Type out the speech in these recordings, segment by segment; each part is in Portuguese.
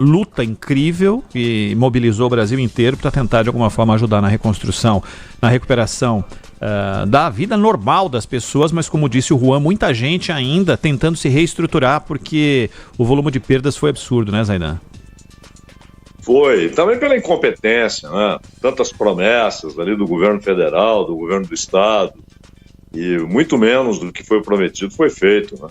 luta incrível que mobilizou o Brasil inteiro para tentar de alguma forma ajudar na reconstrução, na recuperação da vida normal das pessoas, mas como disse o Juan, muita gente ainda tentando se reestruturar porque o volume de perdas foi absurdo, né, Zaidan? Foi, também pela incompetência, né? Tantas promessas ali do governo federal, do governo do estado, e muito menos do que foi prometido foi feito, né?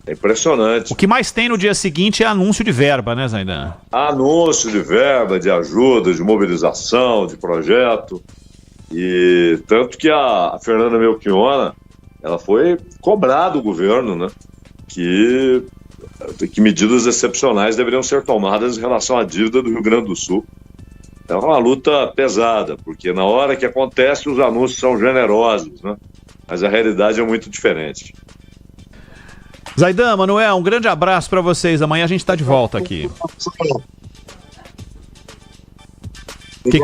É impressionante. O que mais tem no dia seguinte é anúncio de verba, né, Zaidan? Anúncio de verba, de ajuda, de mobilização, de projeto. E tanto que a Fernanda Melchiona, ela foi cobrar do governo, né, que medidas excepcionais deveriam ser tomadas em relação à dívida do Rio Grande do Sul. É uma luta pesada, porque na hora que acontece os anúncios são generosos, né? Mas a realidade é muito diferente. Zaidan, Manuel, um grande abraço para vocês. Amanhã a gente está de volta aqui. De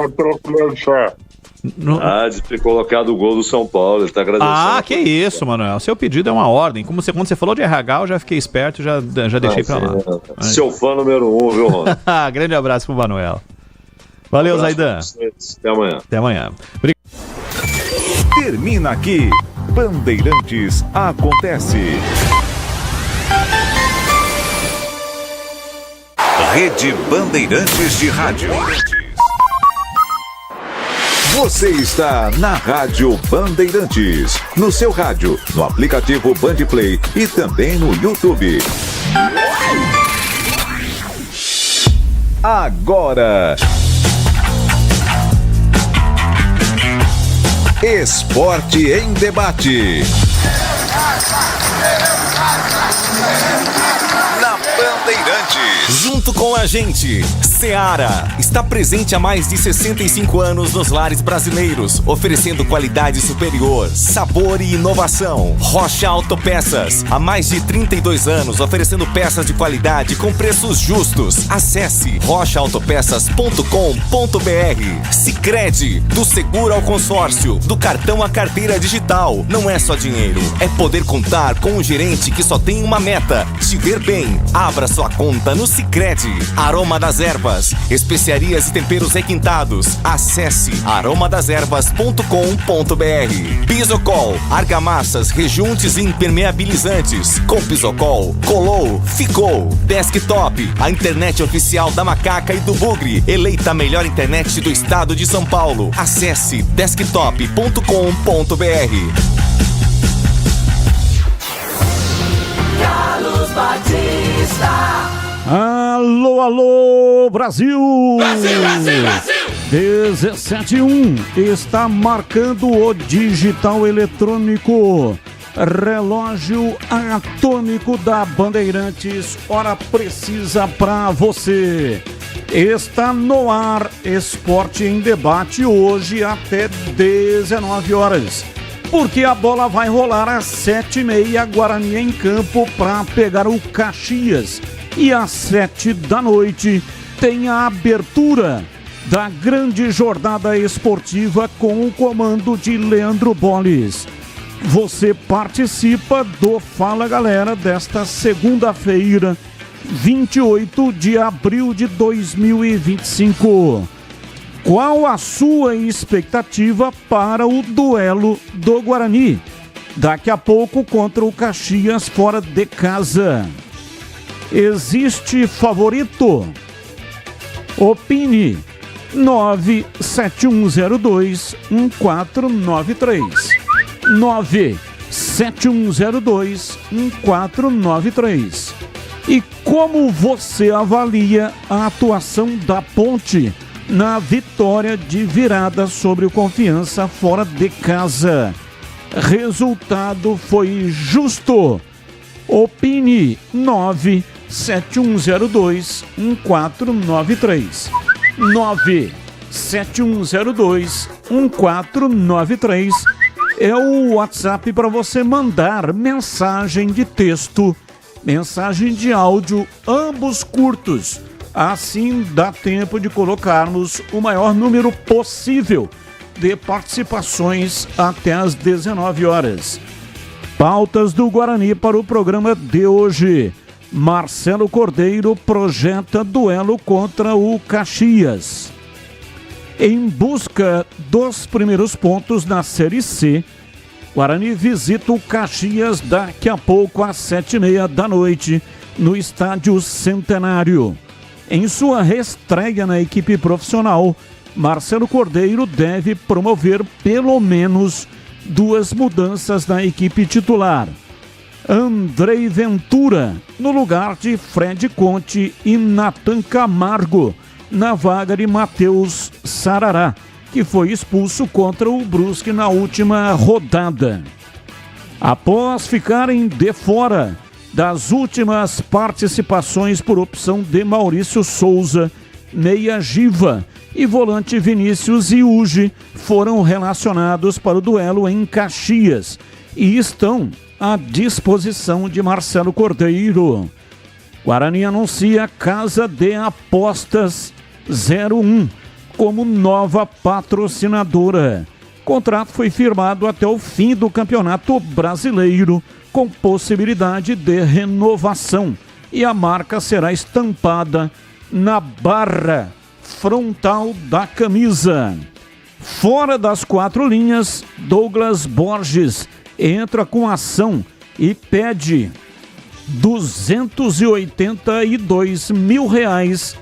ter colocado o gol do São Paulo, ele está agradecendo. Ah, que isso, Manuel. Seu pedido é uma ordem. Quando você falou de RH, eu já fiquei esperto, já deixei para lá. Seu fã número 1, viu, Ron? Grande abraço pro Manuel. Valeu, Zaidan. Até amanhã. Até amanhã. Termina aqui. Bandeirantes Acontece. Rede Bandeirantes de Rádio. Você está na Rádio Bandeirantes. No seu rádio, no aplicativo Bandplay e também no YouTube. Agora, Esporte em Debate. Na Bandeirantes. Junto com a gente, Seara está presente há mais de 65 anos nos lares brasileiros, oferecendo qualidade superior, sabor e inovação. Rocha Autopeças, há mais de 32 anos, oferecendo peças de qualidade com preços justos. Acesse rochaautopeças.com.br. Sicredi, do seguro ao consórcio, do cartão à carteira digital. Não é só dinheiro, é poder contar com um gerente que só tem uma meta: te ver bem. Abra sua conta no Sicredi. Aroma das Ervas, especiarias e temperos requintados. Acesse aromadeservas.com.br. Pisocol, argamassas, rejuntes e impermeabilizantes. Com Pisocol, colou, ficou. Desktop, a internet oficial da Macaca e do Bugre, eleita a melhor internet do estado de São Paulo. Acesse desktop.com.br. Carlos Batista. Alô, alô, Brasil! Brasil, Brasil, Brasil! 17:01 está marcando o digital eletrônico. Relógio atômico da Bandeirantes, hora precisa pra você. Está no ar Esporte em Debate hoje até 19 horas. Porque a bola vai rolar às 7h30, Guarani em campo para pegar o Caxias. E às 7h tem a abertura da grande jornada esportiva com o comando de Leandro Bolles. Você participa do Fala Galera desta segunda-feira, 28 de abril de 2025. Qual a sua expectativa para o duelo do Guarani? Daqui a pouco contra o Caxias fora de casa. Existe favorito? Opine. 971021493. 971021493. E como você avalia a atuação da Ponte na vitória de virada sobre o Confiança fora de casa? Resultado foi justo. Opine. 971021493. 971021493 é o WhatsApp para você mandar mensagem de texto, mensagem de áudio, ambos curtos. Assim dá tempo de colocarmos o maior número possível de participações até às 19 horas. Pautas do Guarani para o programa de hoje. Marcelo Cordeiro projeta duelo contra o Caxias. Em busca dos primeiros pontos na Série C, Guarani visita o Caxias daqui a pouco às 7h30 da noite no Estádio Centenário. Em sua reestreia na equipe profissional, Marcelo Cordeiro deve promover pelo menos 2 mudanças na equipe titular. Andrei Ventura no lugar de Fred Conte e Nathan Camargo na vaga de Matheus Sarará, que foi expulso contra o Brusque na última rodada. Após ficarem de fora das últimas participações por opção de Maurício Souza, Meia Giva e volante Vinícius Iuge foram relacionados para o duelo em Caxias e estão à disposição de Marcelo Cordeiro. Guarani anuncia Casa de Apostas 01 como nova patrocinadora. O contrato foi firmado até o fim do Campeonato Brasileiro, com possibilidade de renovação, e a marca será estampada na barra frontal da camisa. Fora das 4 linhas, Douglas Borges entra com ação e pede R$282 mil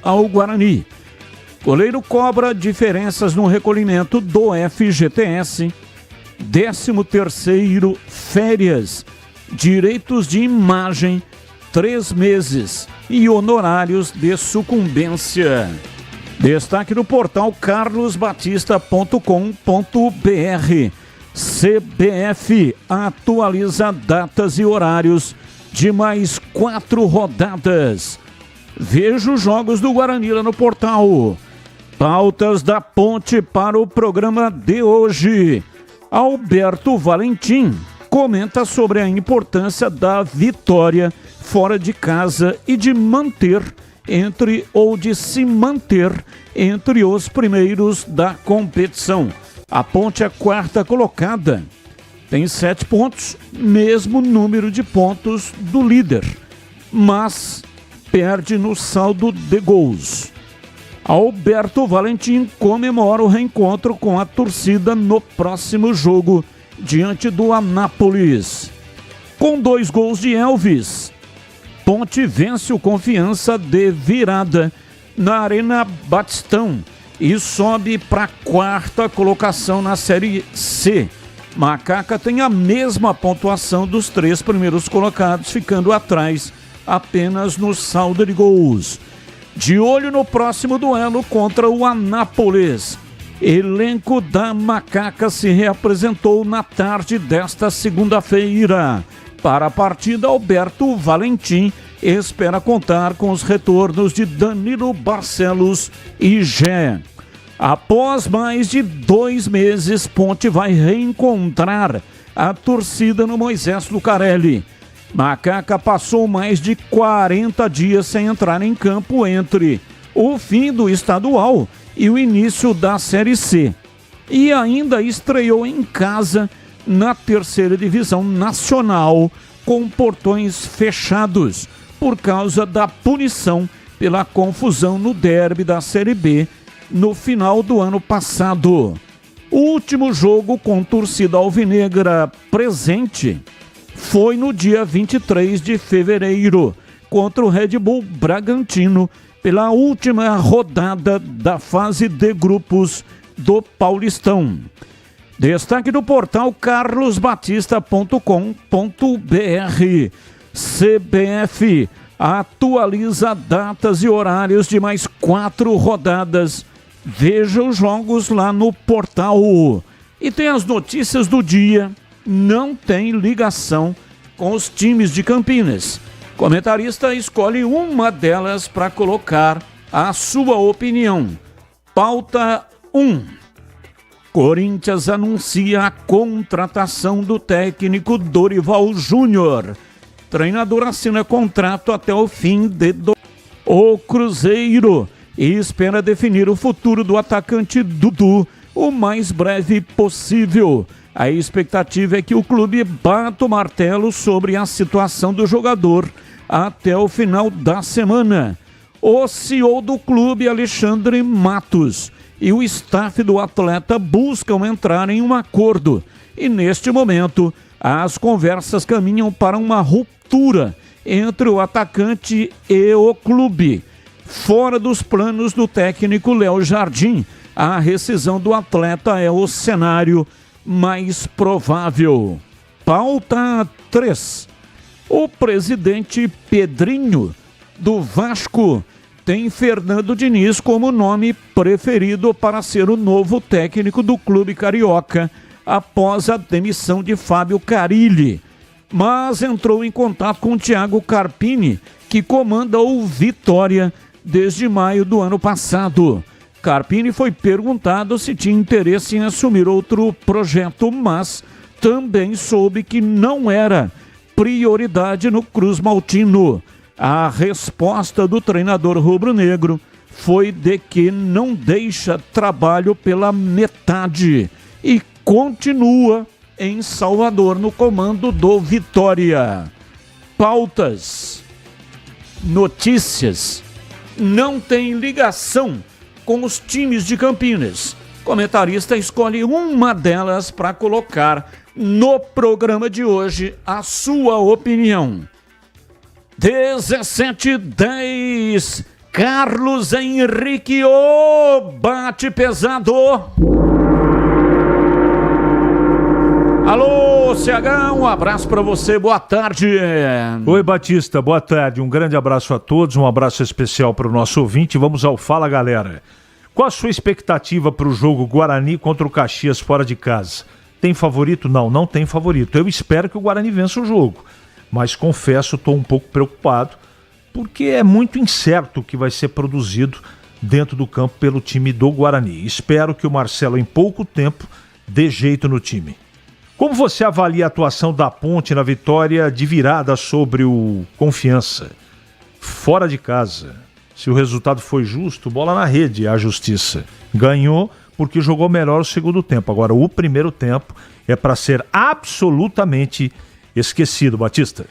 ao Guarani. Goleiro cobra diferenças no recolhimento do FGTS, 13º férias, direitos de imagem, 3 meses e honorários de sucumbência. Destaque no portal carlosbatista.com.br. CBF atualiza datas e horários de mais 4 rodadas. Veja os jogos do Guarani lá no portal. Pautas da Ponte para o programa de hoje. Alberto Valentim comenta sobre a importância da vitória fora de casa e de se manter entre os primeiros da competição. A Ponte é 4ª colocada, tem 7 pontos, mesmo número de pontos do líder, mas perde no saldo de gols. Alberto Valentim comemora o reencontro com a torcida no próximo jogo diante do Anápolis. Com 2 gols de Elvis, Ponte vence o Confiança de virada na Arena Batistão e sobe para a 4ª colocação na Série C. Macaca tem a mesma pontuação dos 3 primeiros colocados, ficando atrás apenas no saldo de gols. De olho no próximo duelo contra o Anápolis. Elenco da Macaca se reapresentou na tarde desta segunda-feira. Para a partida, Alberto Valentim espera contar com os retornos de Danilo Barcelos e Gé. Após mais de 2 meses, Ponte vai reencontrar a torcida no Moisés Lucarelli. Macaca passou mais de 40 dias sem entrar em campo entre o fim do estadual e o início da Série C. E ainda estreou em casa na 3ª divisão nacional com portões fechados por causa da punição pela confusão no derby da Série B no final do ano passado. O último jogo com torcida alvinegra presente foi no dia 23 de fevereiro, contra o Red Bull Bragantino, pela última rodada da fase de grupos do Paulistão. Destaque do portal carlosbatista.com.br. CBF atualiza datas e horários de mais 4 rodadas. Veja os jogos lá no portal. E tem as notícias do dia. Não tem ligação com os times de Campinas. Comentarista escolhe uma delas para colocar a sua opinião. Pauta 1. Corinthians anuncia a contratação do técnico Dorival Júnior. Treinador assina contrato até o fim de o Cruzeiro e espera definir o futuro do atacante Dudu o mais breve possível. A expectativa é que o clube bata o martelo sobre a situação do jogador até o final da semana. O CEO do clube, Alexandre Matos, e o staff do atleta buscam entrar em um acordo. E neste momento, as conversas caminham para uma ruptura entre o atacante e o clube. Fora dos planos do técnico Léo Jardim, a rescisão do atleta é o cenário mais provável. Pauta 3. O presidente Pedrinho, do Vasco, tem Fernando Diniz como nome preferido para ser o novo técnico do clube carioca após a demissão de Fábio Carille. Mas entrou em contato com Thiago Carpini, que comanda o Vitória desde maio do ano passado. Carpini foi perguntado se tinha interesse em assumir outro projeto, mas também soube que não era prioridade no Cruz Maltino. A resposta do treinador rubro-negro foi de que não deixa trabalho pela metade e continua em Salvador no comando do Vitória. Pautas, notícias, não tem ligação com os times de Campinas. O comentarista escolhe uma delas para colocar no programa de hoje a sua opinião. 17:10, Carlos Henrique, o bate pesado. Alô, CH, um abraço para você, boa tarde. Oi, Batista, boa tarde, um grande abraço a todos, um abraço especial para o nosso ouvinte. Vamos ao Fala, galera. Qual a sua expectativa para o jogo Guarani contra o Caxias fora de casa? Tem favorito? Não, não tem favorito. Eu espero que o Guarani vença o jogo, mas confesso, estou um pouco preocupado, porque é muito incerto o que vai ser produzido dentro do campo pelo time do Guarani. Espero que o Marcelo, em pouco tempo, dê jeito no time. Como você avalia a atuação da Ponte na vitória de virada sobre o Confiança? Fora de casa. Se o resultado foi justo, bola na rede, a justiça. Ganhou porque jogou melhor o segundo tempo. Agora, o primeiro tempo é para ser absolutamente esquecido, Batista.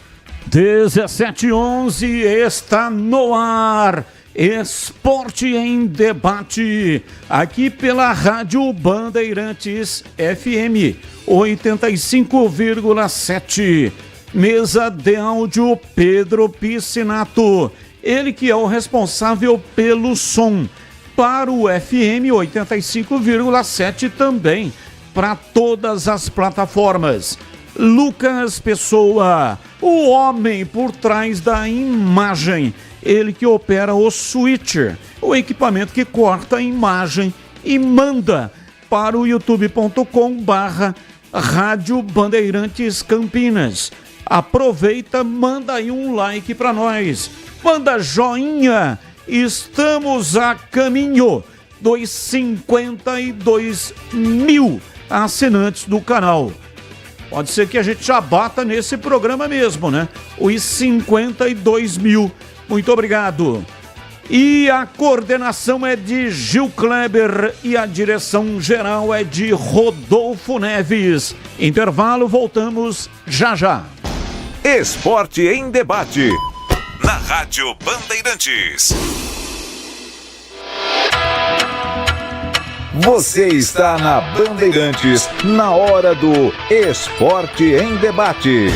17:11 está no ar. Esporte em Debate, aqui pela Rádio Bandeirantes FM 85,7. Mesa de áudio Pedro Piscinato, ele que é o responsável pelo som para o FM 85,7 também, para todas as plataformas. Lucas Pessoa, o homem por trás da imagem, ele que opera o Switcher, o equipamento que corta a imagem e manda para o youtube.com/Rádio Bandeirantes Campinas. Aproveita, manda aí um like para nós, manda joinha, estamos a caminho dos 52 mil assinantes do canal. Pode ser que a gente já bata nesse programa mesmo, né? Os 52 mil. Muito obrigado. E a coordenação é de Gil Kleber e a direção geral é de Rodolfo Neves. Intervalo, voltamos já já. Esporte em Debate, na Rádio Bandeirantes. Você está na Bandeirantes, na hora do Esporte em Debate.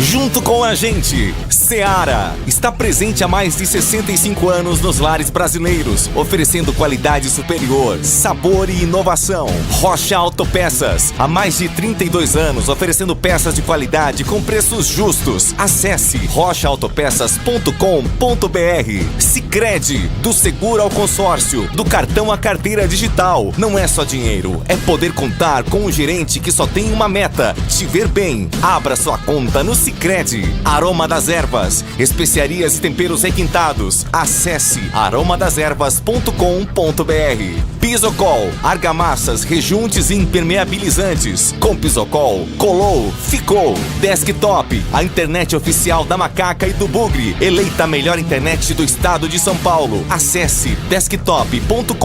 Junto com a gente, Seara está presente há mais de 65 anos nos lares brasileiros, oferecendo qualidade superior, sabor e inovação. Rocha Autopeças, há mais de 32 anos, oferecendo peças de qualidade com preços justos. Acesse rochaautopeças.com.br. Sicredi, do seguro ao consórcio, do cartão à carteira digital. Não é só dinheiro, é poder contar com um gerente que só tem uma meta: te ver bem. Abra sua conta no Sicredi. Aroma das Ervas, especiarias e temperos requintados. Acesse aromadeservas.com.br. Pisocol, argamassas, rejuntes e impermeabilizantes. Com Pisocol, colou, ficou. Desktop, a internet oficial da Macaca e do Bugre, eleita a melhor internet do estado de São Paulo. Acesse desktop.com.br.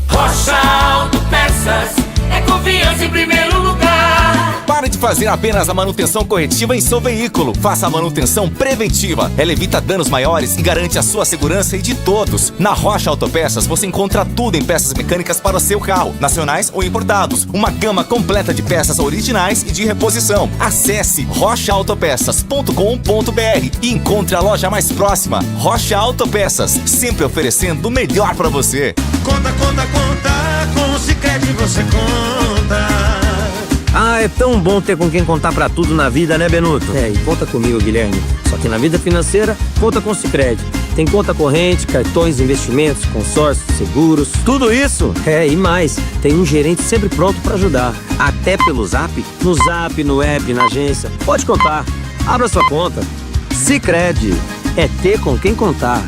Rocha Autopeças, é confiança em primeiro lugar. Pare de fazer apenas a manutenção corretiva em seu veículo. Faça a manutenção preventiva. Ela evita danos maiores e garante a sua segurança e de todos. Na Rocha Autopeças você encontra tudo em peças mecânicas para o seu carro, nacionais ou importados. Uma gama completa de peças originais e de reposição. Acesse rochaautopeças.com.br e encontre a loja mais próxima. Rocha Autopeças, sempre oferecendo o melhor para você. Conta, conta, conta, com o Sicredi você conta. Ah, é tão bom ter com quem contar pra tudo na vida, né, Benuto? E conta comigo, Guilherme. Só que na vida financeira, conta com o Sicredi. Tem conta corrente, cartões, investimentos, consórcios, seguros. Tudo isso? E mais. Tem um gerente sempre pronto pra ajudar. Até pelo Zap, no Zap, no app, na agência. Pode contar. Abra sua conta. Sicredi. É ter com quem contar.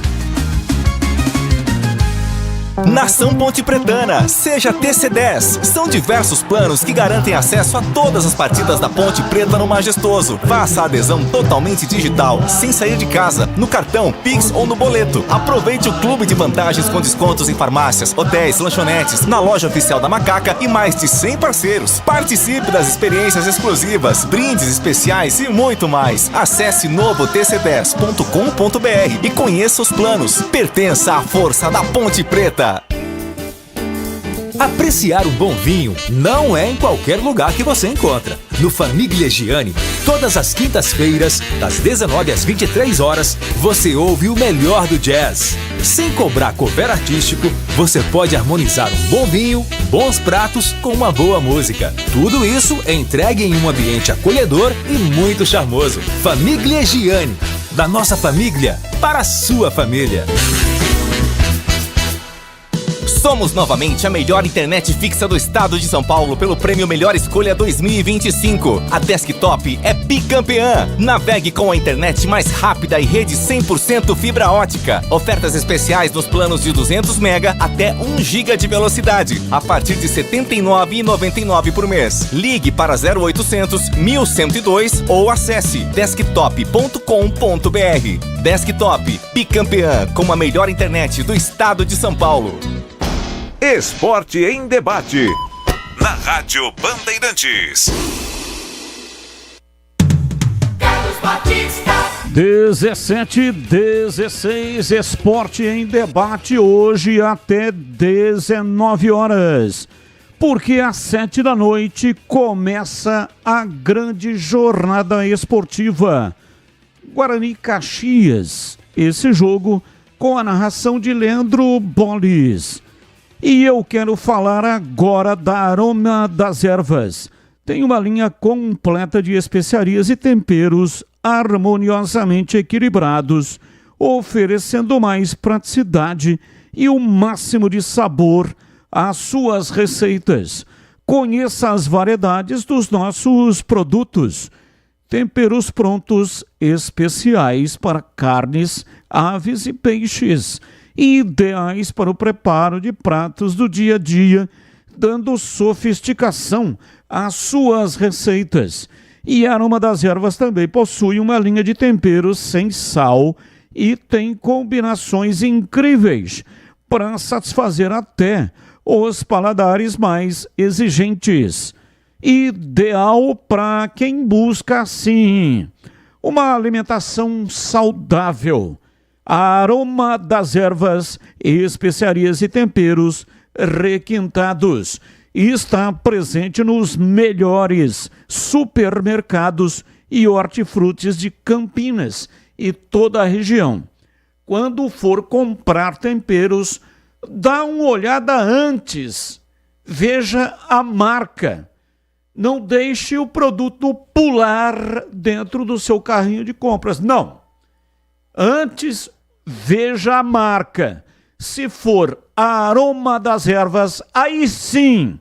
Nação Ponte Pretana, seja TC10. São diversos planos que garantem acesso a todas as partidas da Ponte Preta no Majestoso. Faça a adesão totalmente digital, sem sair de casa, no cartão, Pix ou no boleto. Aproveite o clube de vantagens com descontos em farmácias, hotéis, lanchonetes, na loja oficial da Macaca e mais de 100 parceiros. Participe das experiências exclusivas, brindes especiais e muito mais. Acesse novotc10.com.br e conheça os planos. Pertença à força da Ponte Preta. Apreciar um bom vinho não é em qualquer lugar que você encontra. No Famiglia Gianni, todas as quintas-feiras, das 19 às 23 horas, você ouve o melhor do jazz. Sem cobrar cover artístico, você pode harmonizar um bom vinho, bons pratos com uma boa música. Tudo isso é entregue em um ambiente acolhedor e muito charmoso. Famiglia Gianni, da nossa família para a sua família. Somos novamente a melhor internet fixa do estado de São Paulo pelo prêmio Melhor Escolha 2025. A Desktop é bicampeã. Navegue com a internet mais rápida e rede 100% fibra ótica. Ofertas especiais nos planos de 200 mega até 1 giga de velocidade, a partir de R$ 79,99 por mês. Ligue para 0800 1102 ou acesse desktop.com.br. Desktop, bicampeã com a melhor internet do estado de São Paulo. Esporte em Debate, na Rádio Bandeirantes. Carlos Batista. 17:16, Esporte em Debate, hoje até 19 horas. Porque às 7 da noite começa a grande jornada esportiva. Guarani Caxias, esse jogo com a narração de Leandro Bolles. E eu quero falar agora da Aroma das Ervas. Tem uma linha completa de especiarias e temperos harmoniosamente equilibrados, oferecendo mais praticidade e o máximo de sabor às suas receitas. Conheça as variedades dos nossos produtos. Temperos prontos especiais para carnes, aves e peixes, ideais para o preparo de pratos do dia a dia, dando sofisticação às suas receitas. E a Aroma das Ervas também possui uma linha de temperos sem sal e tem combinações incríveis para satisfazer até os paladares mais exigentes. Ideal para quem busca, assim, uma alimentação saudável. A Aroma das Ervas, especiarias e temperos requintados. Está presente nos melhores supermercados e hortifrutis de Campinas e toda a região. Quando for comprar temperos, dá uma olhada antes. Veja a marca. Não deixe o produto pular dentro do seu carrinho de compras. Não. Antes, veja a marca. Se for a Aroma das Ervas, aí sim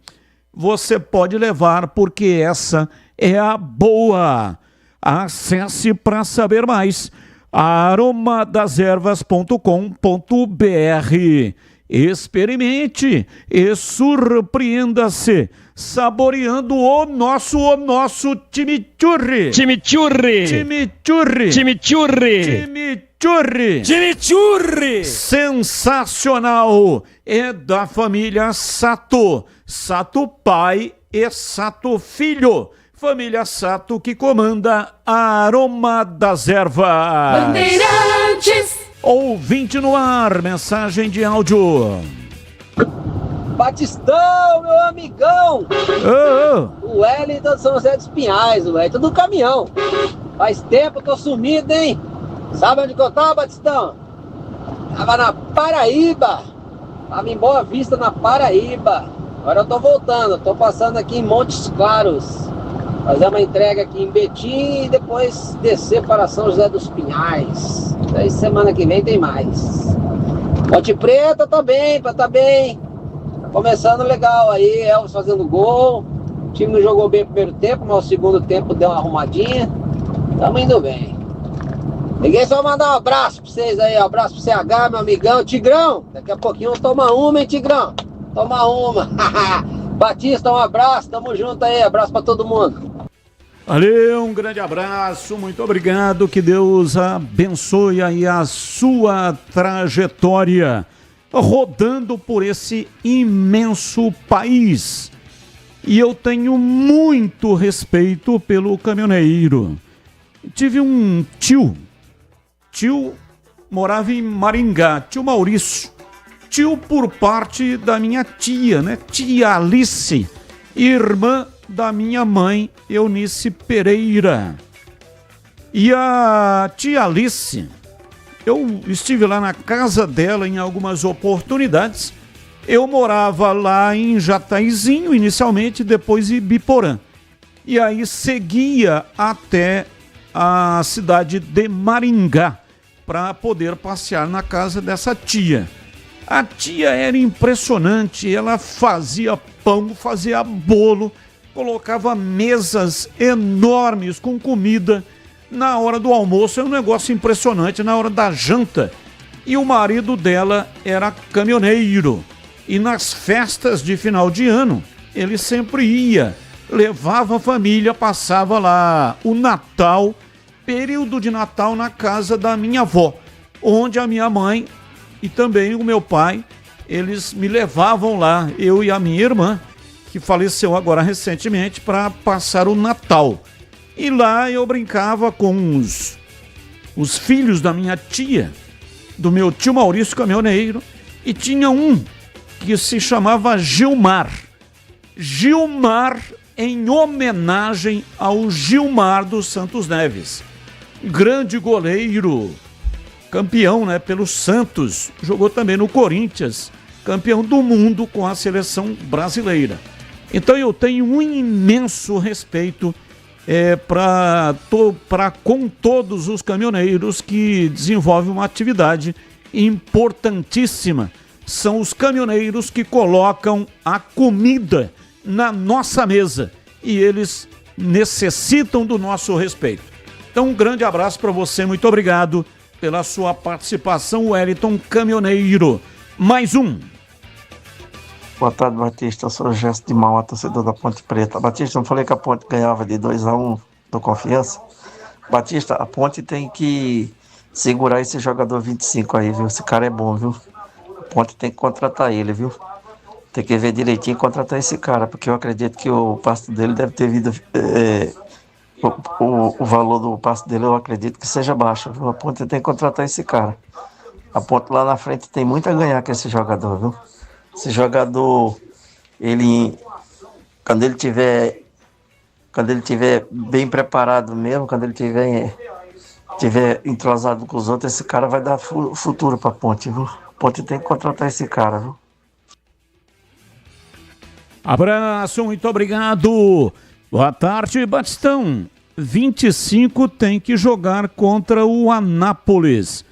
você pode levar, porque essa é a boa. Acesse para saber mais. aromadeservas.com.br. Experimente e surpreenda-se saboreando o nosso chimichurri. Chimichurri. Chimichurri. Chimichurri. Chimichurri. Chimichurri. Sensacional. É da família Sato. Sato pai e Sato filho. família Sato que comanda a Aroma das Ervas. Bandeirantes. Ouvinte no ar, mensagem de áudio. Batistão, meu amigão! O Wellington de São José dos Pinhais, o Wellington do caminhão. Faz tempo que eu tô sumido, hein? Sabe onde que eu tava, Batistão? Tava na Paraíba. Tava em Boa Vista, na Paraíba. Agora eu tô voltando, tô passando aqui em Montes Claros. Fazer uma entrega aqui em Betim e depois descer para São José dos Pinhais. Daí semana que vem tem mais. Ponte Preta também, tá bem. Tá começando legal aí, Elvis fazendo gol. O time não jogou bem o primeiro tempo, mas o segundo tempo deu uma arrumadinha. Tamo indo bem. Ninguém só mandar um abraço pra vocês aí, um abraço pro CH, meu amigão. Tigrão, daqui a pouquinho toma uma, hein, Tigrão? Toma uma. Batista, um abraço, tamo junto aí, abraço pra todo mundo. Valeu, um grande abraço, muito obrigado, que Deus abençoe aí a sua trajetória rodando por esse imenso país. E eu tenho muito respeito pelo caminhoneiro. Tive um tio morava em Maringá, tio Maurício, tio por parte da minha tia, né? Tia Alice, irmã da minha mãe, Eunice Pereira. E a tia Alice, eu estive lá na casa dela em algumas oportunidades. Eu morava lá em Jataizinho, inicialmente, depois em Biporã. E aí seguia até a cidade de Maringá para poder passear na casa dessa tia. A tia era impressionante, ela fazia pão, fazia bolo, colocava mesas enormes com comida. Na hora do almoço é um negócio impressionante, na hora da janta. E o marido dela era caminhoneiro. E nas festas de final de ano, ele sempre ia, levava a família, passava lá o Natal, período de Natal na casa da minha avó, onde a minha mãe e também o meu pai, eles me levavam lá, eu e a minha irmã, que faleceu agora recentemente, para passar o Natal. E lá eu brincava com os filhos da minha tia, do meu tio Maurício caminhoneiro, e tinha um que se chamava Gilmar. Gilmar em homenagem ao Gilmar dos Santos Neves. Grande goleiro, campeão, né, pelo Santos, jogou também no Corinthians, campeão do mundo com a seleção brasileira. Então eu tenho um imenso respeito com todos os caminhoneiros que desenvolvem uma atividade importantíssima. São os caminhoneiros que colocam a comida na nossa mesa e eles necessitam do nosso respeito. Então um grande abraço para você, muito obrigado pela sua participação, Wellington Caminhoneiro. Mais um. Boa tarde, Batista. Eu sou o Gesto de Mauá, torcedor da Ponte Preta. Batista, eu não falei que a Ponte ganhava de 2-1 do Confiança? Batista, a Ponte tem que segurar esse jogador 25 aí, viu? Esse cara é bom, viu? A Ponte tem que contratar ele, viu? Tem que ver direitinho e contratar esse cara, porque eu acredito que o pasto dele deve ter vindo... O valor do passo dele eu acredito que seja baixo, viu? A Ponte tem que contratar esse cara. A Ponte lá na frente tem muito a ganhar com esse jogador, viu? Esse jogador, quando ele tiver bem preparado mesmo, quando ele tiver entrosado com os outros, esse cara vai dar futuro pra Ponte, viu? A Ponte tem que contratar esse cara, viu? Abraço, muito obrigado. Boa tarde, Batistão. 25 tem que jogar contra o Anápolis.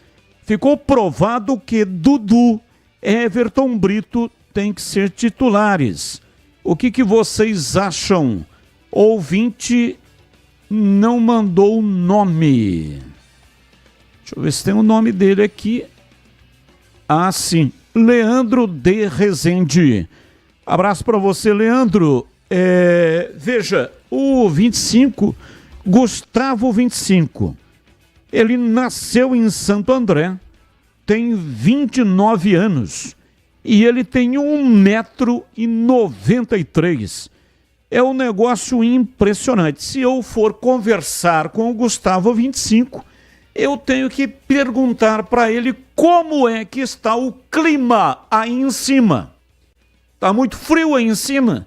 Ficou provado que Dudu, Everton Brito tem que ser titulares. O que vocês acham? Ouvinte não mandou o nome. Deixa eu ver se tem o nome dele aqui. Ah, sim. Leandro de Rezende. Abraço para você, Leandro. Veja, o 25, Gustavo 25, ele nasceu em Santo André, tem 29 anos e ele tem 1,93 m. É um negócio impressionante. Se eu for conversar com o Gustavo 25, eu tenho que perguntar para ele como é que está o clima aí em cima. Está muito frio aí em cima,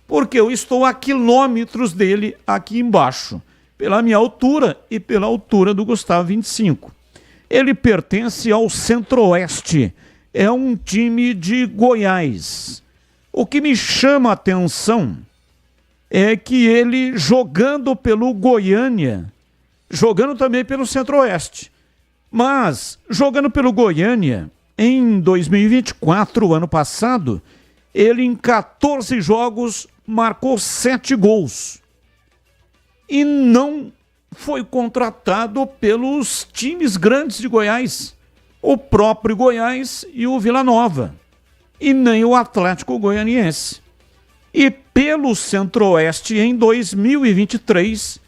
porque eu estou a quilômetros dele aqui embaixo, pela minha altura e pela altura do Gustavo 25. Ele pertence ao Centro-Oeste, é um time de Goiás. O que me chama a atenção é que ele, jogando pelo Goiânia, jogando também pelo Centro-Oeste, mas jogando pelo Goiânia, em 2024, ano passado, ele em 14 jogos marcou 7 gols. E não foi contratado pelos times grandes de Goiás, o próprio Goiás e o Vila Nova, e nem o Atlético Goianiense. E pelo Centro-Oeste, em 2023,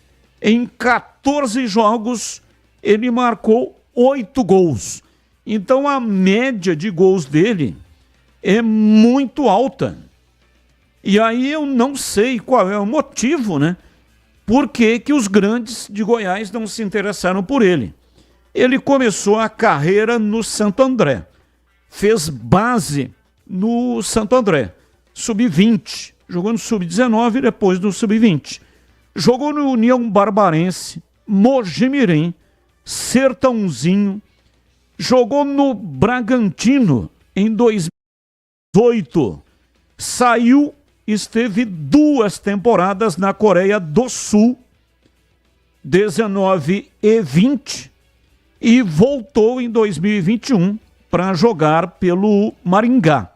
em 14 jogos, ele marcou 8 gols. Então a média de gols dele é muito alta. E aí eu não sei qual é o motivo, né? Por que os grandes de Goiás não se interessaram por ele? Ele começou a carreira no Santo André. Fez base no Santo André. Sub-20. Jogou no Sub-19 e depois no Sub-20. Jogou no União Barbarense, Mojimirim, Sertãozinho. Jogou no Bragantino em 2018. Saiu, esteve 2 temporadas na Coreia do Sul, 19 e 20, e voltou em 2021 para jogar pelo Maringá.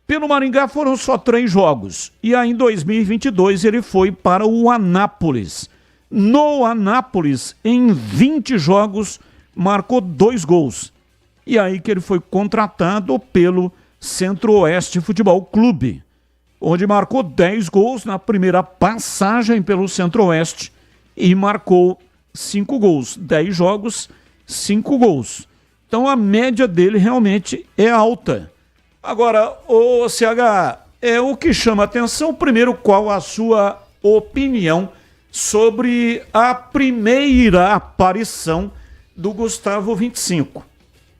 Pelo Maringá foram só 3 jogos, e aí em 2022 ele foi para o Anápolis. No Anápolis, em 20 jogos, marcou 2 gols. E aí que ele foi contratado pelo Centro-Oeste Futebol Clube, onde marcou 10 gols na primeira passagem pelo Centro-Oeste e marcou 5 gols. 10 jogos, 5 gols. Então a média dele realmente é alta. Agora, o CH, o que chama atenção, primeiro, qual a sua opinião sobre a primeira aparição do Gustavo 25?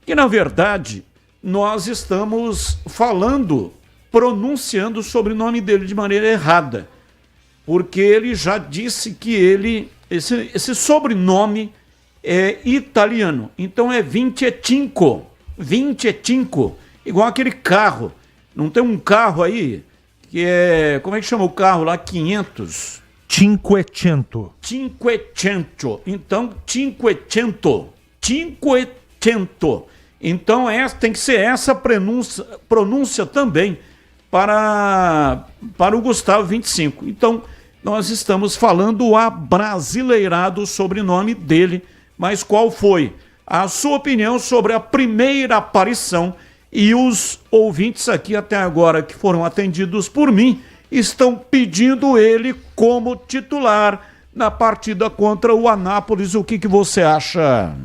Que, na verdade, nós estamos pronunciando o sobrenome dele de maneira errada, porque ele já disse que esse sobrenome é italiano, então é 25, igual aquele carro. Não tem um carro aí que é, como é que chama o carro lá? 500? Cinquecento. Então, cinquecento. Então, tem que ser essa pronúncia também para o Gustavo 25. Então, nós estamos falando abrasileirado o sobrenome dele, mas qual foi a sua opinião sobre a primeira aparição? E os ouvintes aqui até agora que foram atendidos por mim estão pedindo ele como titular na partida contra o Anápolis. O que você acha?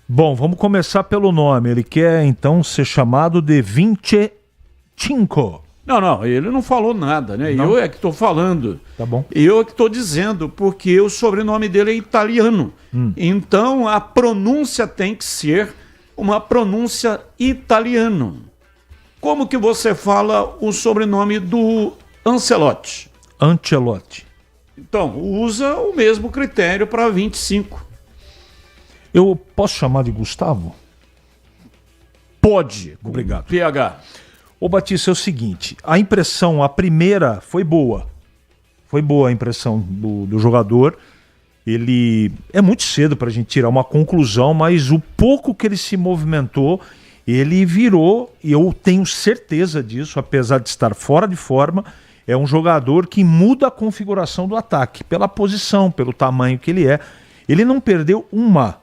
Bom, vamos começar pelo nome. Ele quer, então, ser chamado de 25. Não, ele não falou nada, né? Não? Eu é que estou falando. Tá bom. Eu é que estou dizendo, porque o sobrenome dele é italiano. Então, a pronúncia tem que ser uma pronúncia italiana. Como que você fala o sobrenome do Ancelotti? Ancelotti. Então, usa o mesmo critério para 25. Eu posso chamar de Gustavo? Pode. Obrigado. PH. Ô Batista, é o seguinte, a primeira foi boa. Foi boa a impressão do jogador. Ele é muito cedo para a gente tirar uma conclusão, mas o pouco que ele se movimentou, ele virou, e eu tenho certeza disso, apesar de estar fora de forma, é um jogador que muda a configuração do ataque, pela posição, pelo tamanho que ele é. Ele não perdeu uma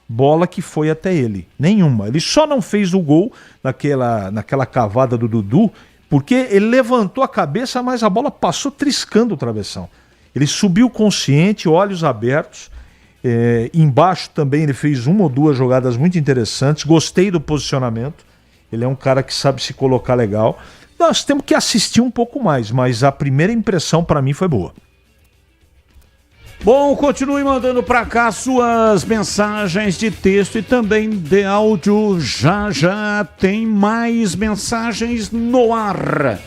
bola que foi até ele, nenhuma. Ele só não fez o gol naquela cavada do Dudu, porque ele levantou a cabeça, mas a bola passou triscando o travessão. Ele subiu consciente, olhos abertos. Embaixo também ele fez 1 ou 2 jogadas muito interessantes. Gostei do posicionamento. Ele é um cara que sabe se colocar legal. Nós temos que assistir um pouco mais, mas a primeira impressão para mim foi boa. Bom, continue mandando para cá suas mensagens de texto e também de áudio. Já tem mais mensagens no ar.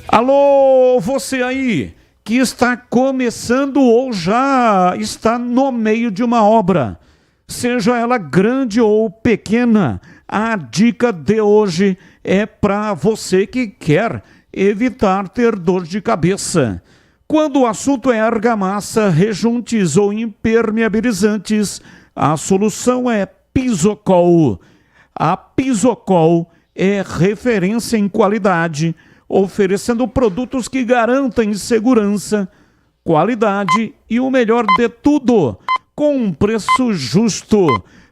Alô, você aí que está começando ou já está no meio de uma obra, seja ela grande ou pequena, a dica de hoje é para você que quer evitar ter dor de cabeça. Quando o assunto é argamassa, rejuntes ou impermeabilizantes, a solução é Pisocol. A Pisocol é referência em qualidade, oferecendo produtos que garantem segurança, qualidade e o melhor de tudo, com um preço justo.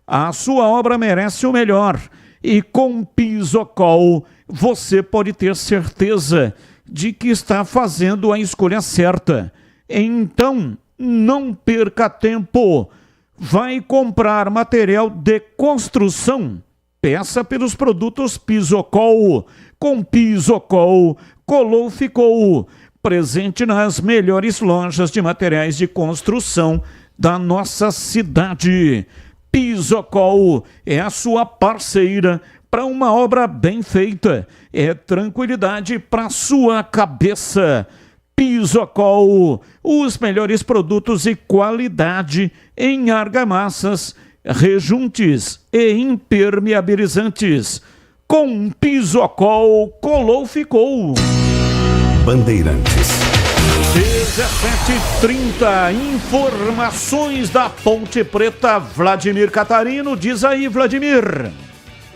A sua obra merece o melhor e com Pisocol você pode ter certeza de que está fazendo a escolha certa. Então, não perca tempo. Vai comprar material de construção? Peça pelos produtos Pisocol. Com Pisocol, colou, ficou. Presente nas melhores lojas de materiais de construção da nossa cidade. Pisocol é a sua parceira para uma obra bem feita, é tranquilidade para sua cabeça. Pisocol, os melhores produtos e qualidade em argamassas, rejuntes e impermeabilizantes. Com Pisocol, colou, ficou. Bandeirantes. 17h30, informações da Ponte Preta. Vladimir Catarino, diz aí, Vladimir.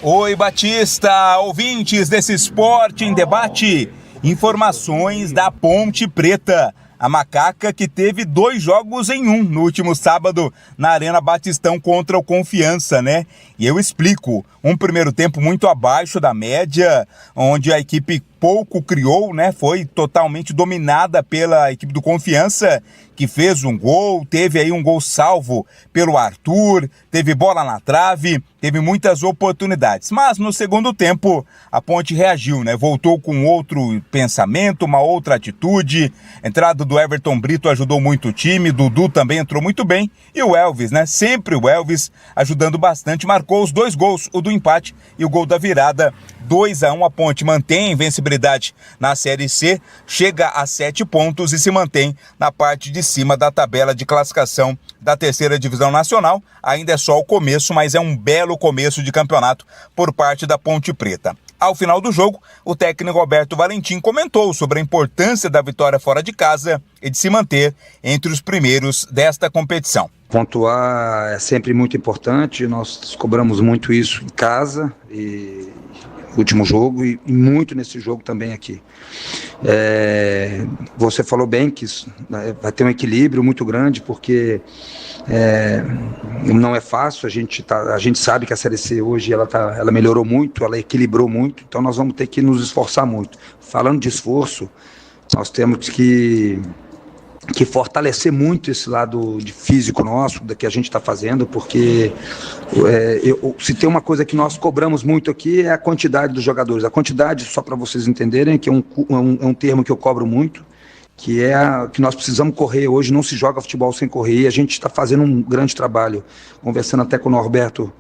Oi, Batista, ouvintes desse Esporte em Debate, informações da Ponte Preta, a macaca que teve 2 jogos em 1 no último sábado na Arena Batistão contra o Confiança, né? E eu explico, um primeiro tempo muito abaixo da média, onde a equipe pouco criou, né? Foi totalmente dominada pela equipe do Confiança, que fez um gol, teve aí um gol salvo pelo Arthur, teve bola na trave, teve muitas oportunidades. Mas no segundo tempo a Ponte reagiu, né? Voltou com outro pensamento, uma outra atitude. A entrada do Everton Brito ajudou muito o time, Dudu também entrou muito bem e o Elvis, né? Sempre o Elvis ajudando bastante, marcou os 2 gols, o do empate e o gol da virada. 2-1, a Ponte mantém invencibilidade na Série C, chega a 7 pontos e se mantém na parte de cima da tabela de classificação da 3ª Divisão Nacional. Ainda é só o começo, mas é um belo começo de campeonato por parte da Ponte Preta. Ao final do jogo, o técnico Roberto Valentim comentou sobre a importância da vitória fora de casa e de se manter entre os primeiros desta competição. Pontuar é sempre muito importante, nós cobramos muito isso em casa e no último jogo e muito nesse jogo também aqui. Você falou bem que isso, vai ter um equilíbrio muito grande, porque não é fácil, a gente sabe que a Série C hoje ela melhorou muito, ela equilibrou muito, então nós vamos ter que nos esforçar muito. Falando de esforço, nós temos que fortalecer muito esse lado de físico nosso, da que a gente está fazendo, porque se tem uma coisa que nós cobramos muito aqui é a quantidade dos jogadores. A quantidade, só para vocês entenderem, que é um termo que eu cobro muito, que é que nós precisamos correr. Hoje não se joga futebol sem correr, e a gente está fazendo um grande trabalho. Conversando até com o Norberto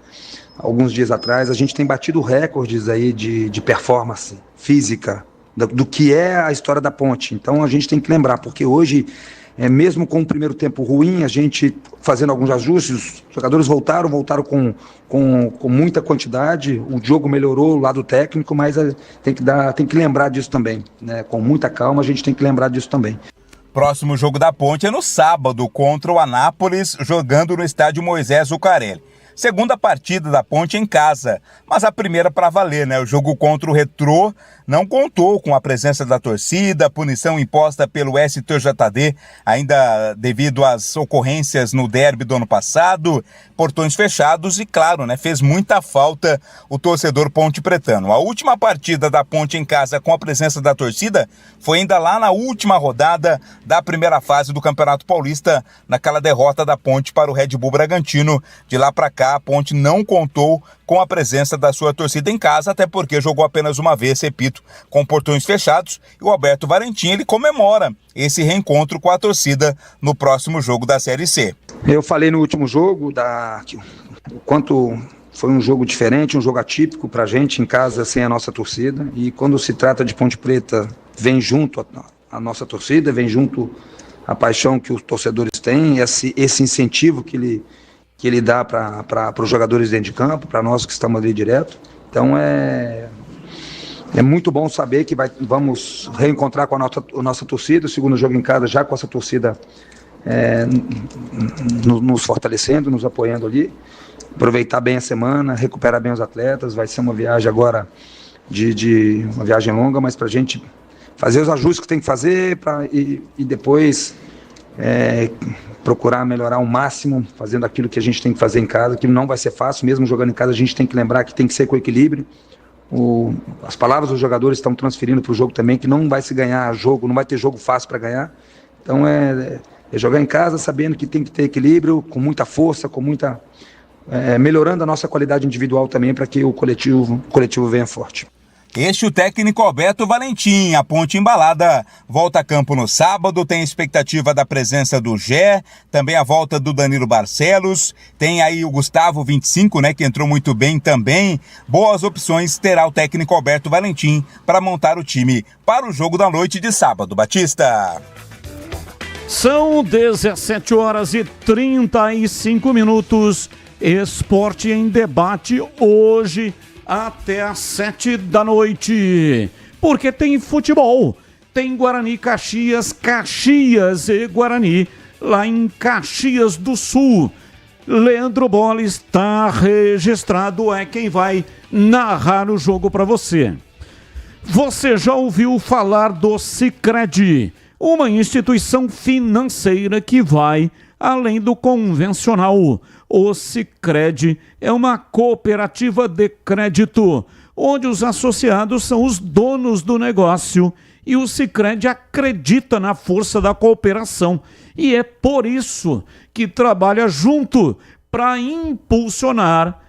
alguns dias atrás, a gente tem batido recordes aí de performance física, do que é a história da Ponte. Então a gente tem que lembrar, porque hoje, mesmo com o primeiro tempo ruim, a gente fazendo alguns ajustes, os jogadores voltaram com muita quantidade, o jogo melhorou, o lado técnico, mas tem que lembrar disso também, né? Com muita calma a gente tem que lembrar disso também. Próximo jogo da Ponte é no sábado contra o Anápolis, jogando no estádio Moisés Zucarelli. Segunda partida da Ponte em casa, mas a primeira para valer, né? O jogo contra o Retrô não contou com a presença da torcida, punição imposta pelo STJD, ainda devido às ocorrências no derby do ano passado, portões fechados e, claro, né, fez muita falta o torcedor pontepretano. A última partida da Ponte em casa com a presença da torcida foi ainda lá na última rodada da primeira fase do Campeonato Paulista, naquela derrota da Ponte para o Red Bull Bragantino. De lá para cá, tá? A Ponte não contou com a presença da sua torcida em casa, até porque jogou apenas uma vez, repito, com portões fechados. E o Alberto Valentim, ele comemora esse reencontro com a torcida no próximo jogo da Série C. Eu falei no último jogo o quanto foi um jogo diferente, um jogo atípico pra gente em casa sem a nossa torcida. E quando se trata de Ponte Preta, vem junto a nossa torcida, vem junto a paixão que os torcedores têm, esse incentivo que ele dá para os jogadores dentro de campo, para nós que estamos ali direto. Então é muito bom saber que vamos reencontrar com a nossa torcida, o segundo jogo em casa já com essa torcida nos fortalecendo, nos apoiando ali, aproveitar bem a semana, recuperar bem os atletas. Vai ser uma viagem agora de uma viagem longa, mas para a gente fazer os ajustes que tem que fazer e depois procurar melhorar ao máximo, fazendo aquilo que a gente tem que fazer em casa, que não vai ser fácil, mesmo jogando em casa a gente tem que lembrar que tem que ser com equilíbrio. As palavras dos jogadores estão transferindo para o jogo também, que não vai se ganhar jogo, não vai ter jogo fácil para ganhar. Então é jogar em casa sabendo que tem que ter equilíbrio, com muita força, com muita melhorando a nossa qualidade individual também, para que o coletivo venha forte. Este o técnico Alberto Valentim. A Ponte embalada volta a campo no sábado, tem expectativa da presença do Gé, também a volta do Danilo Barcelos, tem aí o Gustavo 25, né, que entrou muito bem também. Boas opções terá o técnico Alberto Valentim para montar o time para o jogo da noite de sábado. Batista. São 17 horas e 35 minutos. Esporte em debate hoje até às 7 da noite, porque tem futebol, tem Guarani Caxias, Caxias e Guarani, lá em Caxias do Sul. Leandro Bola está registrado, é quem vai narrar o jogo para você. Você já ouviu falar do Sicredi, uma instituição financeira que vai além do convencional. O Sicredi é uma cooperativa de crédito, onde os associados são os donos do negócio e o Sicredi acredita na força da cooperação e é por isso que trabalha junto para impulsionar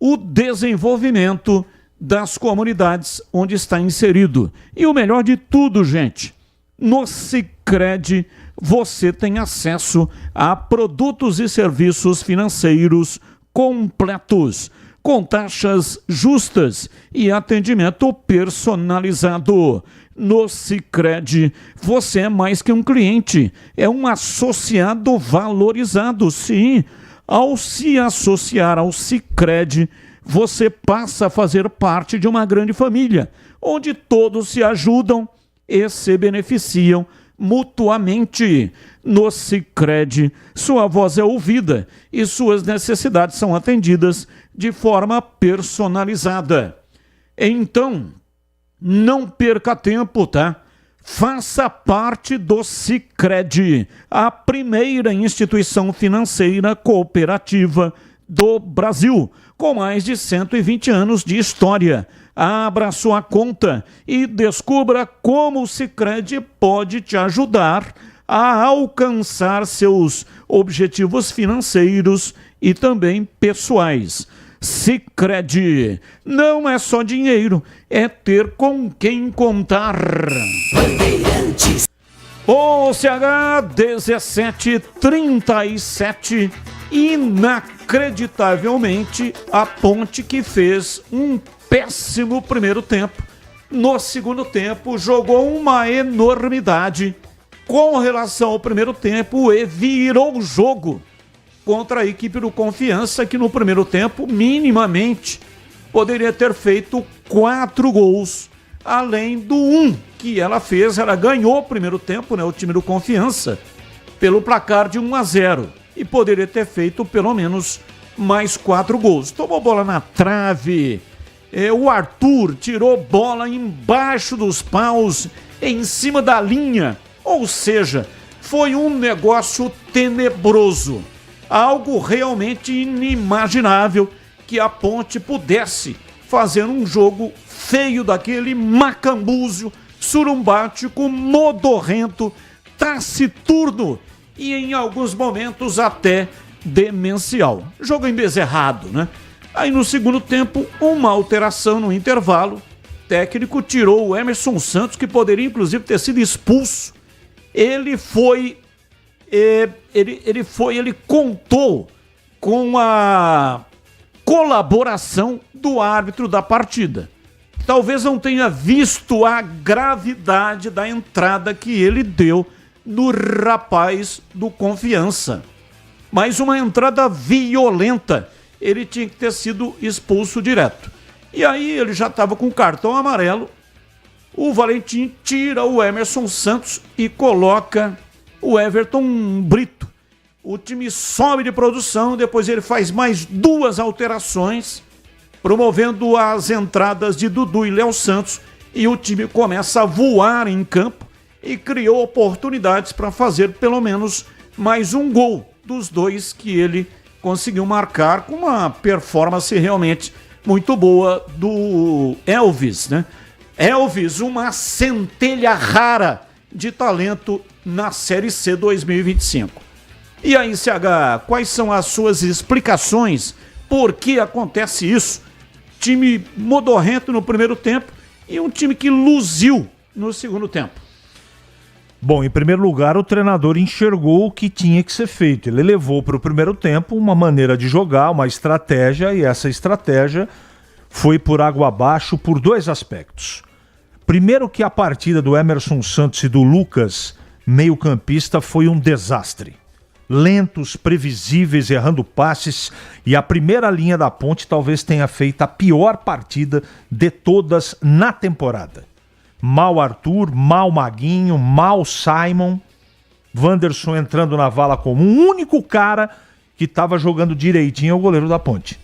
o desenvolvimento das comunidades onde está inserido. E o melhor de tudo, gente, no Sicredi você tem acesso a produtos e serviços financeiros completos, com taxas justas e atendimento personalizado. No Sicredi, você é mais que um cliente, é um associado valorizado, sim. Ao se associar ao Sicredi, você passa a fazer parte de uma grande família, onde todos se ajudam e se beneficiam mutuamente. No Sicredi, sua voz é ouvida e suas necessidades são atendidas de forma personalizada. Então, não perca tempo, tá? Faça parte do Sicredi, a primeira instituição financeira cooperativa do Brasil, com mais de 120 anos de história. Abra sua conta e descubra como o Sicredi pode te ajudar a alcançar seus objetivos financeiros e também pessoais. Sicredi não é só dinheiro, é ter com quem contar. OCH 1737, inacreditavelmente, a Ponte que fez um péssimo primeiro tempo, no segundo tempo jogou uma enormidade com relação ao primeiro tempo e virou o jogo contra a equipe do Confiança, que no primeiro tempo, minimamente, poderia ter feito 4 gols, além do 1 que ela fez. Ela ganhou o primeiro tempo, né, o time do Confiança, pelo placar de 1-0, e poderia ter feito pelo menos mais 4 gols. Tomou bola na trave, o Arthur tirou bola embaixo dos paus, em cima da linha, ou seja, foi um negócio tenebroso, algo realmente inimaginável que a Ponte pudesse fazer um jogo feio daquele, macambúzio, surumbático, modorrento, taciturno e em alguns momentos até demencial. Jogo embezerrado, né? Aí no segundo tempo, uma alteração no intervalo. O técnico tirou o Emerson Santos, que poderia inclusive ter sido expulso. Ele contou com a colaboração do árbitro da partida. Talvez não tenha visto a gravidade da entrada que ele deu no rapaz do Confiança. Mas uma entrada violenta. Ele tinha que ter sido expulso direto. E aí ele já estava com cartão amarelo. O Valentim tira o Emerson Santos e coloca o Everton Brito. O time sobe de produção, depois ele faz mais 2 alterações, promovendo as entradas de Dudu e Léo Santos, e o time começa a voar em campo e criou oportunidades para fazer pelo menos mais um gol dos 2 que ele conseguiu marcar, com uma performance realmente muito boa do Elvis, né? Elvis, uma centelha rara de talento na Série C 2025. E aí, CH, quais são as suas explicações? Por que acontece isso? Time modorrento no primeiro tempo e um time que luziu no segundo tempo. Bom, em primeiro lugar, o treinador enxergou o que tinha que ser feito. Ele levou para o primeiro tempo uma maneira de jogar, uma estratégia, e essa estratégia foi por água abaixo por 2 aspectos. Primeiro, que a partida do Emerson Santos e do Lucas, meio-campista, foi um desastre. Lentos, previsíveis, errando passes, e a primeira linha da Ponte talvez tenha feito a pior partida de todas na temporada. Mal Arthur, mal Maguinho, mal Simon, Wanderson entrando na vala como o único cara que estava jogando direitinho é o goleiro da Ponte.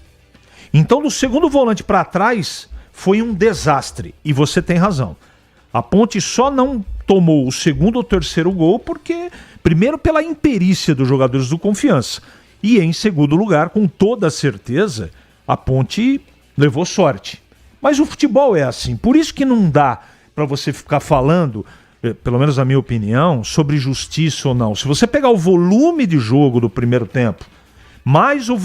Então, do segundo volante para trás, foi um desastre, e você tem razão. A Ponte só não tomou o segundo ou terceiro gol porque, primeiro, pela imperícia dos jogadores do Confiança, e em segundo lugar, com toda certeza, a Ponte levou sorte. Mas o futebol é assim, por isso que não dá para você ficar falando, pelo menos na minha opinião, sobre justiça ou não. Se você pegar o volume de jogo do primeiro tempo, mais o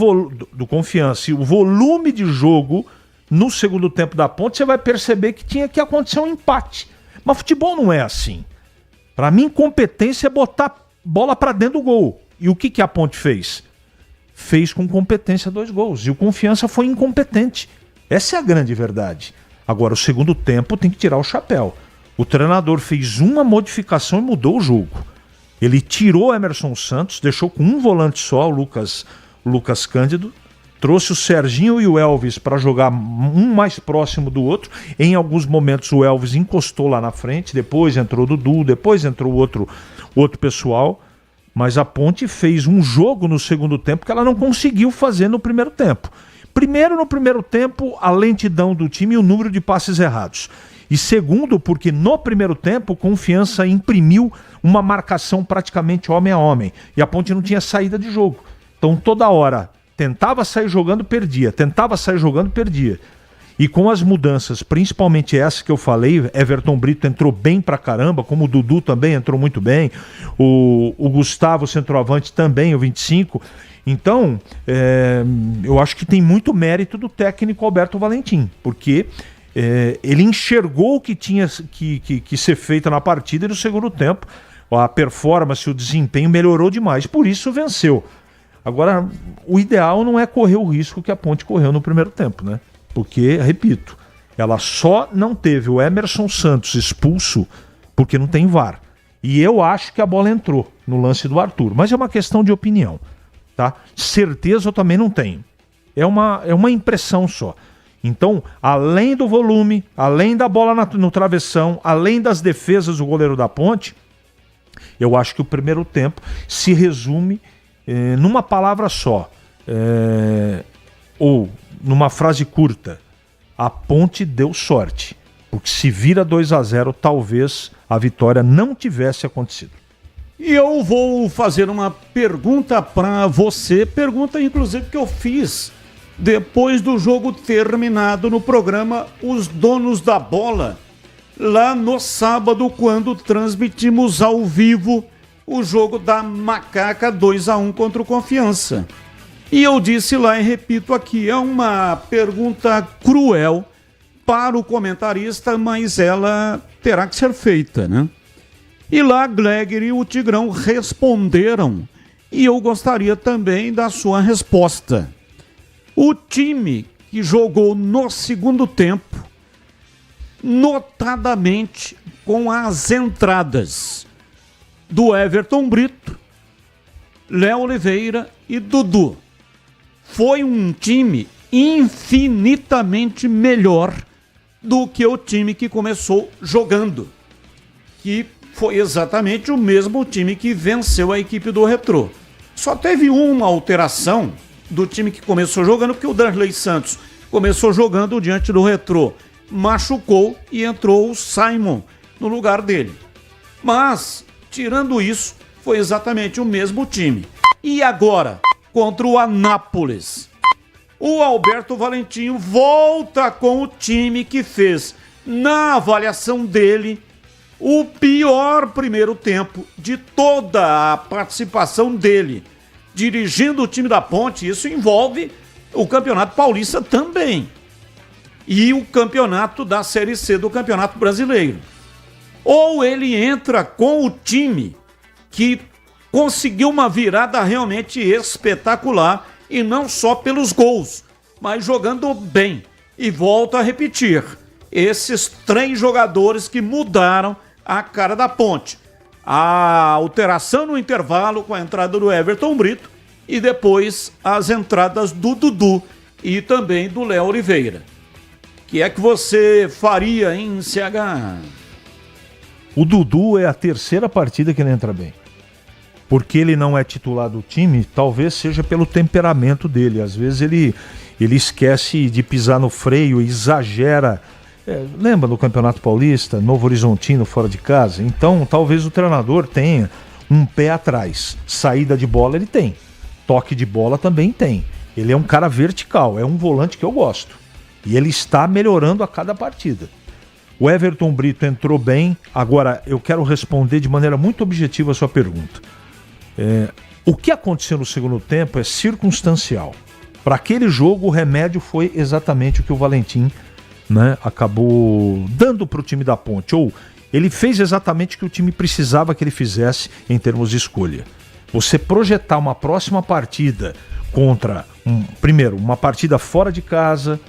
do Confiança e o volume de jogo no segundo tempo da Ponte, você vai perceber que tinha que acontecer um empate. Mas futebol não é assim. Para mim, competência é botar bola para dentro do gol. E o que a Ponte fez? Fez com competência 2 gols. E o Confiança foi incompetente. Essa é a grande verdade. Agora, o segundo tempo tem que tirar o chapéu. O treinador fez uma modificação e mudou o jogo. Ele tirou Emerson Santos, deixou com um volante só, o Lucas Cândido, trouxe o Serginho e o Elvis para jogar um mais próximo do outro. Em alguns momentos o Elvis encostou lá na frente, depois entrou o Dudu, depois entrou o outro pessoal. Mas a Ponte fez um jogo no segundo tempo que ela não conseguiu fazer no primeiro tempo. Primeiro, no primeiro tempo, a lentidão do time e o número de passes errados. E segundo, porque no primeiro tempo, Confiança imprimiu uma marcação praticamente homem a homem. E a Ponte não tinha saída de jogo. Então toda hora tentava sair jogando, perdia. Tentava sair jogando, perdia. E com as mudanças, principalmente essa que eu falei, Everton Brito entrou bem pra caramba, como o Dudu também entrou muito bem, o Gustavo, centroavante, também, o 25. Então, eu acho que tem muito mérito do técnico Alberto Valentim, porque ele enxergou o que tinha que ser feito na partida e no segundo tempo a performance, o desempenho melhorou demais, por isso venceu. Agora, o ideal não é correr o risco que a Ponte correu no primeiro tempo, né? Porque, repito, ela só não teve o Emerson Santos expulso porque não tem VAR. E eu acho que a bola entrou no lance do Arthur, mas é uma questão de opinião, tá? Certeza eu também não tenho. É uma impressão só. Então, além do volume, além da bola no travessão, além das defesas do goleiro da Ponte, eu acho que o primeiro tempo se resume numa palavra só, ou numa frase curta: a Ponte deu sorte, porque se vira 2-0, talvez a vitória não tivesse acontecido. E eu vou fazer uma pergunta para você, pergunta inclusive que eu fiz depois do jogo terminado no programa Os Donos da Bola, lá no sábado, quando transmitimos ao vivo o jogo da Macaca 2-1 contra o Confiança. E eu disse lá e repito aqui, é uma pergunta cruel para o comentarista, mas ela terá que ser feita, né? E lá Glegger e o Tigrão responderam, e eu gostaria também da sua resposta. O time que jogou no segundo tempo, notadamente com as entradas do Everton Brito, Léo Oliveira e Dudu, foi um time infinitamente melhor do que o time que começou jogando, que foi exatamente o mesmo time que venceu a equipe do Retrô. Só teve uma alteração do time que começou jogando, porque o Darley Santos começou jogando diante do Retrô, machucou e entrou o Simon no lugar dele. Mas, tirando isso, foi exatamente o mesmo time. E agora, contra o Anápolis, o Alberto Valentim volta com o time que fez, na avaliação dele, o pior primeiro tempo de toda a participação dele, dirigindo o time da Ponte. Isso envolve o Campeonato Paulista também e o campeonato da Série C do Campeonato Brasileiro. Ou ele entra com o time que conseguiu uma virada realmente espetacular, e não só pelos gols, mas jogando bem. E volto a repetir, esses 3 jogadores que mudaram a cara da Ponte. A alteração no intervalo com a entrada do Everton Brito e depois as entradas do Dudu e também do Léo Oliveira. O que é que você faria, hein, CH? O Dudu é a terceira partida que ele entra bem. Porque ele não é titular do time, talvez seja pelo temperamento dele. Às vezes ele esquece de pisar no freio, exagera. Lembra do Campeonato Paulista, Novo Horizontino fora de casa? Então talvez o treinador tenha um pé atrás. Saída de bola ele tem, toque de bola também tem. Ele é um cara vertical, é um volante que eu gosto. E ele está melhorando a cada partida. O Everton Brito entrou bem. Agora eu quero responder de maneira muito objetiva a sua pergunta. O que aconteceu no segundo tempo é circunstancial. Para aquele jogo o remédio foi exatamente o que o Valentim, né, acabou dando para o time da Ponte, ou ele fez exatamente o que o time precisava que ele fizesse em termos de escolha. Você projetar uma próxima partida contra, primeiro, uma partida fora de casa,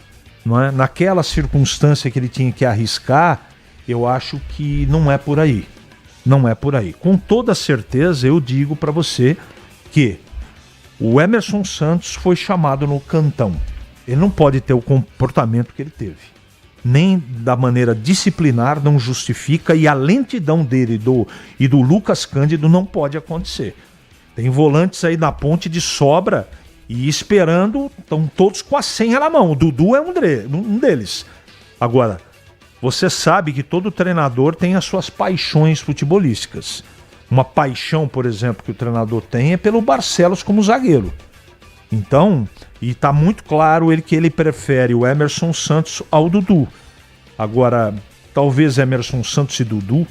não é? Naquela circunstância que ele tinha que arriscar, eu acho que não é por aí. Não é por aí. Com toda certeza eu digo para você que o Emerson Santos foi chamado no cantão. Ele não pode ter o comportamento que ele teve. Nem da maneira disciplinar, não justifica, e a lentidão dele e do Lucas Cândido não pode acontecer. Tem volantes aí na Ponte de sobra e esperando, estão todos com a senha na mão. O Dudu é um deles. Agora, você sabe que todo treinador tem as suas paixões futebolísticas. Uma paixão, por exemplo, que o treinador tem é pelo Barcelos como zagueiro. Então, e está muito claro que ele prefere o Emerson Santos ao Dudu. Agora, talvez Emerson Santos e Dudu,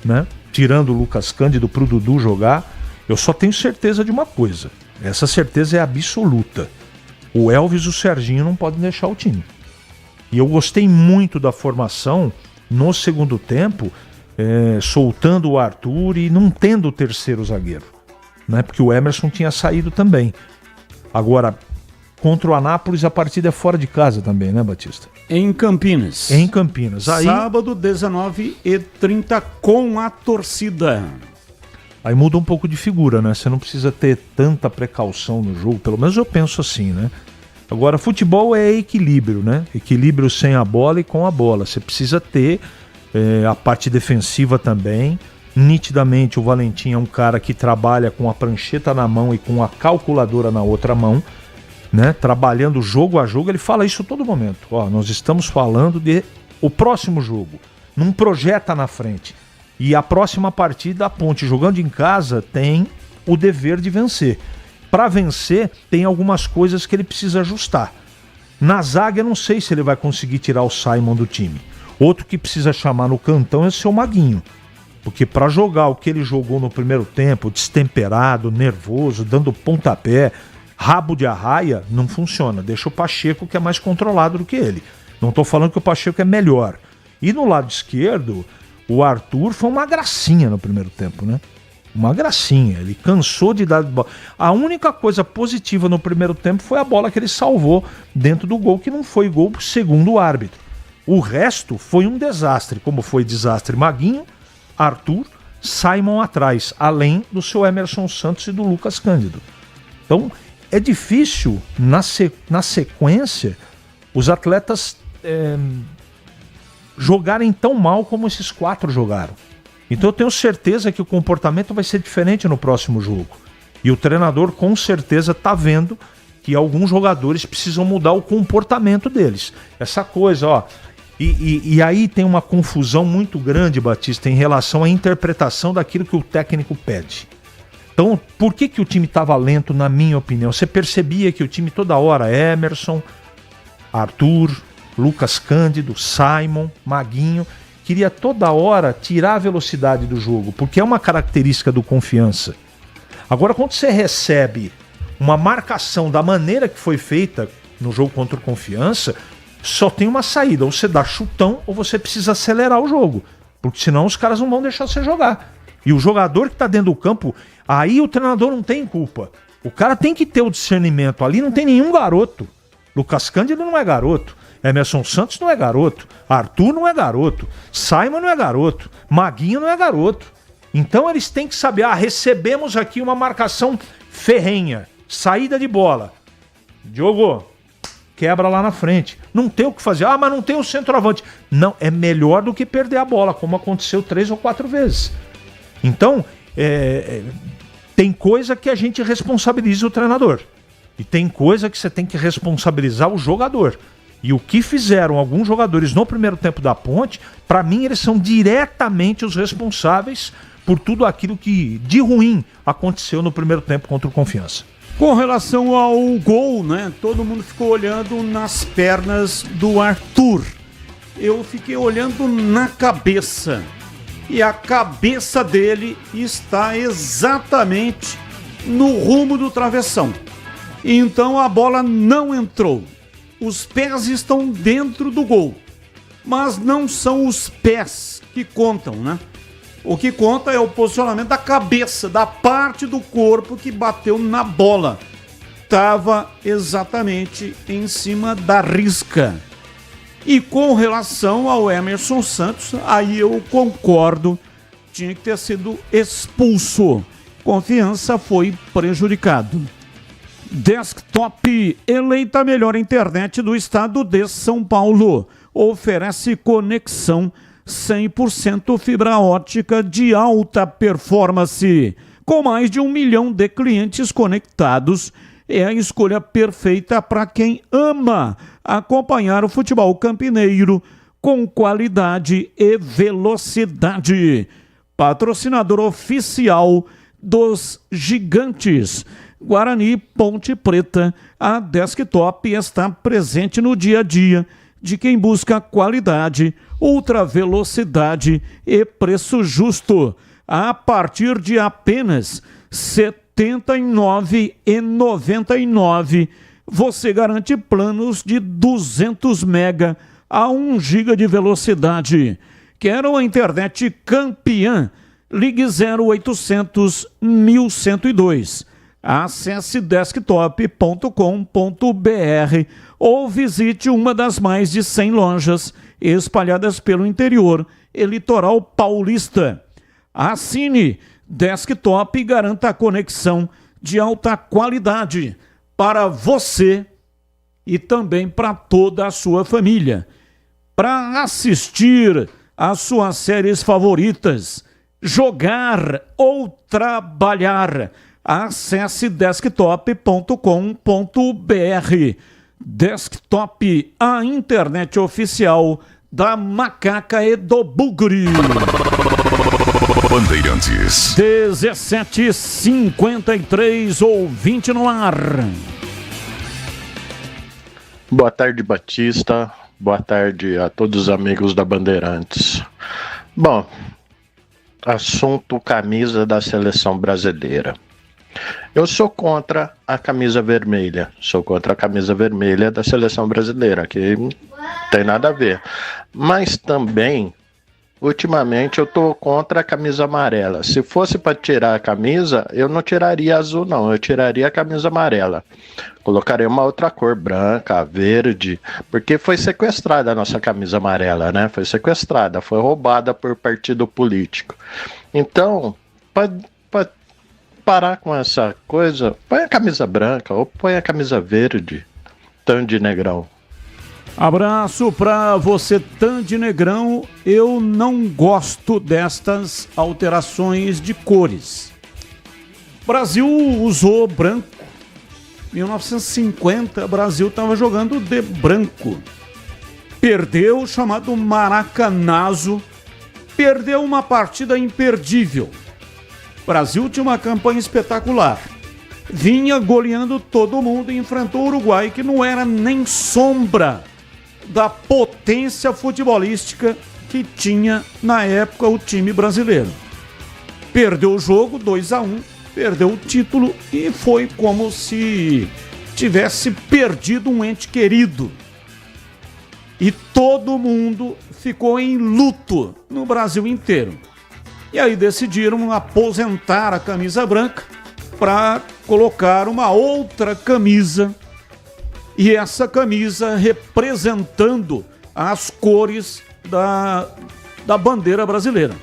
né, tirando o Lucas Cândido para o Dudu jogar, eu só tenho certeza de uma coisa. Essa certeza é absoluta. O Elvis e o Serginho não podem deixar o time. E eu gostei muito da formação no segundo tempo, soltando o Arthur e não tendo o terceiro zagueiro, né? Porque o Emerson tinha saído também. Agora, contra o Anápolis, a partida é fora de casa também, né, Batista? Em Campinas. Em Campinas. Aí, sábado, 19h30, com a torcida. Aí muda um pouco de figura, né? Você não precisa ter tanta precaução no jogo, pelo menos eu penso assim, né? Agora, futebol é equilíbrio, né? Equilíbrio sem a bola e com a bola. Você precisa ter a parte defensiva também. Nitidamente, o Valentim é um cara que trabalha com a prancheta na mão e com a calculadora na outra mão, né? Trabalhando jogo a jogo. Ele fala isso a todo momento. Ó, nós estamos falando de o próximo jogo. Não projeta na frente. E a próxima partida, a Ponte, jogando em casa, tem o dever de vencer. Para vencer, tem algumas coisas que ele precisa ajustar. Na zaga, eu não sei se ele vai conseguir tirar o Simon do time. Outro que precisa chamar no cantão é o seu Maguinho. Porque para jogar o que ele jogou no primeiro tempo, destemperado, nervoso, dando pontapé, rabo de arraia, não funciona. Deixa o Pacheco, que é mais controlado do que ele. Não estou falando que o Pacheco é melhor. E no lado esquerdo, o Arthur foi uma gracinha no primeiro tempo, né? Uma gracinha. Ele cansou de dar bola. A única coisa positiva no primeiro tempo foi a bola que ele salvou dentro do gol, que não foi gol segundo o árbitro. O resto foi um desastre, como foi desastre Maguinho, Arthur, Simon atrás, além do seu Emerson Santos e do Lucas Cândido. Então, é difícil, na sequência, os atletas jogarem tão mal como esses 4 jogaram. Então eu tenho certeza que o comportamento vai ser diferente no próximo jogo. E o treinador com certeza está vendo que alguns jogadores precisam mudar o comportamento deles. Essa coisa, ó... E aí tem uma confusão muito grande, Batista, em relação à interpretação daquilo que o técnico pede. Então, por que o time estava lento, na minha opinião? Você percebia que o time toda hora, Emerson, Arthur, Lucas Cândido, Simon, Maguinho, queria toda hora tirar a velocidade do jogo, porque é uma característica do Confiança. Agora, quando você recebe uma marcação da maneira que foi feita no jogo contra o Confiança, só tem uma saída, ou você dá chutão ou você precisa acelerar o jogo, porque senão os caras não vão deixar você jogar. E o jogador que está dentro do campo, aí o treinador não tem culpa. O cara tem que ter o discernimento. Ali não tem nenhum garoto. Lucas Cândido não é garoto. Emerson Santos não é garoto. Arthur não é garoto. Simon não é garoto. Maguinho não é garoto. Então eles têm que saber, recebemos aqui uma marcação ferrenha. Saída de bola. Diogo, quebra lá na frente. Não tem o que fazer. Mas não tem o centroavante. Não, é melhor do que perder a bola, como aconteceu 3 ou 4 vezes. Então, tem coisa que a gente responsabiliza o treinador. E tem coisa que você tem que responsabilizar o jogador. E o que fizeram alguns jogadores no primeiro tempo da Ponte, para mim eles são diretamente os responsáveis por tudo aquilo que de ruim aconteceu no primeiro tempo contra o Confiança. Com relação ao gol, né? Todo mundo ficou olhando nas pernas do Arthur. Eu fiquei olhando na cabeça. E a cabeça dele está exatamente no rumo do travessão. Então a bola não entrou. Os pés estão dentro do gol. Mas não são os pés que contam, né? O que conta é o posicionamento da cabeça, da parte do corpo que bateu na bola. Estava exatamente em cima da risca. E com relação ao Emerson Santos, aí eu concordo, tinha que ter sido expulso. Confiança foi prejudicado. Desktop, eleita a melhor internet do estado de São Paulo. Oferece conexão 100% fibra ótica de alta performance. Com mais de 1 milhão de clientes conectados, é a escolha perfeita para quem ama acompanhar o futebol campineiro com qualidade e velocidade. Patrocinador oficial dos Gigantes. Guarani Ponte Preta, a Desktop está presente no dia a dia de quem busca qualidade, ultra velocidade e preço justo. A partir de apenas R$ 79,99, você garante planos de 200 mega a 1 giga de velocidade. Quer uma internet campeã? Ligue 0800 1102. Acesse desktop.com.br ou visite uma das mais de 100 lojas espalhadas pelo interior e litoral paulista. Assine Desktop e garanta a conexão de alta qualidade para você e também para toda a sua família. Para assistir às suas séries favoritas, jogar ou trabalhar, acesse desktop.com.br. Desktop, a internet oficial da Macaca e do Bugre. Bandeirantes. 17h53, ouvinte no ar. Boa tarde, Batista. Boa tarde a todos os amigos da Bandeirantes. Bom, assunto camisa da seleção brasileira. Eu sou contra a camisa vermelha. Sou contra a camisa vermelha da seleção brasileira, que não tem nada a ver. Mas também, ultimamente, eu tô contra a camisa amarela. Se fosse para tirar a camisa, eu não tiraria azul, não. Eu tiraria a camisa amarela. Colocaria uma outra cor, branca, verde, porque foi sequestrada a nossa camisa amarela, né? Foi sequestrada, foi roubada por partido político. Então, para parar com essa coisa, põe a camisa branca ou põe a camisa verde, Tandy Negrão. Abraço pra você, Tandy Negrão. Eu não gosto destas alterações de cores. O Brasil usou branco. Em 1950, o Brasil estava jogando de branco. Perdeu o chamado Maracanazo. Perdeu uma partida imperdível. O Brasil tinha uma campanha espetacular. Vinha goleando todo mundo e enfrentou o Uruguai, que não era nem sombra da potência futebolística que tinha na época o time brasileiro. Perdeu o jogo 2-1, perdeu o título e foi como se tivesse perdido um ente querido. E todo mundo ficou em luto no Brasil inteiro. E aí decidiram aposentar a camisa branca para colocar uma outra camisa. E essa camisa representando as cores da bandeira brasileira.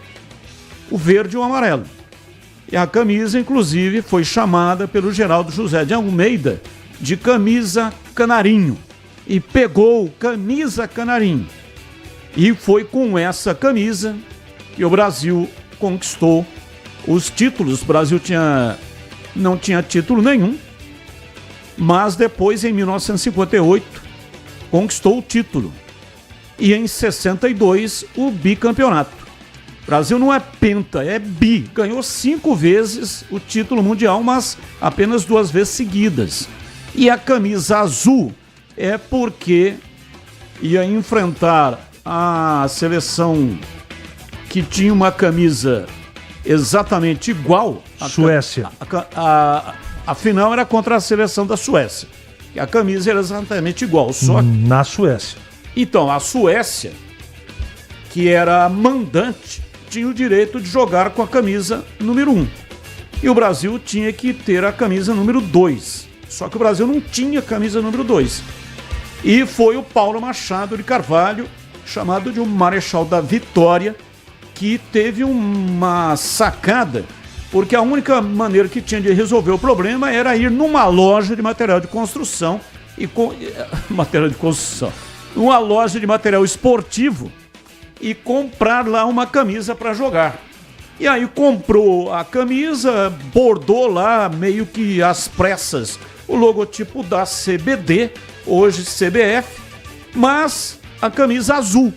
O verde e o amarelo. E a camisa, inclusive, foi chamada pelo Geraldo José de Almeida de camisa canarinho. E pegou camisa canarinho. E foi com essa camisa que o Brasil conquistou os títulos. O Brasil não tinha título nenhum. Mas depois, em 1958, conquistou o título. E em 62, o bicampeonato. O Brasil não é penta, é bi. Ganhou 5 vezes o título mundial, mas apenas 2 vezes seguidas. E a camisa azul é porque ia enfrentar a seleção que tinha uma camisa exatamente igual. Suécia. A final era contra a seleção da Suécia. E a camisa era exatamente igual. Só na Suécia. Então, a Suécia, que era a mandante, tinha o direito de jogar com a camisa número 1. E o Brasil tinha que ter a camisa número 2. Só que o Brasil não tinha camisa número 2. E foi o Paulo Machado de Carvalho, chamado de um Marechal da Vitória, que teve uma sacada. Porque a única maneira que tinha de resolver o problema era ir numa loja de material de construção numa loja de material esportivo e comprar lá uma camisa para jogar. E aí comprou a camisa, bordou lá meio que às pressas o logotipo da CBD, hoje CBF, mas a camisa azul.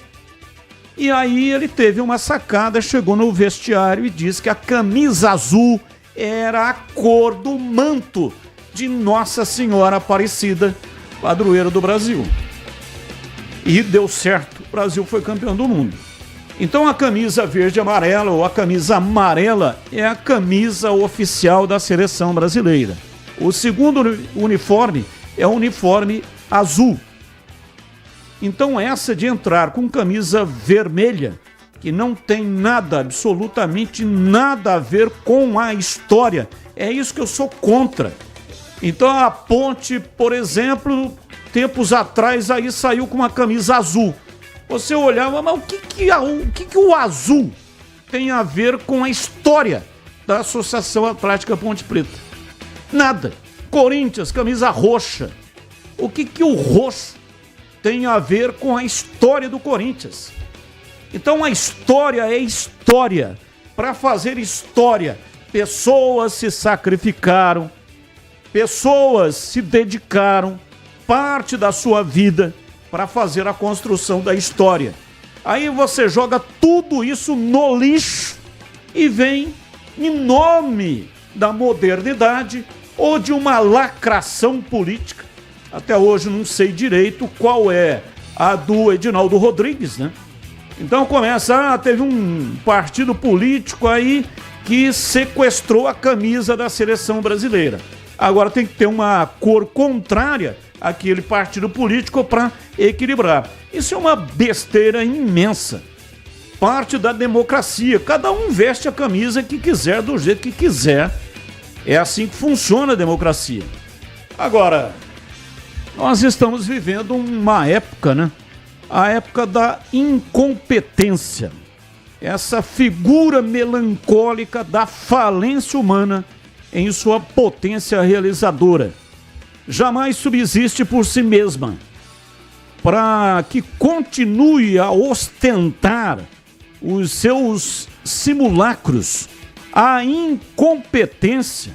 E aí ele teve uma sacada, chegou no vestiário e disse que a camisa azul era a cor do manto de Nossa Senhora Aparecida, padroeira do Brasil. E deu certo, o Brasil foi campeão do mundo. Então a camisa verde e amarela, ou a camisa amarela, é a camisa oficial da seleção brasileira. O segundo uniforme é o uniforme azul. Então essa de entrar com camisa vermelha, que não tem nada, absolutamente nada a ver com a história, é isso que eu sou contra. Então a Ponte, por exemplo, tempos atrás aí saiu com uma camisa azul. Você olhava, mas o que o azul tem a ver com a história da Associação Atlética Ponte Preta? Nada. Corinthians, camisa roxa. O que o roxo tem a ver com a história do Corinthians? Então a história é história. Para fazer história, pessoas se sacrificaram, pessoas se dedicaram parte da sua vida para fazer a construção da história. Aí você joga tudo isso no lixo e vem em nome da modernidade ou de uma lacração política. Até hoje não sei direito qual é a do Edinaldo Rodrigues, né? Então teve um partido político aí que sequestrou a camisa da seleção brasileira. Agora tem que ter uma cor contrária àquele partido político para equilibrar. Isso é uma besteira imensa. Parte da democracia. Cada um veste a camisa que quiser, do jeito que quiser. É assim que funciona a democracia. Agora, nós estamos vivendo uma época, né? A época da incompetência. Essa figura melancólica da falência humana em sua potência realizadora. Jamais subsiste por si mesma. Para que continue a ostentar os seus simulacros, a incompetência,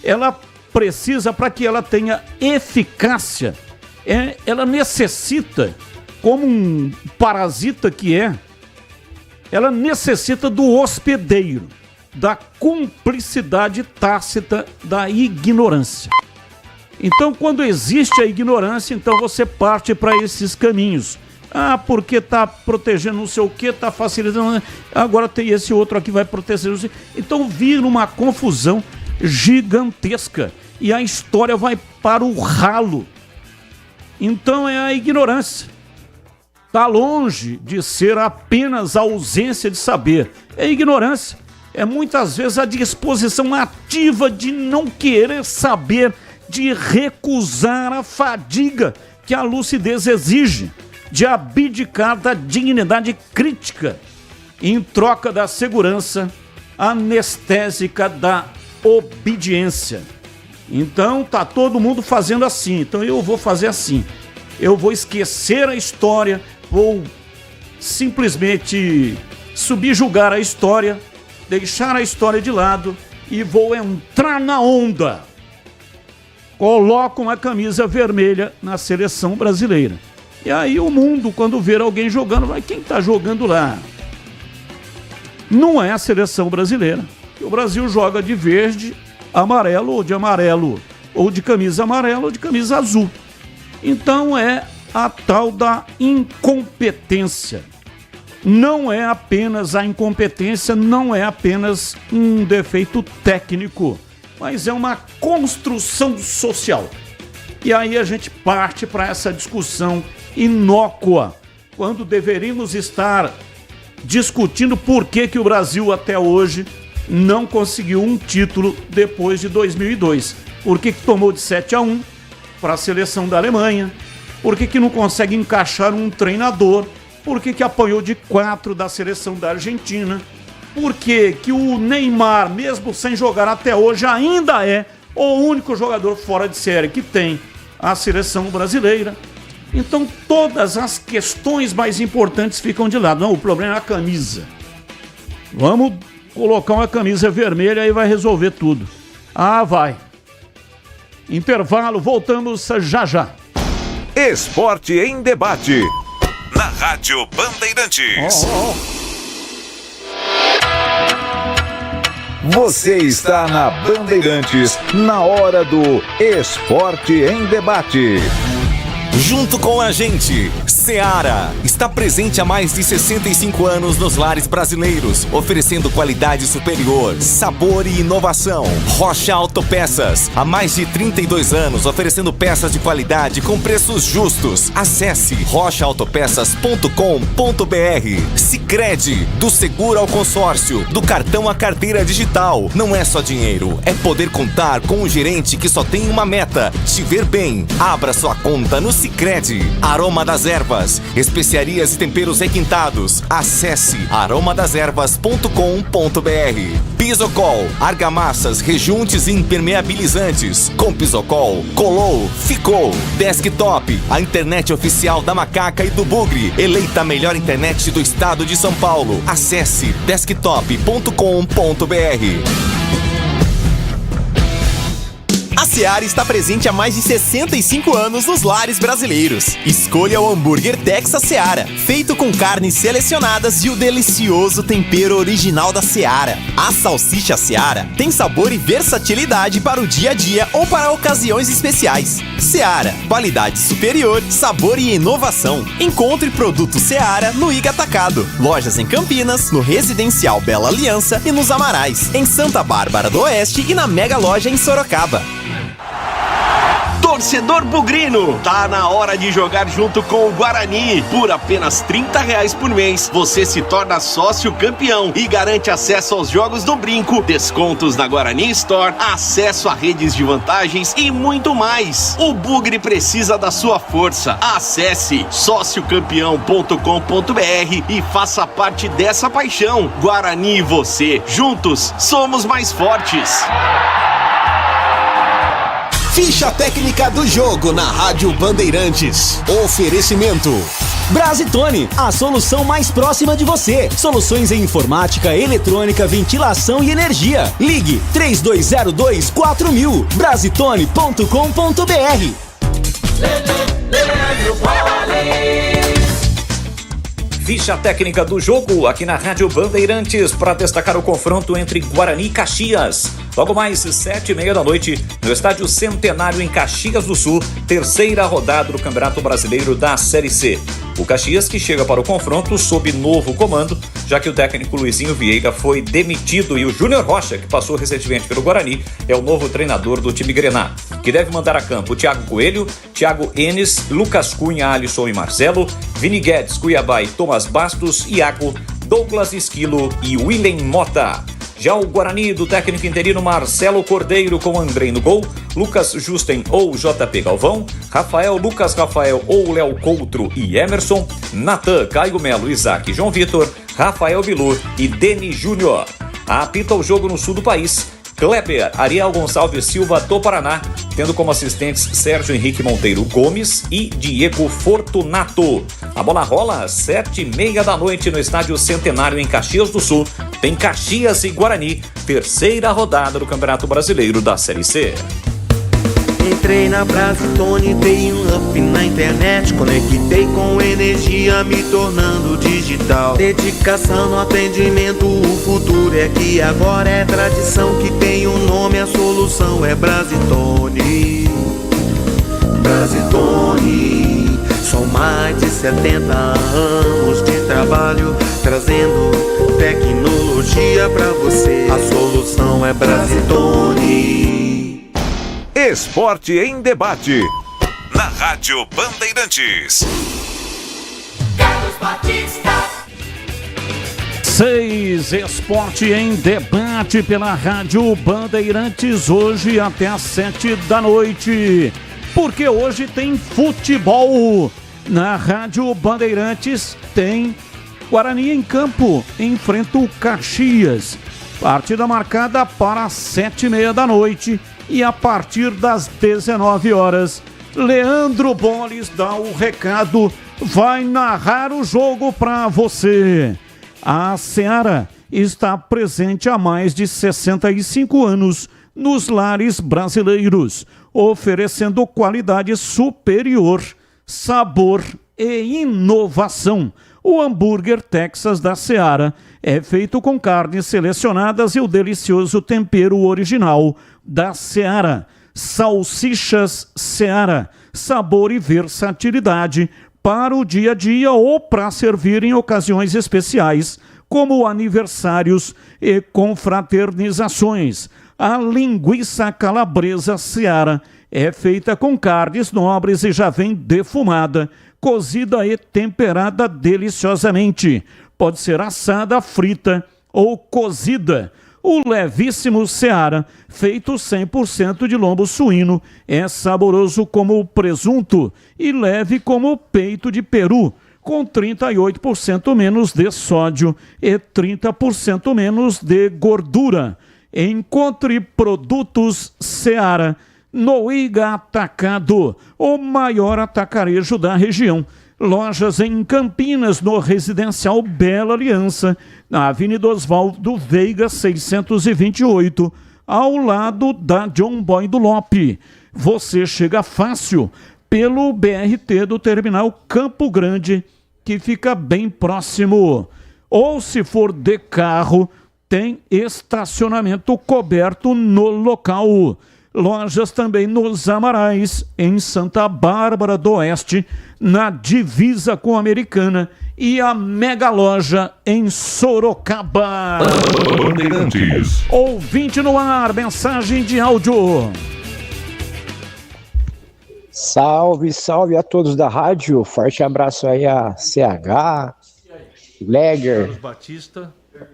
ela precisa, para que ela tenha eficácia, ela necessita, como um parasita que ela necessita do hospedeiro, da cumplicidade tácita da ignorância. Então, quando existe a ignorância, então você parte para esses caminhos. Ah, porque tá protegendo não sei o que, tá facilitando, agora tem esse outro aqui vai proteger. Então vira uma confusão gigantesca e a história vai para o ralo. Então é a ignorância. Está longe de ser apenas a ausência de saber. É ignorância. É muitas vezes a disposição ativa de não querer saber, de recusar a fadiga que a lucidez exige, de abdicar da dignidade crítica em troca da segurança anestésica da obediência. Então tá todo mundo fazendo assim, então eu vou fazer assim. Eu vou esquecer a história, vou simplesmente subjugar a história, deixar a história de lado e vou entrar na onda. Colocam a camisa vermelha na seleção brasileira. E aí o mundo, quando ver alguém jogando, vai, quem está jogando lá? Não é a seleção brasileira. O Brasil joga de verde, amarelo, ou de camisa amarela ou de camisa azul. Então é a tal da incompetência. Não é apenas a incompetência, não é apenas um defeito técnico, mas é uma construção social. E aí a gente parte para essa discussão inócua, quando deveríamos estar discutindo por que o Brasil até hoje não conseguiu um título depois de 2002. Por que tomou de 7-1 para a seleção da Alemanha? Por que não consegue encaixar um treinador? Por que apanhou de 4 da seleção da Argentina? Por que o Neymar, mesmo sem jogar até hoje, ainda é o único jogador fora de série que tem a seleção brasileira? Então todas as questões mais importantes ficam de lado. Não, o problema é a camisa. Vamos colocar uma camisa vermelha e vai resolver tudo. Ah, vai. Intervalo, voltamos já. Esporte em debate. Na Rádio Bandeirantes. Você está na Bandeirantes, na hora do Esporte em Debate. Junto com a gente, Seara está presente há mais de 65 anos nos lares brasileiros, oferecendo qualidade superior, sabor e inovação. Rocha Autopeças, há mais de 32 anos, oferecendo peças de qualidade com preços justos. Acesse rochaautopeças.com.br. Sicredi, do seguro ao consórcio, do cartão à carteira digital. Não é só dinheiro, é poder contar com um gerente que só tem uma meta: te ver bem. Abra sua conta no Sicredi. Aroma das Ervas, especiarias e temperos requintados. Acesse aromadeservas.com.br. Pisocol, argamassas, rejuntes e impermeabilizantes. Com Pisocol, colou, ficou. Desktop, a internet oficial da Macaca e do Bugre, eleita a melhor internet do estado de São Paulo. Acesse desktop.com.br. Seara está presente há mais de 65 anos nos lares brasileiros. Escolha o hambúrguer Texas Seara, feito com carnes selecionadas e o delicioso tempero original da Seara. A salsicha Seara tem sabor e versatilidade para o dia a dia ou para ocasiões especiais. Seara, qualidade superior, sabor e inovação. Encontre produto Seara no Iga Atacado. Lojas em Campinas, no Residencial Bela Aliança e nos Amarais, em Santa Bárbara do Oeste e na Mega Loja em Sorocaba. Torcedor bugrino, tá na hora de jogar junto com o Guarani. Por apenas R$30 por mês, você se torna sócio campeão e garante acesso aos jogos do Brinco, descontos na Guarani Store, acesso a redes de vantagens e muito mais. O Bugre precisa da sua força. Acesse sociocampeão.com.br e faça parte dessa paixão. Guarani e você, juntos, somos mais fortes. Ficha técnica do jogo na Rádio Bandeirantes. Oferecimento Brasitone, a solução mais próxima de você. Soluções em informática, eletrônica, ventilação e energia. Ligue 3202-4000. Brasitone.com.br. Ficha técnica do jogo aqui na Rádio Bandeirantes para destacar o confronto entre Guarani e Caxias. Logo mais 7h30 da noite, no Estádio Centenário em Caxias do Sul, terceira rodada do Campeonato Brasileiro da Série C. O Caxias que chega para o confronto sob novo comando, já que o técnico Luizinho Vieira foi demitido e o Júnior Rocha, que passou recentemente pelo Guarani, é o novo treinador do time grená, que deve mandar a campo Thiago Coelho, Thiago Enes, Lucas Cunha, Alisson e Marcelo, Vini Guedes, Cuiabá e Thomas Bastos, Iago, Douglas Esquilo e Willen Mota. Já o Guarani do técnico interino Marcelo Cordeiro com Andrei no gol, Lucas Justen ou JP Galvão, Rafael Lucas Rafael ou Léo Coutro e Emerson, Natan, Caio Melo, Isaac, João Vitor, Rafael Bilu e Deni Júnior. Apita o jogo no sul do país, Kleber, Ariel Gonçalves Silva do Paraná, tendo como assistentes Sérgio Henrique Monteiro Gomes e Diego Fortunato. A bola rola às 7h30 da noite no Estádio Centenário em Caxias do Sul. Tem Caxias e Guarani, terceira rodada do Campeonato Brasileiro da Série C. Entrei na Brasitone, dei um up na internet, conectei com energia, me tornando digital. Dedicação no atendimento, o futuro é aqui agora, é tradição que tem um nome, a solução é Brasitone. Brasitone, são mais de 70 anos de trabalho, trazendo tecnologia pra você. A solução é Brasitone. Esporte em Debate, na Rádio Bandeirantes. Carlos Batista. 6, Esporte em Debate pela Rádio Bandeirantes, hoje até às 7 da noite. Porque hoje tem futebol. Na Rádio Bandeirantes tem Guarani em campo, enfrenta o Caxias. Partida marcada para 7h30 da noite. E a partir das 19 horas, Leandro Boles dá o recado, vai narrar o jogo para você. A Seara está presente há mais de 65 anos nos lares brasileiros, oferecendo qualidade superior, sabor e inovação. O hambúrguer Texas da Seara é feito com carnes selecionadas e o delicioso tempero original da Seara. Salsichas Seara, sabor e versatilidade para o dia a dia ou para servir em ocasiões especiais, como aniversários e confraternizações. A linguiça calabresa Seara é feita com carnes nobres e já vem defumada, cozida e temperada deliciosamente. Pode ser assada, frita ou cozida. O levíssimo Seara, feito 100% de lombo suíno, é saboroso como o presunto e leve como o peito de peru, com 38% menos de sódio e 30% menos de gordura. Encontre produtos Seara no Iga Atacado, o maior atacarejo da região. Lojas em Campinas, no Residencial Bela Aliança, na Avenida Oswaldo Veiga 628, ao lado da John Boy do Lope. Você chega fácil pelo BRT do terminal Campo Grande, que fica bem próximo. Ou se for de carro, tem estacionamento coberto no local. Lojas também nos Amarais, em Santa Bárbara do Oeste, na divisa com a Americana, e a Mega Loja em Sorocaba. Bandeirantes. Ouvinte no ar, mensagem de áudio. Salve, salve a todos da rádio. Forte abraço aí a CH, Legger,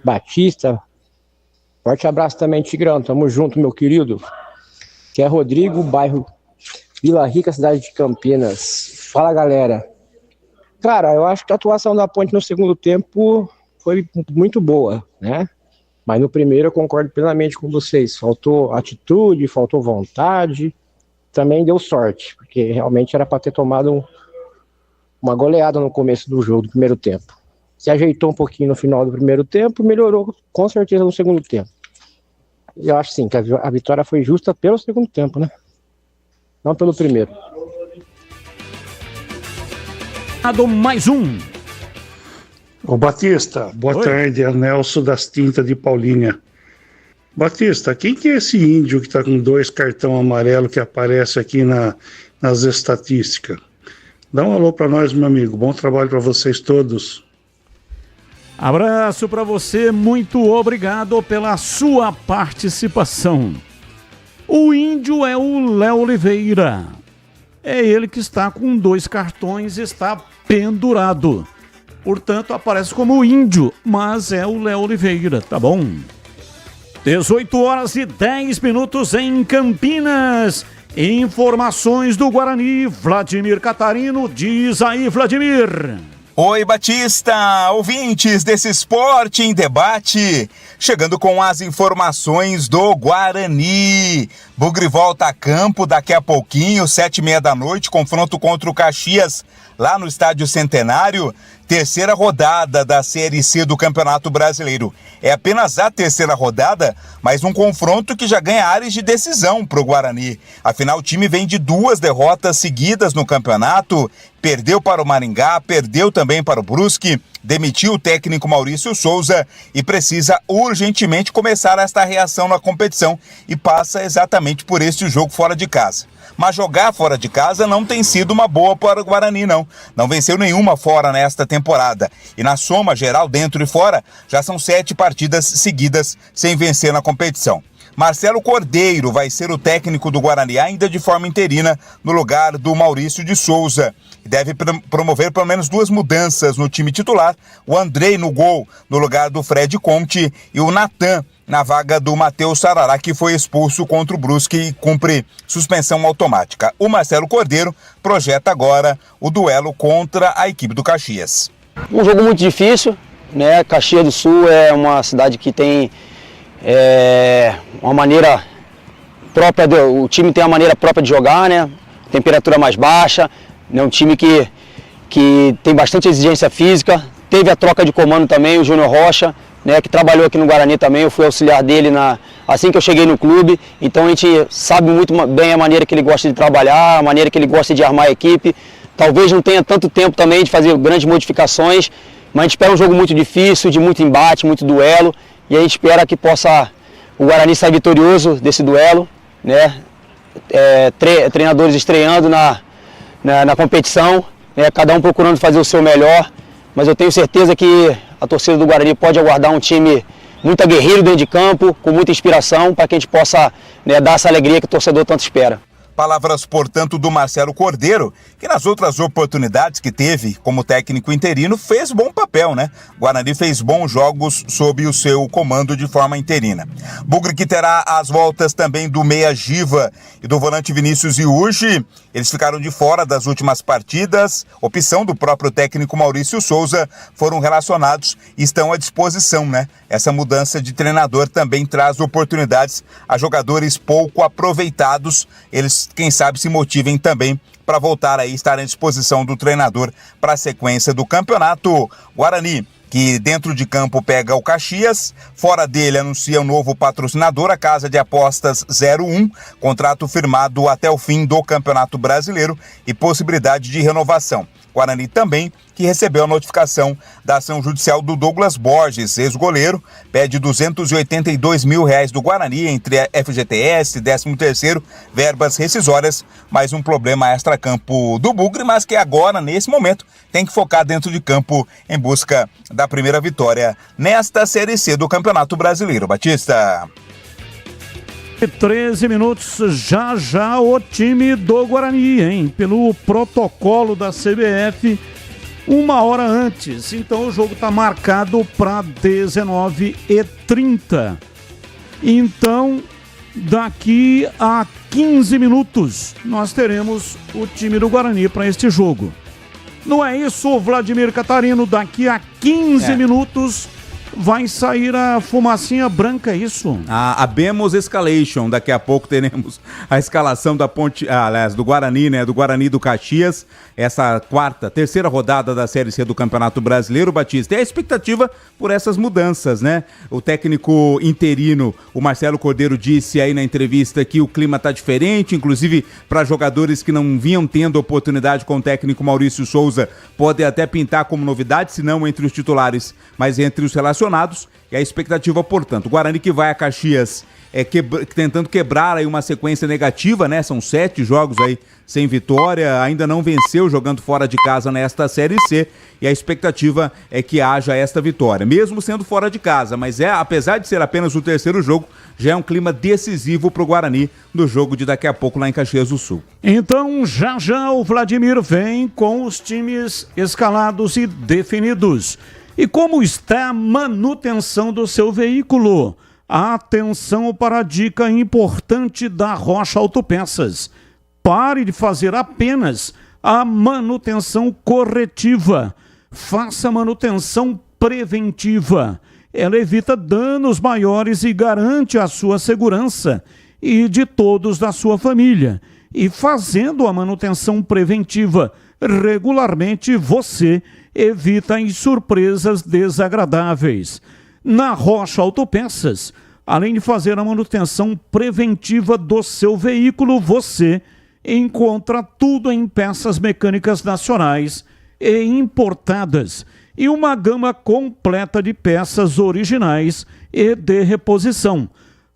Batista. Forte abraço também, Tigrão. Tamo junto, meu querido. Que é Rodrigo, bairro Vila Rica, cidade de Campinas. Fala, galera. Cara, eu acho que a atuação da Ponte no segundo tempo foi muito boa, né? Mas no primeiro eu concordo plenamente com vocês. Faltou atitude, faltou vontade. Também deu sorte, porque realmente era para ter tomado uma goleada no começo do jogo, do primeiro tempo. Se ajeitou um pouquinho no final do primeiro tempo, melhorou com certeza no segundo tempo. Eu acho sim que a vitória foi justa pelo segundo tempo, né? Não pelo primeiro. Mais um. Ô Batista, boa tarde, é Nelson das Tintas de Paulínia. Batista, quem que é esse índio que tá com 2 cartão amarelo que aparece aqui nas estatísticas? Dá um alô pra nós, meu amigo. Bom trabalho pra vocês todos. Abraço para você, muito obrigado pela sua participação. O índio é o Léo Oliveira. É ele que está com 2 cartões e está pendurado. Portanto, aparece como índio, mas é o Léo Oliveira, tá bom? 18h10 em Campinas. Informações do Guarani, Vladimir Catarino. Diz aí, Vladimir. Oi, Batista, ouvintes desse Esporte em Debate, chegando com as informações do Guarani. Bugre volta a campo daqui a pouquinho, 7h30 da noite, confronto contra o Caxias, lá no Estádio Centenário, terceira rodada da Série C do Campeonato Brasileiro. É apenas a terceira rodada, mas um confronto que já ganha áreas de decisão para o Guarani. Afinal, o time vem de 2 derrotas seguidas no campeonato, perdeu para o Maringá, perdeu também para o Brusque, demitiu o técnico Maurício Souza e precisa urgentemente começar esta reação na competição e passa exatamente por este jogo fora de casa. Mas jogar fora de casa não tem sido uma boa para o Guarani, não. Não venceu nenhuma fora nesta temporada. E na soma geral, dentro e fora, já são 7 partidas seguidas sem vencer na competição. Marcelo Cordeiro vai ser o técnico do Guarani ainda de forma interina no lugar do Maurício de Souza. Deve promover pelo menos 2 mudanças no time titular, o Andrei no gol no lugar do Fred Conte e o Natan na vaga do Matheus Sarará, que foi expulso contra o Brusque e cumpre suspensão automática. O Marcelo Cordeiro projeta agora o duelo contra a equipe do Caxias. Um jogo muito difícil, né? Caxias do Sul é uma cidade que tem uma maneira própria, o time tem uma maneira própria de jogar, né? Temperatura mais baixa, é um time que tem bastante exigência física. Teve a troca de comando também, o Júnior Rocha, né, que trabalhou aqui no Guarani também. Eu fui auxiliar dele assim que eu cheguei no clube. Então a gente sabe muito bem a maneira que ele gosta de trabalhar, a maneira que ele gosta de armar a equipe. Talvez não tenha tanto tempo também de fazer grandes modificações, mas a gente espera um jogo muito difícil, de muito embate, muito duelo. E a gente espera que possa o Guarani sair vitorioso desse duelo, né? Treinadores estreando na competição, né? Cada um procurando fazer o seu melhor, mas eu tenho certeza que a torcida do Guarani pode aguardar um time muito aguerrido dentro de campo, com muita inspiração, para que a gente possa, né, dar essa alegria que o torcedor tanto espera. Palavras, portanto, do Marcelo Cordeiro, que nas outras oportunidades que teve como técnico interino fez bom papel, né? Guarani fez bons jogos sob o seu comando de forma interina. Bugre que terá as voltas também do meia Giva e do volante Vinícius Iurgi. Eles ficaram de fora das últimas partidas. Opção do próprio técnico Maurício Souza, foram relacionados e estão à disposição, né? Essa mudança de treinador também traz oportunidades a jogadores pouco aproveitados. Eles, quem sabe, se motivem também para voltar aí, estar à disposição do treinador para a sequência do campeonato. Guarani que dentro de campo pega o Caxias, fora dele anuncia um novo patrocinador, a Casa de Apostas 01, contrato firmado até o fim do Campeonato Brasileiro e possibilidade de renovação. Guarani também, que recebeu a notificação da ação judicial do Douglas Borges, ex-goleiro, pede R$282 mil do Guarani entre a FGTS, 13º, verbas rescisórias, mais um problema extracampo do Bugre, mas que agora, nesse momento, tem que focar dentro de campo em busca da primeira vitória nesta Série C do Campeonato Brasileiro. Batista. 13 minutos, já o time do Guarani, hein? Pelo protocolo da CBF, 1 hora antes. Então o jogo está marcado para 19h30. Então, daqui a 15 minutos, nós teremos o time do Guarani para este jogo. Não é isso, Vladimir Catarino? Daqui a 15 minutos vai sair a fumacinha branca, isso? A Bemos Escalation. Daqui a pouco teremos a escalação da do Guarani, né? Do Guarani do Caxias. Essa terceira rodada da Série C do Campeonato Brasileiro, Batista. E a expectativa por essas mudanças, né? O técnico interino, o Marcelo Cordeiro, disse aí na entrevista que o clima tá diferente, inclusive para jogadores que não vinham tendo oportunidade com o técnico Maurício Souza, pode até pintar como novidade, se não entre os titulares, mas entre os relacionados. E a expectativa, portanto, o Guarani que vai a Caxias tentando quebrar aí uma sequência negativa, né? São 7 jogos aí sem vitória, ainda não venceu jogando fora de casa nesta Série C, e a expectativa é que haja esta vitória, mesmo sendo fora de casa, mas apesar de ser apenas o terceiro jogo, já é um clima decisivo para o Guarani no jogo de daqui a pouco lá em Caxias do Sul. Então já o Vladimir vem com os times escalados e definidos. E como está a manutenção do seu veículo? Atenção para a dica importante da Rocha Autopeças. Pare de fazer apenas a manutenção corretiva. Faça a manutenção preventiva. Ela evita danos maiores e garante a sua segurança e de todos da sua família. E fazendo a manutenção preventiva regularmente, você evita as surpresas desagradáveis. Na Rocha Autopeças, além de fazer a manutenção preventiva do seu veículo, você encontra tudo em peças mecânicas nacionais e importadas e uma gama completa de peças originais e de reposição.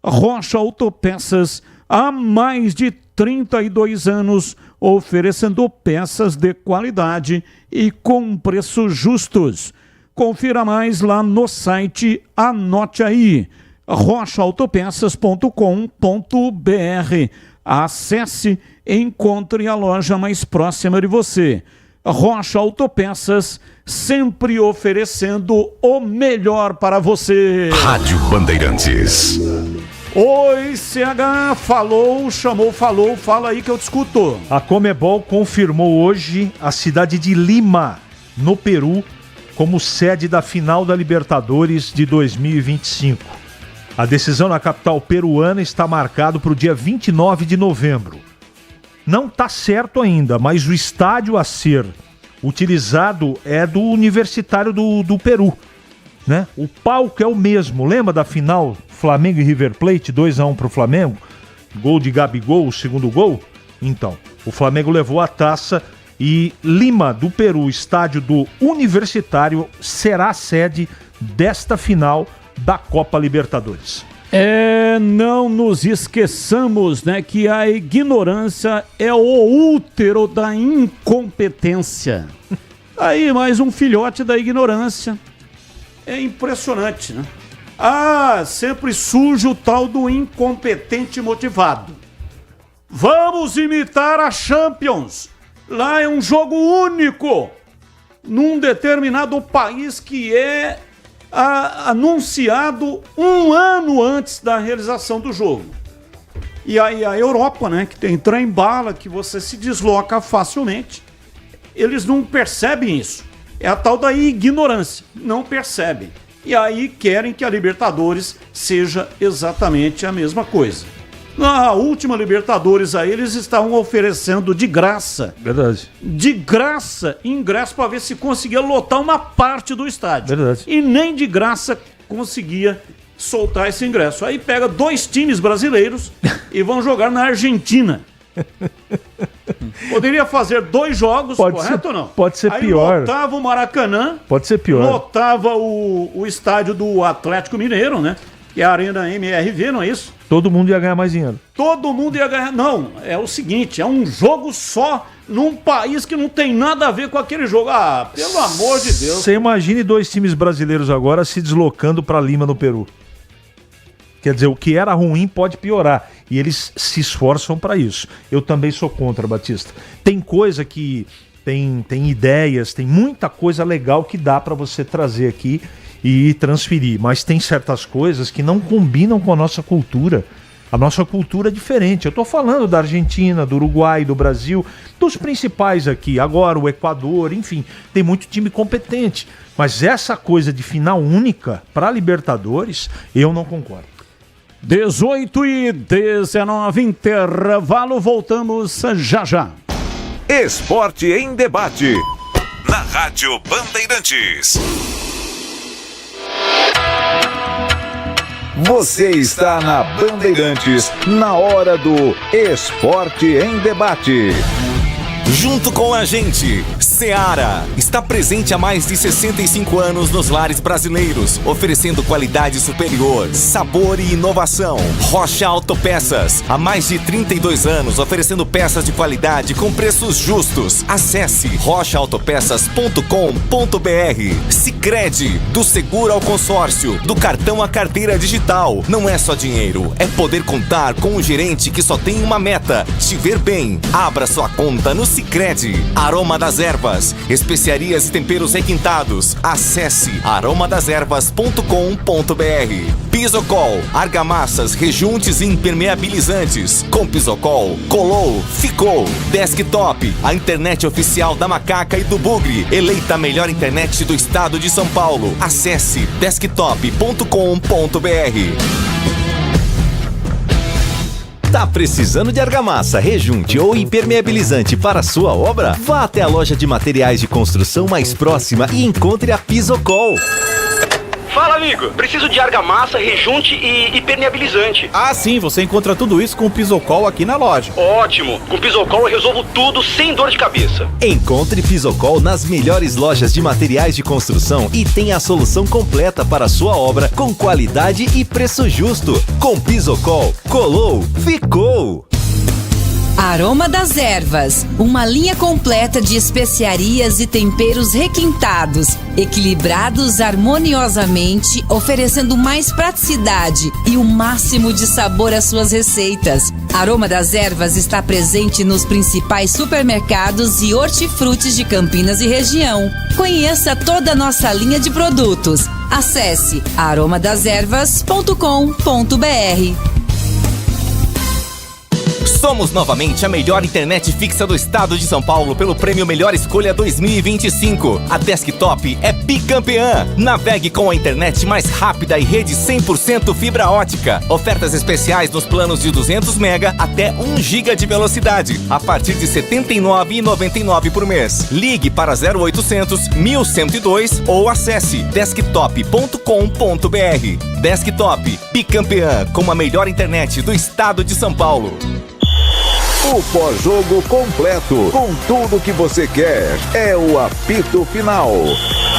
Rocha Autopeças, há mais de 32 anos, oferecendo peças de qualidade e com preços justos. Confira mais lá no site, anote aí, rochaautopeças.com.br. Acesse e encontre a loja mais próxima de você. Rocha Autopeças, sempre oferecendo o melhor para você. Rádio Bandeirantes. Oi, CH, falou, chamou, falou, fala aí que eu te escuto. A Conmebol confirmou hoje a cidade de Lima, no Peru, como sede da final da Libertadores de 2025. A decisão na capital peruana está marcada para o dia 29 de novembro. Não está certo ainda, mas o estádio a ser utilizado é do Universitário do Peru, né? O palco é o mesmo, lembra da final Flamengo e River Plate, 2-1 para o Flamengo? Gol de Gabigol, o segundo gol? Então, o Flamengo levou a taça e Lima, do Peru, estádio do Universitário, será a sede desta final da Copa Libertadores. Não nos esqueçamos, né, que a ignorância é o útero da incompetência. Aí, mais um filhote da ignorância. É impressionante, né? Sempre surge o tal do incompetente motivado. Vamos imitar a Champions. Lá é um jogo único, num determinado país que é anunciado 1 ano antes da realização do jogo. E aí a Europa, né, que tem trem-bala, que você se desloca facilmente, eles não percebem isso. É a tal da ignorância, não percebem. E aí querem que a Libertadores seja exatamente a mesma coisa. Na última Libertadores aí, eles estavam oferecendo de graça. Verdade. De graça, ingresso para ver se conseguia lotar uma parte do estádio. Verdade. E nem de graça conseguia soltar esse ingresso. Aí pega 2 times brasileiros e vão jogar na Argentina. Poderia fazer 2 jogos, correto ou não? Pode ser aí pior. Lotava o Maracanã. Pode ser pior. Lotava o estádio do Atlético Mineiro, né? Que é a Arena MRV, não é isso? Todo mundo ia ganhar mais dinheiro. Todo mundo ia ganhar. Não, é o seguinte, é um jogo só num país que não tem nada a ver com aquele jogo. Ah, pelo amor de Deus. Você imagine 2 times brasileiros agora se deslocando para Lima, no Peru. Quer dizer, o que era ruim pode piorar. E eles se esforçam para isso. Eu também sou contra, Batista. Tem coisa que... Tem ideias, tem muita coisa legal que dá para você trazer aqui e transferir. Mas tem certas coisas que não combinam com a nossa cultura. A nossa cultura é diferente. Eu estou falando da Argentina, do Uruguai, do Brasil, dos principais aqui. Agora o Equador, enfim. Tem muito time competente. Mas essa coisa de final única para Libertadores, eu não concordo. 18:19, intervalo, voltamos já já. Esporte em debate. Na Rádio Bandeirantes. Você está na Bandeirantes, na hora do Esporte em Debate. Junto com a gente, Seara está presente há mais de 65 anos nos lares brasileiros, oferecendo qualidade superior, sabor e inovação. Rocha Autopeças, há mais de 32 anos, oferecendo peças de qualidade com preços justos. Acesse rochaautopeças.com.br. Sicredi, do seguro ao consórcio, do cartão à carteira digital. Não é só dinheiro, é poder contar com um gerente que só tem uma meta: te ver bem. Abra sua conta no Sicredi. Aroma das Ervas, especiarias e temperos requintados. Acesse aromadeservas.com.br. Pisocol, argamassas, rejuntes e impermeabilizantes. Com Pisocol, colou, ficou. Desktop, a internet oficial da Macaca e do Bugre, eleita a melhor internet do estado de São Paulo. Acesse desktop.com.br. Tá precisando de argamassa, rejunte ou impermeabilizante para sua obra? Vá até a loja de materiais de construção mais próxima e encontre a Pisocol. Fala, amigo. Preciso de argamassa, rejunte e impermeabilizante. Ah, sim. Você encontra tudo isso com o Pisocol aqui na loja. Ótimo. Com o Pisocol eu resolvo tudo sem dor de cabeça. Encontre Pisocol nas melhores lojas de materiais de construção e tenha a solução completa para a sua obra com qualidade e preço justo. Com Pisocol, colou, ficou. Aroma das Ervas, uma linha completa de especiarias e temperos requintados, equilibrados harmoniosamente, oferecendo mais praticidade e o máximo de sabor às suas receitas. Aroma das Ervas está presente nos principais supermercados e hortifrutis de Campinas e região. Conheça toda a nossa linha de produtos. Acesse aromadeservas.com.br. Somos novamente a melhor internet fixa do estado de São Paulo pelo Prêmio Melhor Escolha 2025. A Desktop é bicampeã. Navegue com a internet mais rápida e rede 100% fibra ótica. Ofertas especiais nos planos de 200 MB até 1 GB de velocidade, a partir de R$ 79,99 por mês. Ligue para 0800 1102 ou acesse desktop.com.br. Desktop, bicampeã com a melhor internet do estado de São Paulo. O pós-jogo completo, com tudo que você quer, é o apito final.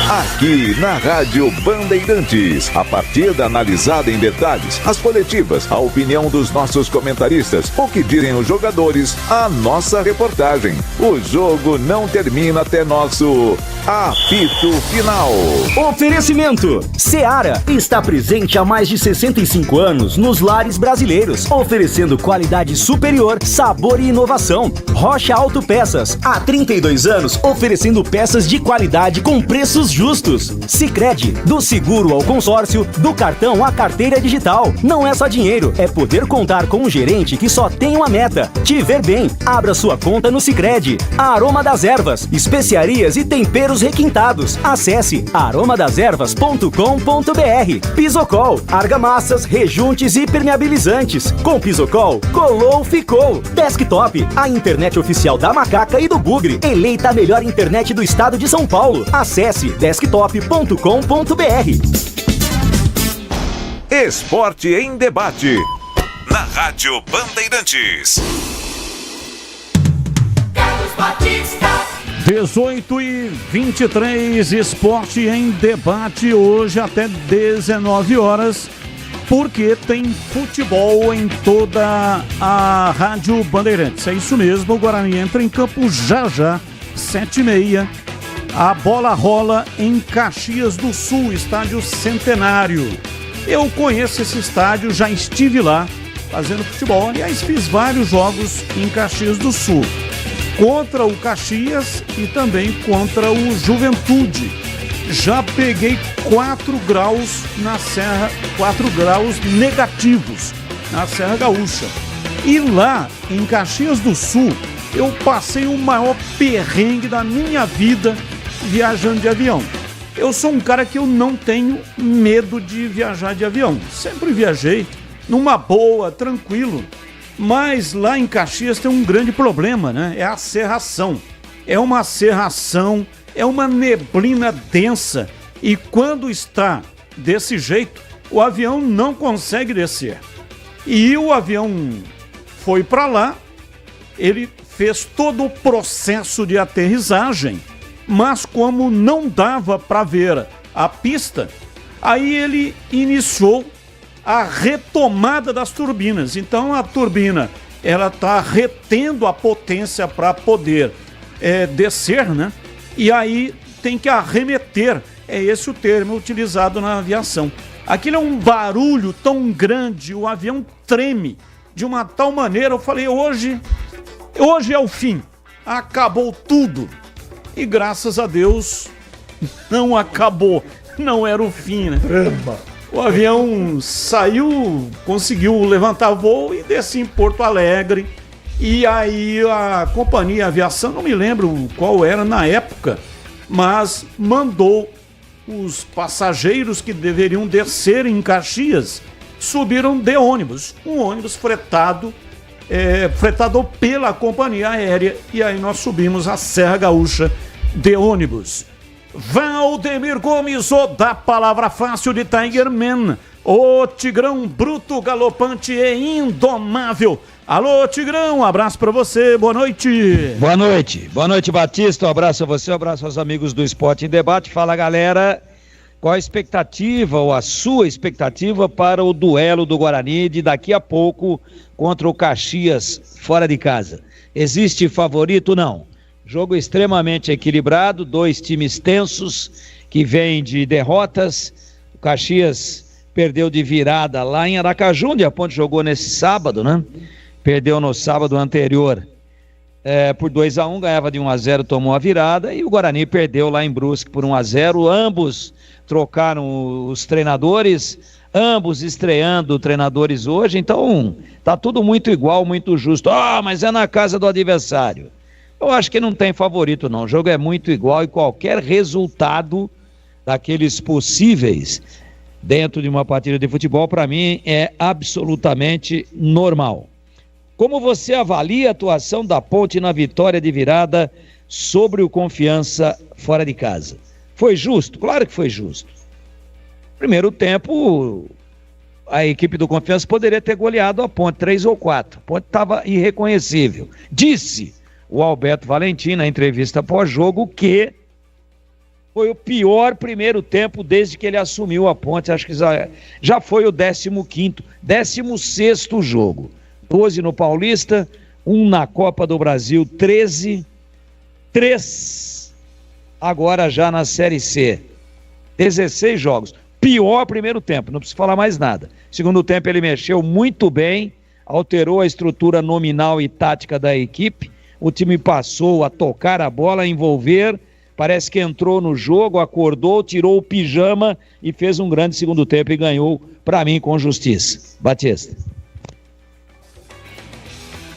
Aqui na Rádio Bandeirantes, a partida analisada em detalhes, as coletivas, a opinião dos nossos comentaristas, o que dizem os jogadores, a nossa reportagem. O jogo não termina até nosso apito final. Oferecimento: Seara está presente há mais de 65 anos nos lares brasileiros, oferecendo qualidade superior, sabor e inovação. Rocha Autopeças, há 32 anos, oferecendo peças de qualidade com preços justos. Sicredi, do seguro ao consórcio, do cartão à carteira digital. Não é só dinheiro, é poder contar com um gerente que só tem uma meta: te ver bem. Abra sua conta no Sicredi. Aroma das Ervas, especiarias e temperos requintados. Acesse aromadeservas.com.br. Pisocol, argamassas, rejuntes e permeabilizantes. Com Pisocol, colou, ficou. Desktop, a internet oficial da Macaca e do Bugre. Eleita a melhor internet do estado de São Paulo. Acesse desktop.com.br. Esporte em debate. Na Rádio Bandeirantes. Carlos Batista. 18h23, esporte em debate hoje até 19 horas, porque tem futebol em toda a Rádio Bandeirantes. É isso mesmo, o Guarani entra em campo já, 7h30. A bola rola em Caxias do Sul, estádio Centenário. Eu conheço esse estádio, já estive lá fazendo futebol. Aliás, fiz vários jogos em Caxias do Sul, contra o Caxias e também contra o Juventude. Já peguei 4 graus na Serra, 4 graus negativos na Serra Gaúcha. E lá em Caxias do Sul, eu passei o maior perrengue da minha vida viajando de avião. Eu sou um cara que eu não tenho medo de viajar de avião. Sempre viajei numa boa, tranquilo. Mas lá em Caxias tem um grande problema, né? É a cerração. É uma cerração, é uma neblina densa. E quando está desse jeito, o avião não consegue descer. E o avião foi para lá, ele fez todo o processo de aterrissagem, mas como não dava para ver a pista, aí ele iniciou a retomada das turbinas. Então a turbina, ela está retendo a potência para poder descer, né? E aí tem que arremeter. É esse o termo utilizado na aviação. Aquilo é um barulho tão grande, o avião treme de uma tal maneira. Eu falei, hoje é o fim. Acabou tudo. E graças a Deus não acabou. Não era o fim, né? O avião saiu, conseguiu levantar voo e descer em Porto Alegre. E aí a companhia aviação, não me lembro qual era na época, mas mandou os passageiros que deveriam descer em Caxias, subiram de ônibus. Um ônibus fretado pela companhia aérea. E aí nós subimos a Serra Gaúcha de ônibus. Valdemir Gomes, o da palavra fácil de Tigerman, o Tigrão bruto, galopante e indomável. Alô, Tigrão, um abraço pra você, boa noite. Boa noite, Batista, um abraço a você, um abraço aos amigos do Esporte em Debate. Fala, galera, qual a expectativa ou a sua expectativa para o duelo do Guarani de daqui a pouco contra o Caxias fora de casa? Existe favorito? Não. Jogo extremamente equilibrado, 2 times tensos que vêm de derrotas. O Caxias perdeu de virada lá em Aracaju, onde a Ponte jogou nesse sábado, né? Perdeu no sábado anterior por 2-1, ganhava de 1-0, tomou a virada, e o Guarani perdeu lá em Brusque por 1-0. Ambos trocaram os treinadores, ambos estreando treinadores hoje, então tá tudo muito igual, muito justo. Mas é na casa do adversário. Eu acho que não tem favorito, não. O jogo é muito igual e qualquer resultado daqueles possíveis dentro de uma partida de futebol, para mim, é absolutamente normal. Como você avalia a atuação da Ponte na vitória de virada sobre o Confiança fora de casa? Foi justo? Claro que foi justo. Primeiro tempo, a equipe do Confiança poderia ter goleado a Ponte 3 ou 4. A Ponte estava irreconhecível. Disse o Alberto Valentim na entrevista pós-jogo que foi o pior primeiro tempo desde que ele assumiu a Ponte. Acho que já foi o 15º, 16º jogo. 12 no Paulista, 1 na Copa do Brasil, 13, 3 agora já na Série C. 16 jogos. Pior primeiro tempo, não preciso falar mais nada. Segundo tempo ele mexeu muito bem, alterou a estrutura nominal e tática da equipe. O time passou a tocar a bola, a envolver, parece que entrou no jogo, acordou, tirou o pijama e fez um grande segundo tempo e ganhou, para mim, com justiça. Batista.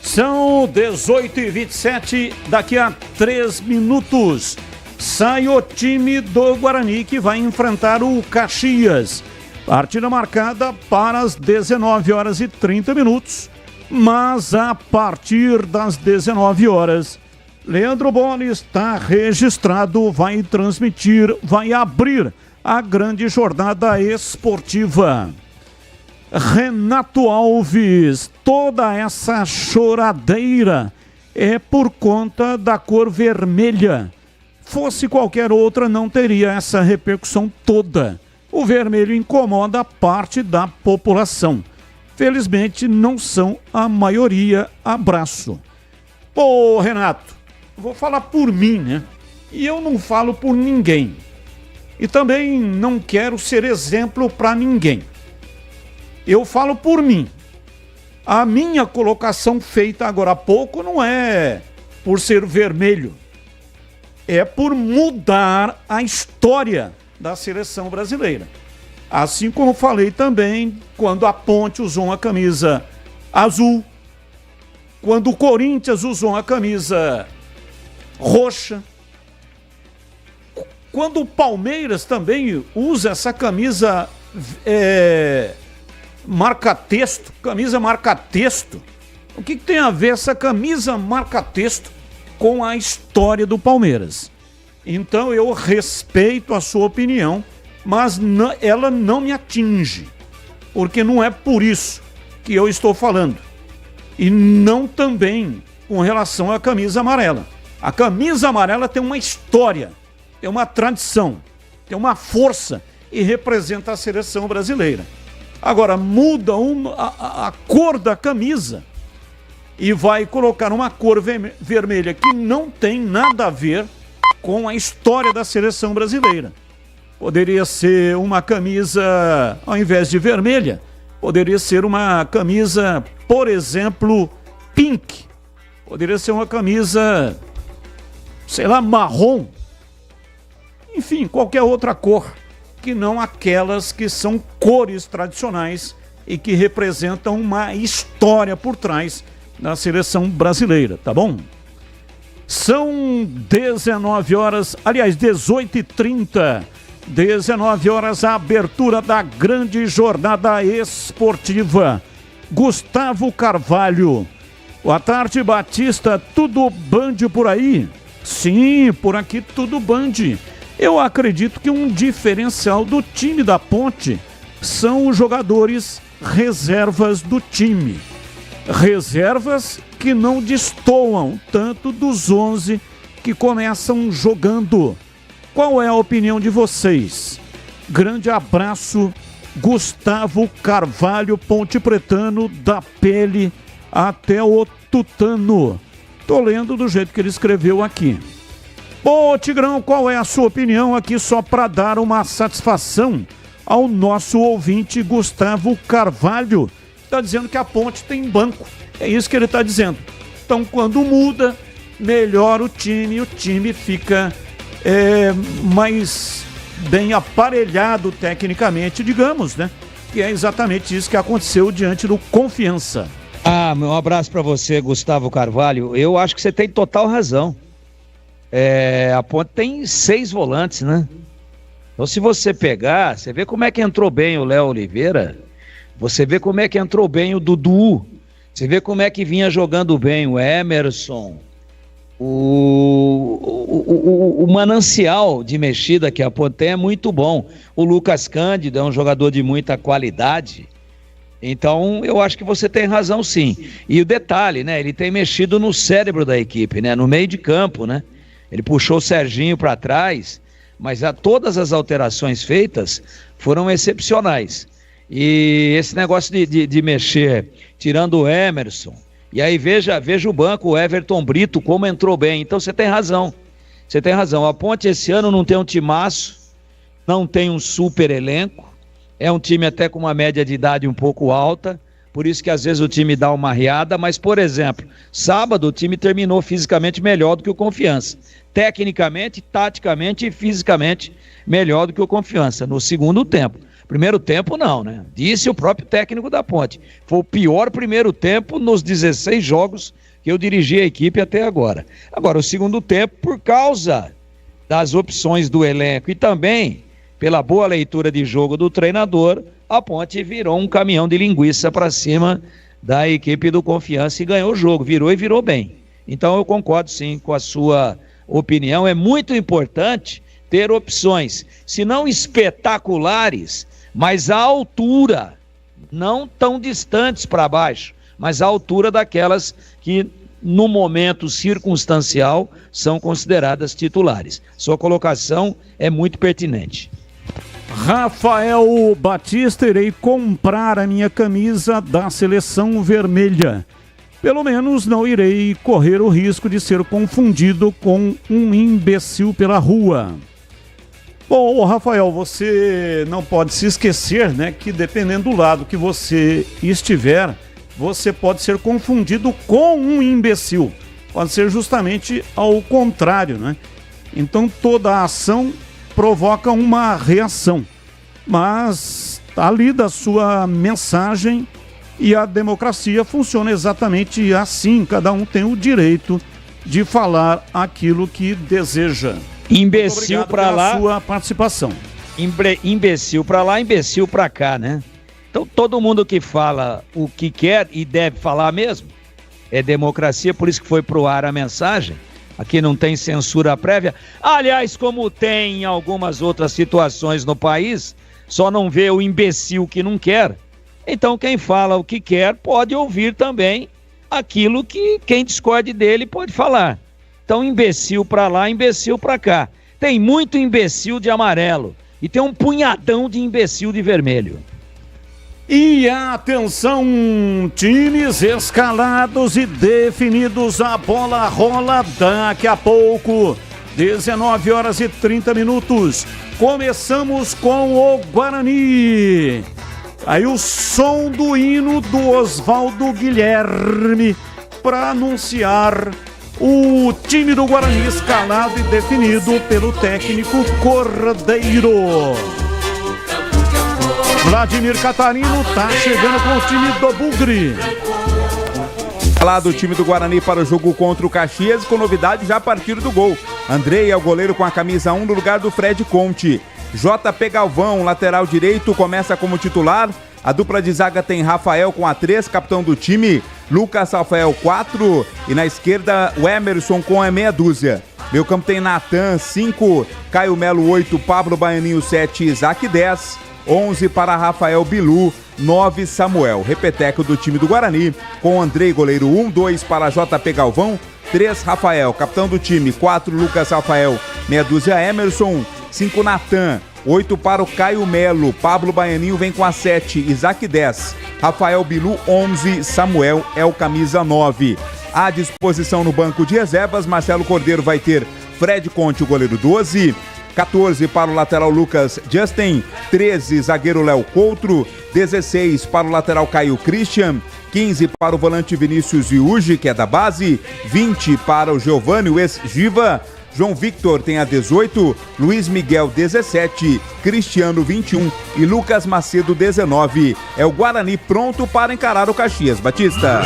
São 18h27, daqui a 3 minutos sai o time do Guarani que vai enfrentar o Caxias. Partida marcada para as 19h30, mas a partir das 19 horas, Leandro Boni está registrado, vai transmitir, vai abrir a grande jornada esportiva. Renato Alves, toda essa choradeira é por conta da cor vermelha. Fosse qualquer outra, não teria essa repercussão toda. O vermelho incomoda parte da população. Felizmente, não são a maioria. Abraço. Ô, Renato, vou falar por mim, né? E eu não falo por ninguém. E também não quero ser exemplo para ninguém. Eu falo por mim. A minha colocação feita agora há pouco não é por ser vermelho. É por mudar a história da seleção brasileira. Assim como falei também quando a Ponte usou uma camisa azul, quando o Corinthians usou uma camisa roxa, quando o Palmeiras também usa essa camisa marca-texto, camisa marca-texto. O que tem a ver essa camisa marca-texto com a história do Palmeiras? Então eu respeito a sua opinião, mas ela não me atinge, porque não é por isso que eu estou falando. E não também com relação à camisa amarela. A camisa amarela tem uma história, tem uma tradição, tem uma força e representa a seleção brasileira. Agora, muda a cor da camisa e vai colocar uma cor vermelha que não tem nada a ver com a história da seleção brasileira. Poderia ser uma camisa, ao invés de vermelha, poderia ser uma camisa, por exemplo, pink. Poderia ser uma camisa, sei lá, marrom. Enfim, qualquer outra cor, que não aquelas que são cores tradicionais e que representam uma história por trás da seleção brasileira, tá bom? São 19 horas, aliás, 18h30, 19 horas, a abertura da grande jornada esportiva. Gustavo Carvalho. Boa tarde, Batista. Tudo Band por aí? Sim, por aqui tudo Band. Eu acredito que um diferencial do time da Ponte são os jogadores reservas do time. Reservas que não destoam tanto dos 11 que começam jogando. Qual é a opinião de vocês? Grande abraço, Gustavo Carvalho, Ponte Pretano, da pele até o tutano. Tô lendo do jeito que ele escreveu aqui. Ô Tigrão, qual é a sua opinião aqui, só para dar uma satisfação ao nosso ouvinte Gustavo Carvalho? Está dizendo que a Ponte tem banco. É isso que ele está dizendo. Então, quando muda, melhora o time fica mais bem aparelhado tecnicamente, digamos, né? Que é exatamente isso que aconteceu diante do Confiança. Um abraço para você, Gustavo Carvalho. Eu acho que você tem total razão. A Ponte tem 6 volantes, né? Então, se você pegar, você vê como é que entrou bem o Léo Oliveira, você vê como é que entrou bem o Dudu, você vê como é que vinha jogando bem o Emerson, o manancial de mexida que a Ponte tem é muito bom. O Lucas Cândido é um jogador de muita qualidade. Então, eu acho que você tem razão, sim. E o detalhe, né? Ele tem mexido no cérebro da equipe, né? No meio de campo, né? Ele puxou o Serginho para trás, mas todas as alterações feitas foram excepcionais. E esse negócio de mexer, tirando o Emerson, e aí veja o banco, o Everton Brito, como entrou bem. Então você tem razão. Você tem razão. A Ponte esse ano não tem um timaço, não tem um super elenco, é um time até com uma média de idade um pouco alta, por isso que às vezes o time dá uma riada, mas, por exemplo, sábado o time terminou fisicamente melhor do que o Confiança. tecnicamente, taticamente e fisicamente melhor do que o Confiança no segundo tempo. Primeiro tempo não, né? Disse o próprio técnico da Ponte. Foi o pior primeiro tempo nos 16 jogos que eu dirigi a equipe até agora. Agora, o segundo tempo, por causa das opções do elenco e também pela boa leitura de jogo do treinador, a Ponte virou um caminhão de linguiça para cima da equipe do Confiança e ganhou o jogo, virou e virou bem. Então eu concordo sim com a sua opinião, é muito importante ter opções, se não espetaculares, mas à altura, não tão distantes para baixo, mas à altura daquelas que no momento circunstancial são consideradas titulares. Sua colocação é muito pertinente. Rafael Batista, irei comprar a minha camisa da Seleção Vermelha. Pelo menos não irei correr o risco de ser confundido com um imbecil pela rua. Bom, Rafael, você não pode se esquecer, né, que dependendo do lado que você estiver, você pode ser confundido com um imbecil. Pode ser justamente ao contrário, né? Então toda ação provoca uma reação. Mas está lida a sua mensagem e a democracia funciona exatamente assim. Cada um tem o direito de falar aquilo que deseja. Imbecil para lá, sua participação. Imbecil para lá, imbecil para cá, né? Então todo mundo que fala o que quer e deve falar mesmo é democracia, por isso que foi pro ar a mensagem. Aqui não tem censura prévia. Aliás, como tem em algumas outras situações no país, só não vê o imbecil que não quer. Então quem fala o que quer pode ouvir também aquilo que quem discorde dele pode falar. Então imbecil para lá, imbecil para cá. Tem muito imbecil de amarelo e tem um punhadão de imbecil de vermelho. E atenção, times escalados e definidos, a bola rola daqui a pouco, 19 horas e 30 minutos. Começamos com o Guarani. Aí o som do hino do Oswaldo Guilherme para anunciar o time do Guarani escalado e definido pelo técnico Cordeiro. Vladimir Catarino tá chegando com o time do Bugre. Falar do time do Guarani para o jogo contra o Caxias, com novidade já a partir do gol. Andrei é o goleiro com a camisa 1 no lugar do Fred Conte. JP Galvão, lateral direito, começa como titular. A dupla de zaga tem Rafael com a 3, capitão do time. Lucas Rafael 4 e na esquerda o Emerson com a meia dúzia. Meio campo tem Natan 5, Caio Melo 8, Pablo Baianinho 7, Isaac 10. 11 para Rafael Bilu, 9 Samuel. Repeteco do time do Guarani, com Andrei goleiro 1, 2 para JP Galvão, 3 Rafael, capitão do time, 4 Lucas Rafael, meia dúzia Emerson, 5 Natan, 8 para o Caio Melo, Pablo Baianinho vem com a 7, Isaac 10, Rafael Bilu 11, Samuel é o camisa 9. À disposição no banco de reservas, Marcelo Cordeiro vai ter Fred Conte, o goleiro 12, 14 para o lateral Lucas Justin, 13 zagueiro Léo Coutro, 16 para o lateral Caio Christian, 15 para o volante Vinícius Iugi, que é da base, 20 para o Giovanni, o ex-Giva, João Victor tem a 18, Luiz Miguel 17, Cristiano 21 e Lucas Macedo 19. É o Guarani pronto para encarar o Caxias. Batista.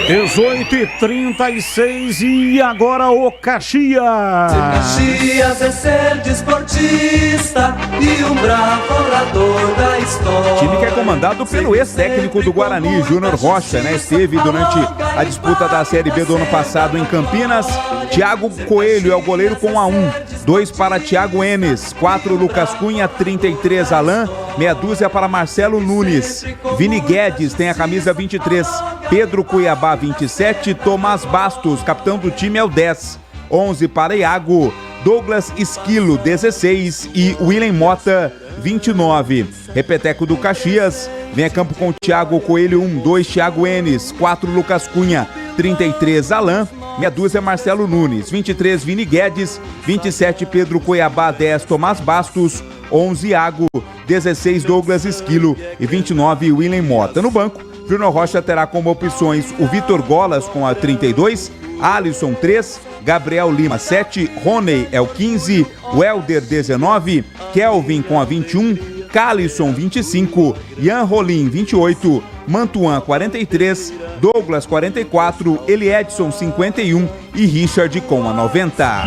18h36 e agora o Caxias. Caxias é ser desportista e um bravo orador da história. Time que é comandado pelo ex-técnico do Guarani, Júnior Rocha, né? Esteve durante a disputa da Série B do ano passado em Campinas. Thiago Coelho é o goleiro com a 1, 2 para Thiago Enes, 4 Lucas Cunha, 33 Alain, meia dúzia para Marcelo Nunes. Vini Guedes tem a camisa 23, Pedro Cuiabá 27, Tomás Bastos, capitão do time é o 10, 11 para Iago, Douglas Esquilo 16 e William Mota 29. Repeteco do Caxias, vem a campo com Thiago Coelho 1, 2 Thiago Enes, 4 Lucas Cunha, 33 Alain, meia dúzia Marcelo Nunes, 23 Vini Guedes, 27 Pedro Cuiabá, 10 Tomás Bastos, 11 Iago, 16 Douglas Esquilo e 29 William Mota. No banco, Júnior Rocha terá como opções o Vitor Golas com a 32, Alisson 3, Gabriel Lima 7, Rony é o 15, Welder 19, Kelvin com a 21, Calisson 25, Ian Rolim 28, Mantuan 43, Douglas 44, Eliedson 51 e Richard com a 90.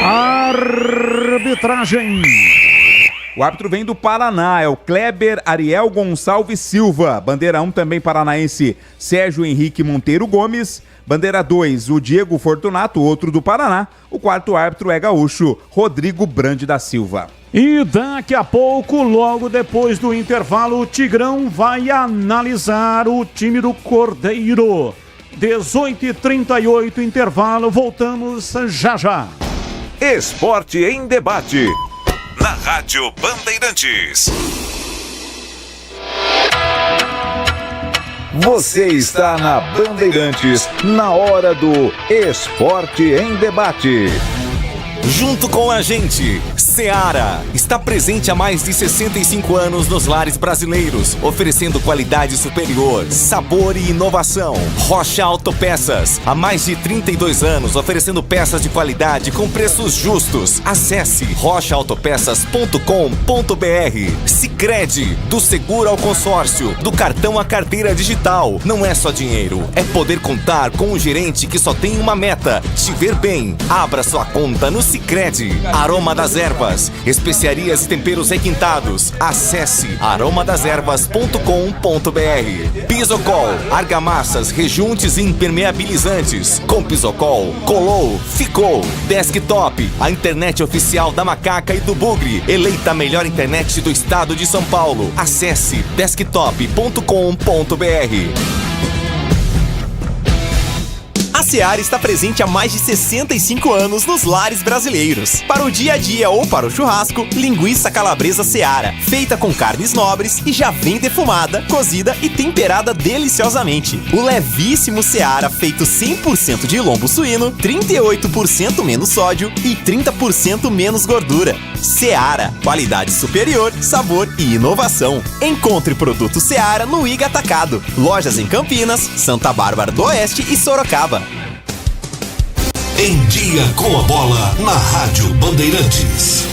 Arbitragem. O árbitro vem do Paraná, é o Kleber Ariel Gonçalves Silva. Bandeira 1 também paranaense, Sérgio Henrique Monteiro Gomes. Bandeira 2, o Diego Fortunato, outro do Paraná. O quarto árbitro é gaúcho, Rodrigo Brande da Silva. E daqui a pouco, logo depois do intervalo, o Tigrão vai analisar o time do Cordeiro. 18h38, intervalo, voltamos já já. Esporte em debate. Na Rádio Bandeirantes. Você está na Bandeirantes, na hora do Esporte em Debate. Junto com a gente, Seara está presente há mais de 65 anos nos lares brasileiros, oferecendo qualidade superior, sabor e inovação. Rocha Autopeças, há mais de 32 anos, oferecendo peças de qualidade com preços justos. Acesse rochaautopeças.com.br. Sicredi, do seguro ao consórcio, do cartão à carteira digital. Não é só dinheiro, é poder contar com um gerente que só tem uma meta: te ver bem. Abra sua conta no Sicredi. Aroma das Ervas, especiarias e temperos requintados. Acesse aromadazervas.com.br. Pisocol, argamassas, rejuntes e impermeabilizantes. Com Pisocol, colou, ficou. Desktop, a internet oficial da Macaca e do Bugre, eleita a melhor internet do estado de São Paulo. Acesse desktop.com.br. A Seara está presente há mais de 65 anos nos lares brasileiros. Para o dia a dia ou para o churrasco, linguiça calabresa Seara, feita com carnes nobres e já vem defumada, cozida e temperada deliciosamente. O levíssimo Seara, feito 100% de lombo suíno, 38% menos sódio e 30% menos gordura. Seara, qualidade superior, sabor e inovação. Encontre produto Seara no Iga Atacado. Lojas em Campinas, Santa Bárbara do Oeste e Sorocaba. Em Dia com a Bola, na Rádio Bandeirantes.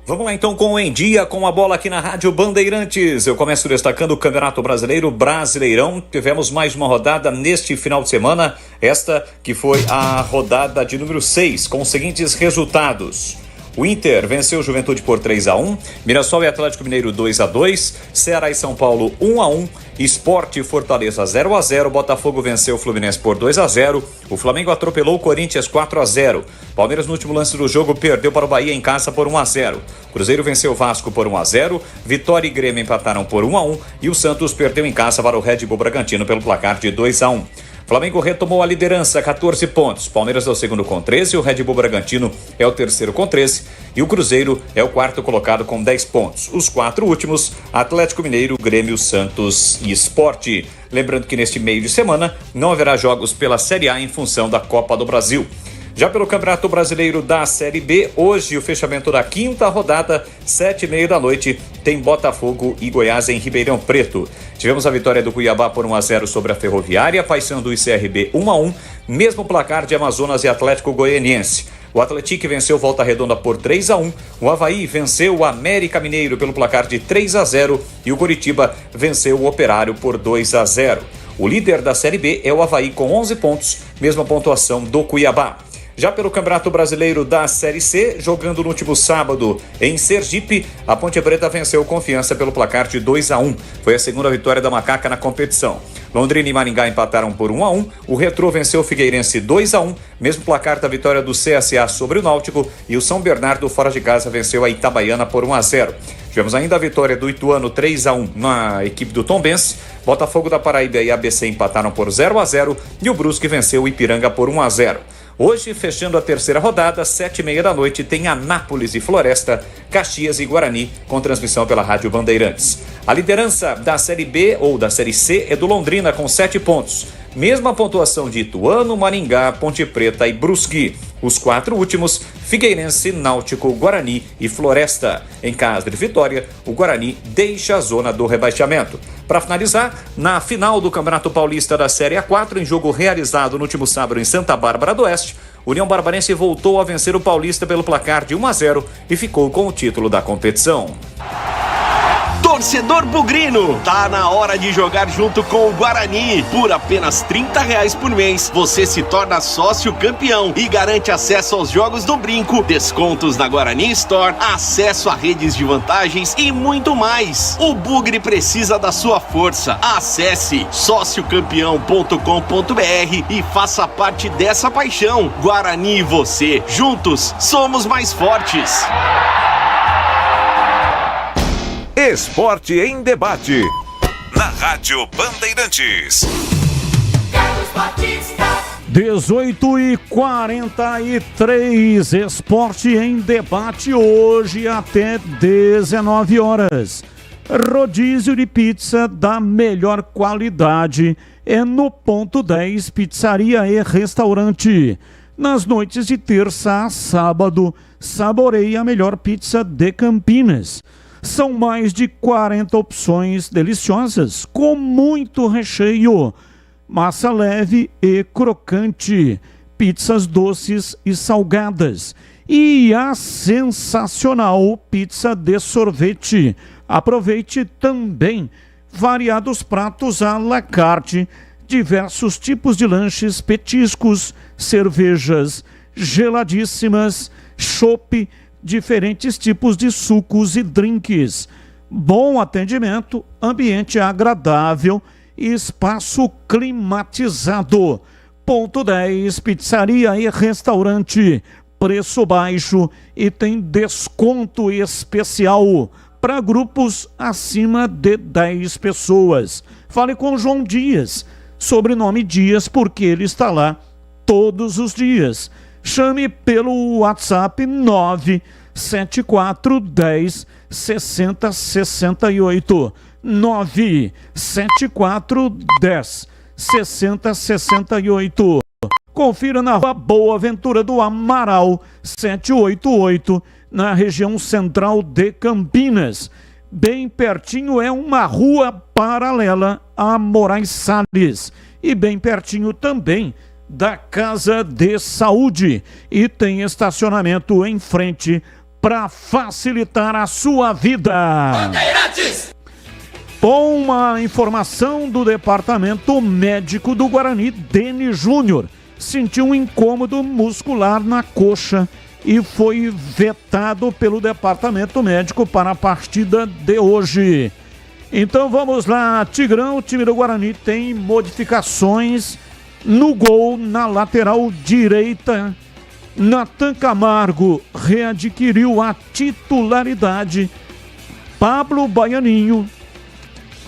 Vamos lá então com o Em Dia com a Bola aqui na Rádio Bandeirantes. Eu começo destacando o Campeonato Brasileiro, Brasileirão. Tivemos mais uma rodada neste final de semana, esta que foi a rodada de número 6, com os seguintes resultados. O Inter venceu o Juventude por 3-1, Mirassol e Atlético Mineiro 2-2, Ceará e São Paulo 1-1, Sport e Fortaleza 0-0, Botafogo venceu o Fluminense por 2-0, o Flamengo atropelou o Corinthians 4-0, Palmeiras no último lance do jogo perdeu para o Bahia em casa por 1-0, Cruzeiro venceu o Vasco por 1-0, Vitória e Grêmio empataram por 1-1 e o Santos perdeu em casa para o Red Bull Bragantino pelo placar de 2-1. Flamengo retomou a liderança, 14 pontos. Palmeiras é o segundo com 13, o Red Bull Bragantino é o terceiro com 13 e o Cruzeiro é o quarto colocado com 10 pontos. Os 4 últimos, Atlético Mineiro, Grêmio, Santos e Sport. Lembrando que neste meio de semana não haverá jogos pela Série A em função da Copa do Brasil. Já pelo Campeonato Brasileiro da Série B, hoje o fechamento da 5ª rodada, 7h30 da noite, tem Botafogo e Goiás em Ribeirão Preto. Tivemos a vitória do Cuiabá por 1-0 sobre a Ferroviária, Paysandu e CRB 1-1, mesmo placar de Amazonas e Atlético Goianiense. O Atlético venceu Volta Redonda por 3-1, o Avaí venceu o América Mineiro pelo placar de 3-0 e o Coritiba venceu o Operário por 2-0. O líder da Série B é o Avaí com 11 pontos, mesma pontuação do Cuiabá. Já pelo Campeonato Brasileiro da Série C, jogando no último sábado em Sergipe, a Ponte Preta venceu o Confiança pelo placar de 2-1. Foi a segunda vitória da Macaca na competição. Londrina e Maringá empataram por 1-1, o Retrô venceu o Figueirense 2-1, mesmo placar da vitória do CSA sobre o Náutico, e o São Bernardo fora de casa venceu a Itabaiana por 1-0. Tivemos ainda a vitória do Ituano 3-1 na equipe do Tombense, Botafogo da Paraíba e ABC empataram por 0-0 e o Brusque venceu o Ipiranga por 1-0. Hoje, fechando a terceira rodada, 7h30 da noite, tem Anápolis e Floresta, Caxias e Guarani, com transmissão pela Rádio Bandeirantes. A liderança da Série B ou da Série C é do Londrina, com 7 pontos. Mesma pontuação de Ituano, Maringá, Ponte Preta e Brusque. Os 4 últimos, Figueirense, Náutico, Guarani e Floresta. Em caso de vitória, o Guarani deixa a zona do rebaixamento. Para finalizar, na final do Campeonato Paulista da Série A4, em jogo realizado no último sábado em Santa Bárbara do Oeste, União Barbarense voltou a vencer o Paulista pelo placar de 1-0 e ficou com o título da competição. Torcedor bugrino, tá na hora de jogar junto com o Guarani. Por apenas R$30 por mês, você se torna sócio campeão e garante acesso aos jogos do Brinco, descontos na Guarani Store, acesso a redes de vantagens e muito mais. O Bugre precisa da sua força. Acesse sociocampeão.com.br e faça parte dessa paixão. Guarani e você, juntos, somos mais fortes. Esporte em Debate, na Rádio Bandeirantes. 18h43, Esporte em Debate, hoje até 19 horas. Rodízio de pizza da melhor qualidade é no Ponto 10 Pizzaria e Restaurante. Nas noites de terça a sábado, saboreie a melhor pizza de Campinas. São mais de 40 opções deliciosas, com muito recheio, massa leve e crocante, pizzas doces e salgadas e a sensacional pizza de sorvete. Aproveite também variados pratos à la carte, diversos tipos de lanches, petiscos, cervejas geladíssimas, chopp, diferentes tipos de sucos e drinks, bom atendimento, ambiente agradável e espaço climatizado. Ponto 10, Pizzaria e Restaurante, preço baixo e tem desconto especial para grupos acima de 10 pessoas. Fale com João Dias, sobrenome Dias, porque ele está lá todos os dias. Chame pelo WhatsApp 97410 6068. 97410 6068. Confira na Rua Boa Ventura do Amaral 788, na região central de Campinas. Bem pertinho é uma rua paralela a Moraes Salles e bem pertinho também da Casa de Saúde, e tem estacionamento em frente para facilitar a sua vida. Bandeirantes! Com uma informação do Departamento Médico do Guarani, Deni Júnior sentiu um incômodo muscular na coxa e foi vetado pelo Departamento Médico para a partida de hoje. Então vamos lá, Tigrão, o time do Guarani tem modificações no gol, na lateral direita. Natan Camargo readquiriu a titularidade. Pablo Baianinho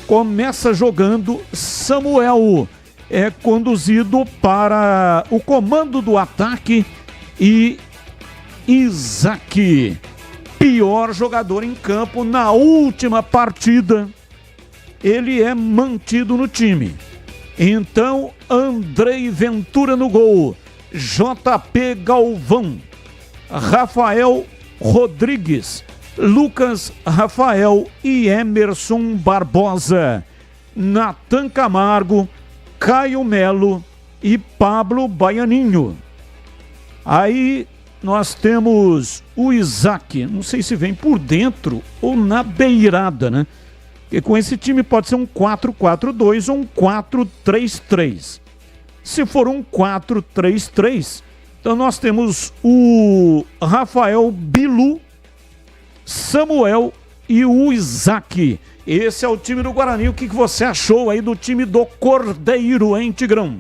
começa jogando. Samuel é conduzido para o comando do ataque. E Isaac, pior jogador em campo na última partida, ele é mantido no time. Então, Andrei Ventura no gol, JP Galvão, Rafael Rodrigues, Lucas Rafael e Emerson Barbosa, Natan Camargo, Caio Melo e Pablo Baianinho. Aí nós temos o Isaac, não sei se vem por dentro ou na beirada, né? Porque com esse time pode ser um 4-4-2 ou um 4-3-3. Se for um 4-3-3, então nós temos o Rafael Bilu, Samuel e o Isaac. Esse é o time do Guarani. O que você achou aí do time do Cordeiro, hein, Tigrão?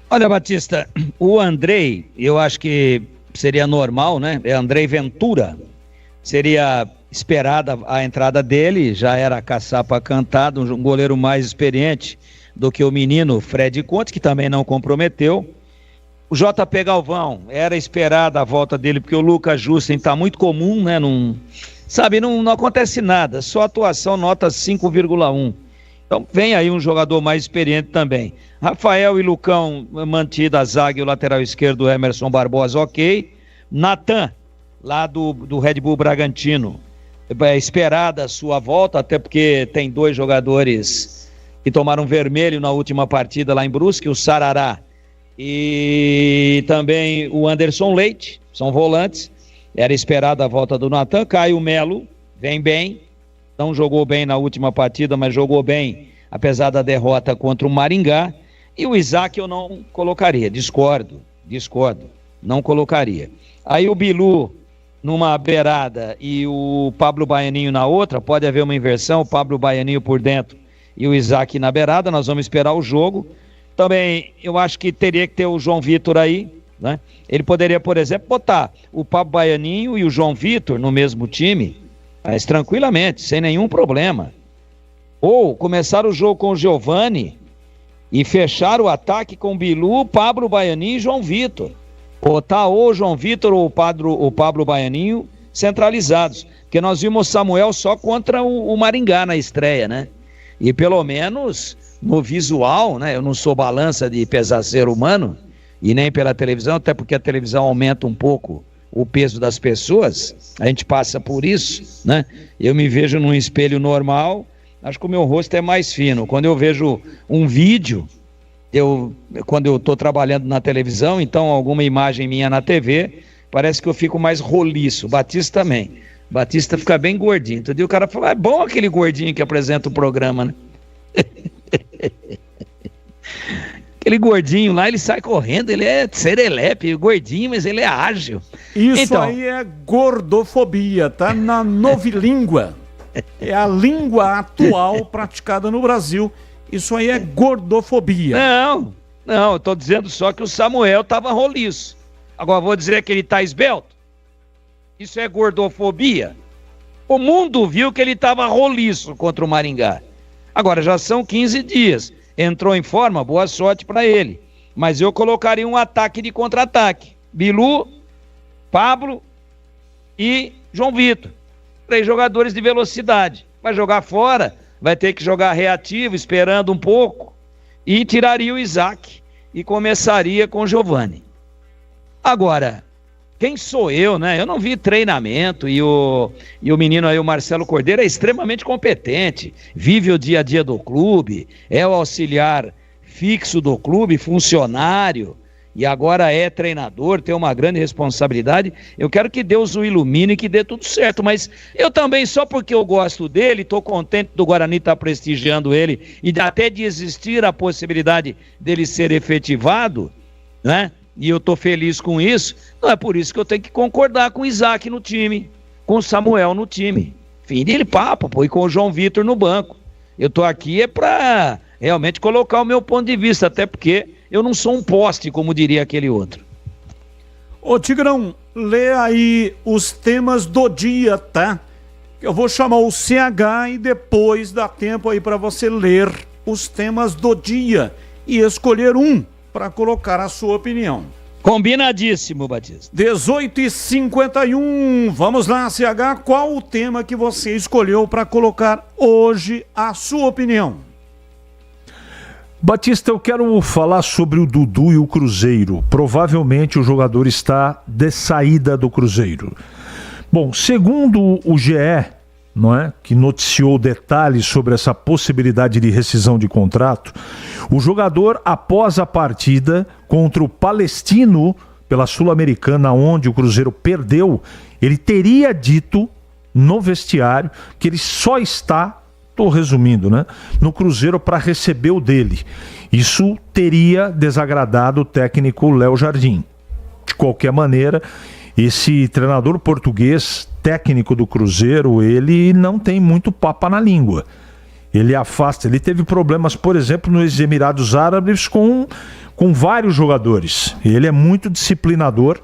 Olha, Batista, o Andrei, eu acho que seria normal, né? É Andrei Ventura. Seria esperada a entrada dele, já era caçapa cantado, um goleiro mais experiente do que o menino Fred Conte, que também não comprometeu. O JP Galvão, era esperada a volta dele, porque o Lucas Justen está muito comum, né? Não acontece nada, só atuação nota 5,1. Então vem aí um jogador mais experiente também. Rafael e Lucão, mantida a zaga e o lateral esquerdo Emerson Barbosa, ok. Natan, lá do Red Bull Bragantino, é esperada a sua volta, até porque tem 2 jogadores que tomaram vermelho na última partida lá em Brusque, o Sarará e também o Anderson Leite, são volantes. Era esperada a volta do Natan. Caio Melo vem bem, não jogou bem na última partida, mas jogou bem apesar da derrota contra o Maringá. E o Isaac eu não colocaria, discordo, não colocaria. Aí o Bilu numa beirada e o Pablo Baianinho na outra, pode haver uma inversão, o Pablo Baianinho por dentro e o Isaac na beirada, nós vamos esperar o jogo. Também eu acho que teria que ter o João Vitor aí, né? Ele poderia, por exemplo, botar o Pablo Baianinho e o João Vitor no mesmo time, mas tranquilamente, sem nenhum problema. Ou começar o jogo com o Giovani e fechar o ataque com Bilu, Pablo Baianinho e João Vitor. Botar ou o João Vitor ou o Pablo Baianinho centralizados. Porque nós vimos o Samuel só contra o Maringá na estreia, né? E pelo menos no visual, né? Eu não sou balança de pesar ser humano e nem pela televisão, até porque a televisão aumenta um pouco o peso das pessoas. A gente passa por isso, né? Eu me vejo num espelho normal, acho que o meu rosto é mais fino. Quando eu vejo um vídeo, quando eu estou trabalhando na televisão, então alguma imagem minha na TV, parece que eu fico mais roliço. Batista também. Batista fica bem gordinho. Todo dia o cara fala, é bom aquele gordinho que apresenta o programa, né? Aquele gordinho lá, ele sai correndo, ele é serelepe, gordinho, mas ele é ágil. Isso então, aí é gordofobia, tá na novilíngua. É a língua atual praticada no Brasil. Isso aí é gordofobia. Não, eu tô dizendo só que o Samuel tava roliço. Agora vou dizer que ele tá esbelto. Isso é gordofobia? O mundo viu que ele tava roliço contra o Maringá. Agora já são 15 dias. Entrou em forma, boa sorte para ele. Mas eu colocaria um ataque de contra-ataque. Bilu, Pablo e João Vitor. 3 jogadores de velocidade. Vai jogar fora, vai ter que jogar reativo, esperando um pouco. E tiraria o Isaac e começaria com o Giovani. Agora, quem sou eu, né? Eu não vi treinamento e o menino aí, o Marcelo Cordeiro, é extremamente competente, vive o dia a dia do clube, é o auxiliar fixo do clube, funcionário, e agora é treinador, tem uma grande responsabilidade. Eu quero que Deus o ilumine e que dê tudo certo, mas eu também, só porque eu gosto dele, estou contente do Guarani estar prestigiando ele, e até de existir a possibilidade dele ser efetivado, né? E eu tô feliz com isso, não é por isso que eu tenho que concordar com o Isaac no time, com o Samuel no time. Fim dele papo, pô, e com o João Vitor no banco. Eu tô aqui para realmente colocar o meu ponto de vista, até porque eu não sou um poste, como diria aquele outro. Ô Tigrão, lê aí os temas do dia, tá? Eu vou chamar o CH e depois dá tempo aí para você ler os temas do dia e escolher um para colocar a sua opinião. Combinadíssimo, Batista. 18h51, vamos lá, CH, qual o tema que você escolheu para colocar hoje a sua opinião? Batista, eu quero falar sobre o Dudu e o Cruzeiro. Provavelmente o jogador está de saída do Cruzeiro. Bom, segundo o GE, não é, que noticiou detalhes sobre essa possibilidade de rescisão de contrato, o jogador, após a partida contra o Palestino pela Sul-Americana, onde o Cruzeiro perdeu, ele teria dito no vestiário que ele só está, estou resumindo, né, no Cruzeiro para receber o dele. Isso teria desagradado o técnico Léo Jardim. De qualquer maneira, esse treinador português, técnico do Cruzeiro, ele não tem muito papa na língua. Ele afasta, ele teve problemas, por exemplo, nos Emirados Árabes com vários jogadores. Ele é muito disciplinador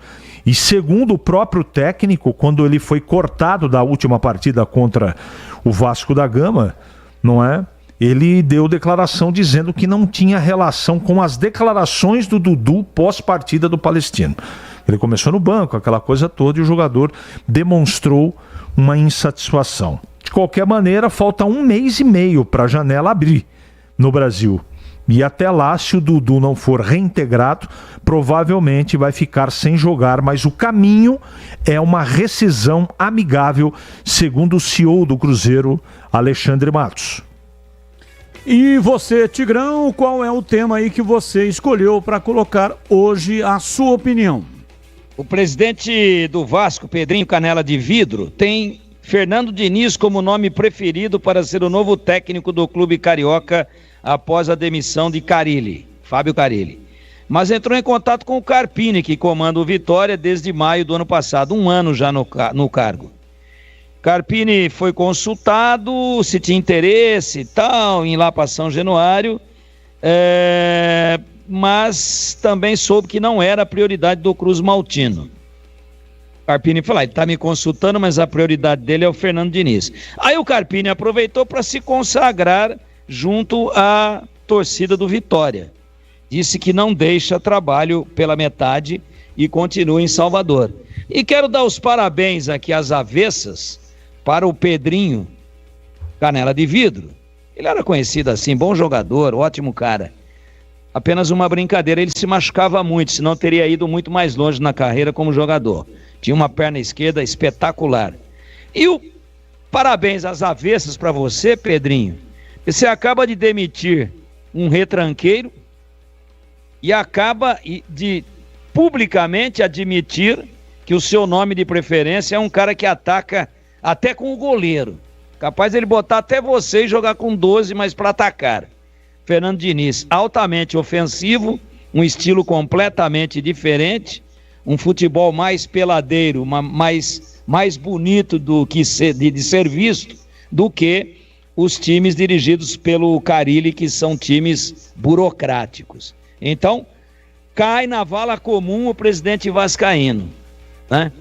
e, segundo o próprio técnico, quando ele foi cortado da última partida contra o Vasco da Gama, não é? Ele deu declaração dizendo que não tinha relação com as declarações do Dudu pós-partida do Palestino. Ele começou no banco, aquela coisa toda, e o jogador demonstrou uma insatisfação. De qualquer maneira, falta 1 mês e meio para a janela abrir. no Brasil. E até lá, se o Dudu não for reintegrado, provavelmente vai ficar sem jogar, mas o caminho é uma rescisão amigável, segundo o CEO do Cruzeiro, Alexandre Matos. E você, Tigrão, qual é o tema aí que você escolheu para colocar hoje a sua opinião? O presidente do Vasco, Pedrinho Canela de Vidro, tem Fernando Diniz como nome preferido para ser o novo técnico do clube carioca após a demissão de Carille, Fábio Carille. Mas entrou em contato com o Carpini, que comanda o Vitória desde maio do ano passado, 1 ano já no cargo. Carpini foi consultado se tinha interesse e tal, em ir lá para São Januário, mas também soube que não era a prioridade do Cruz Maltino. Carpini falou, ele está me consultando, mas a prioridade dele é o Fernando Diniz. Aí o Carpini aproveitou para se consagrar junto à torcida do Vitória. Disse que não deixa trabalho pela metade e continua em Salvador. E quero dar os parabéns aqui às avessas para o Pedrinho Canela de Vidro. Ele era conhecido assim, bom jogador, ótimo cara. Apenas uma brincadeira, ele se machucava muito, senão teria ido muito mais longe na carreira como jogador. Tinha uma perna esquerda espetacular. E o parabéns às avessas para você, Pedrinho. Você acaba de demitir um retranqueiro e acaba de publicamente admitir que o seu nome de preferência é um cara que ataca até com o goleiro. Capaz ele botar até você e jogar com 12, mas para atacar. Fernando Diniz, altamente ofensivo, um estilo completamente diferente, um futebol mais peladeiro, mais bonito do que de ser visto do que os times dirigidos pelo Carille, que são times burocráticos. Então, cai na vala comum o presidente vascaíno, né?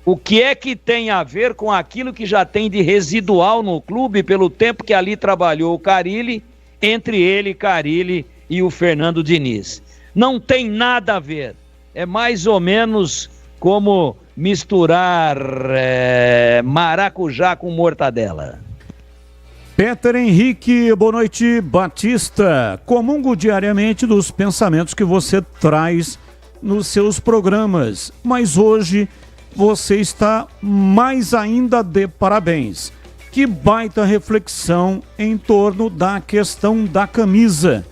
O que é que tem a ver com aquilo que já tem de residual no clube pelo tempo que ali trabalhou o Carille, entre ele, Carille e o Fernando Diniz? Não tem nada a ver. É mais ou menos como misturar maracujá com mortadela. Peter Henrique, boa noite, Batista. Comungo diariamente dos pensamentos que você traz nos seus programas, mas hoje você está mais ainda de parabéns. Que baita reflexão em torno da questão da camisa.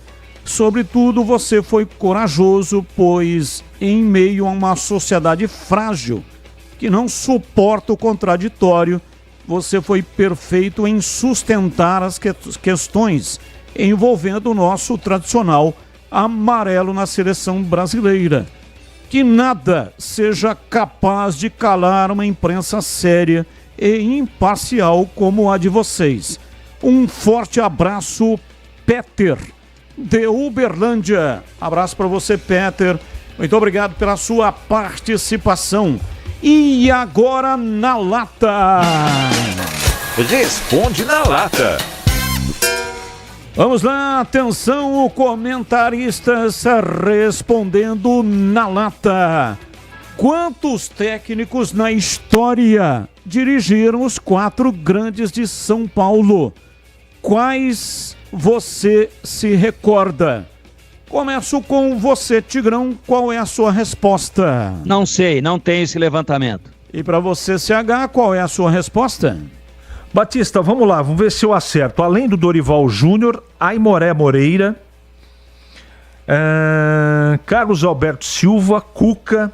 Sobretudo, você foi corajoso, pois em meio a uma sociedade frágil que não suporta o contraditório, você foi perfeito em sustentar as questões envolvendo o nosso tradicional amarelo na seleção brasileira. Que nada seja capaz de calar uma imprensa séria e imparcial como a de vocês. Um forte abraço, Peter, de Uberlândia. Abraço para você, Peter. Muito obrigado pela sua participação. E agora na lata. Responde na lata. Vamos lá, atenção, comentaristas respondendo na lata. Quantos técnicos na história dirigiram os 4 grandes de São Paulo? Quais você se recorda? Começo com você, Tigrão. Qual é a sua resposta? Não sei, não tem esse levantamento. E para você, CH, qual é a sua resposta? Batista, vamos lá, vamos ver se eu acerto. Além do Dorival Júnior, Aimoré Moreira, Carlos Alberto Silva, Cuca,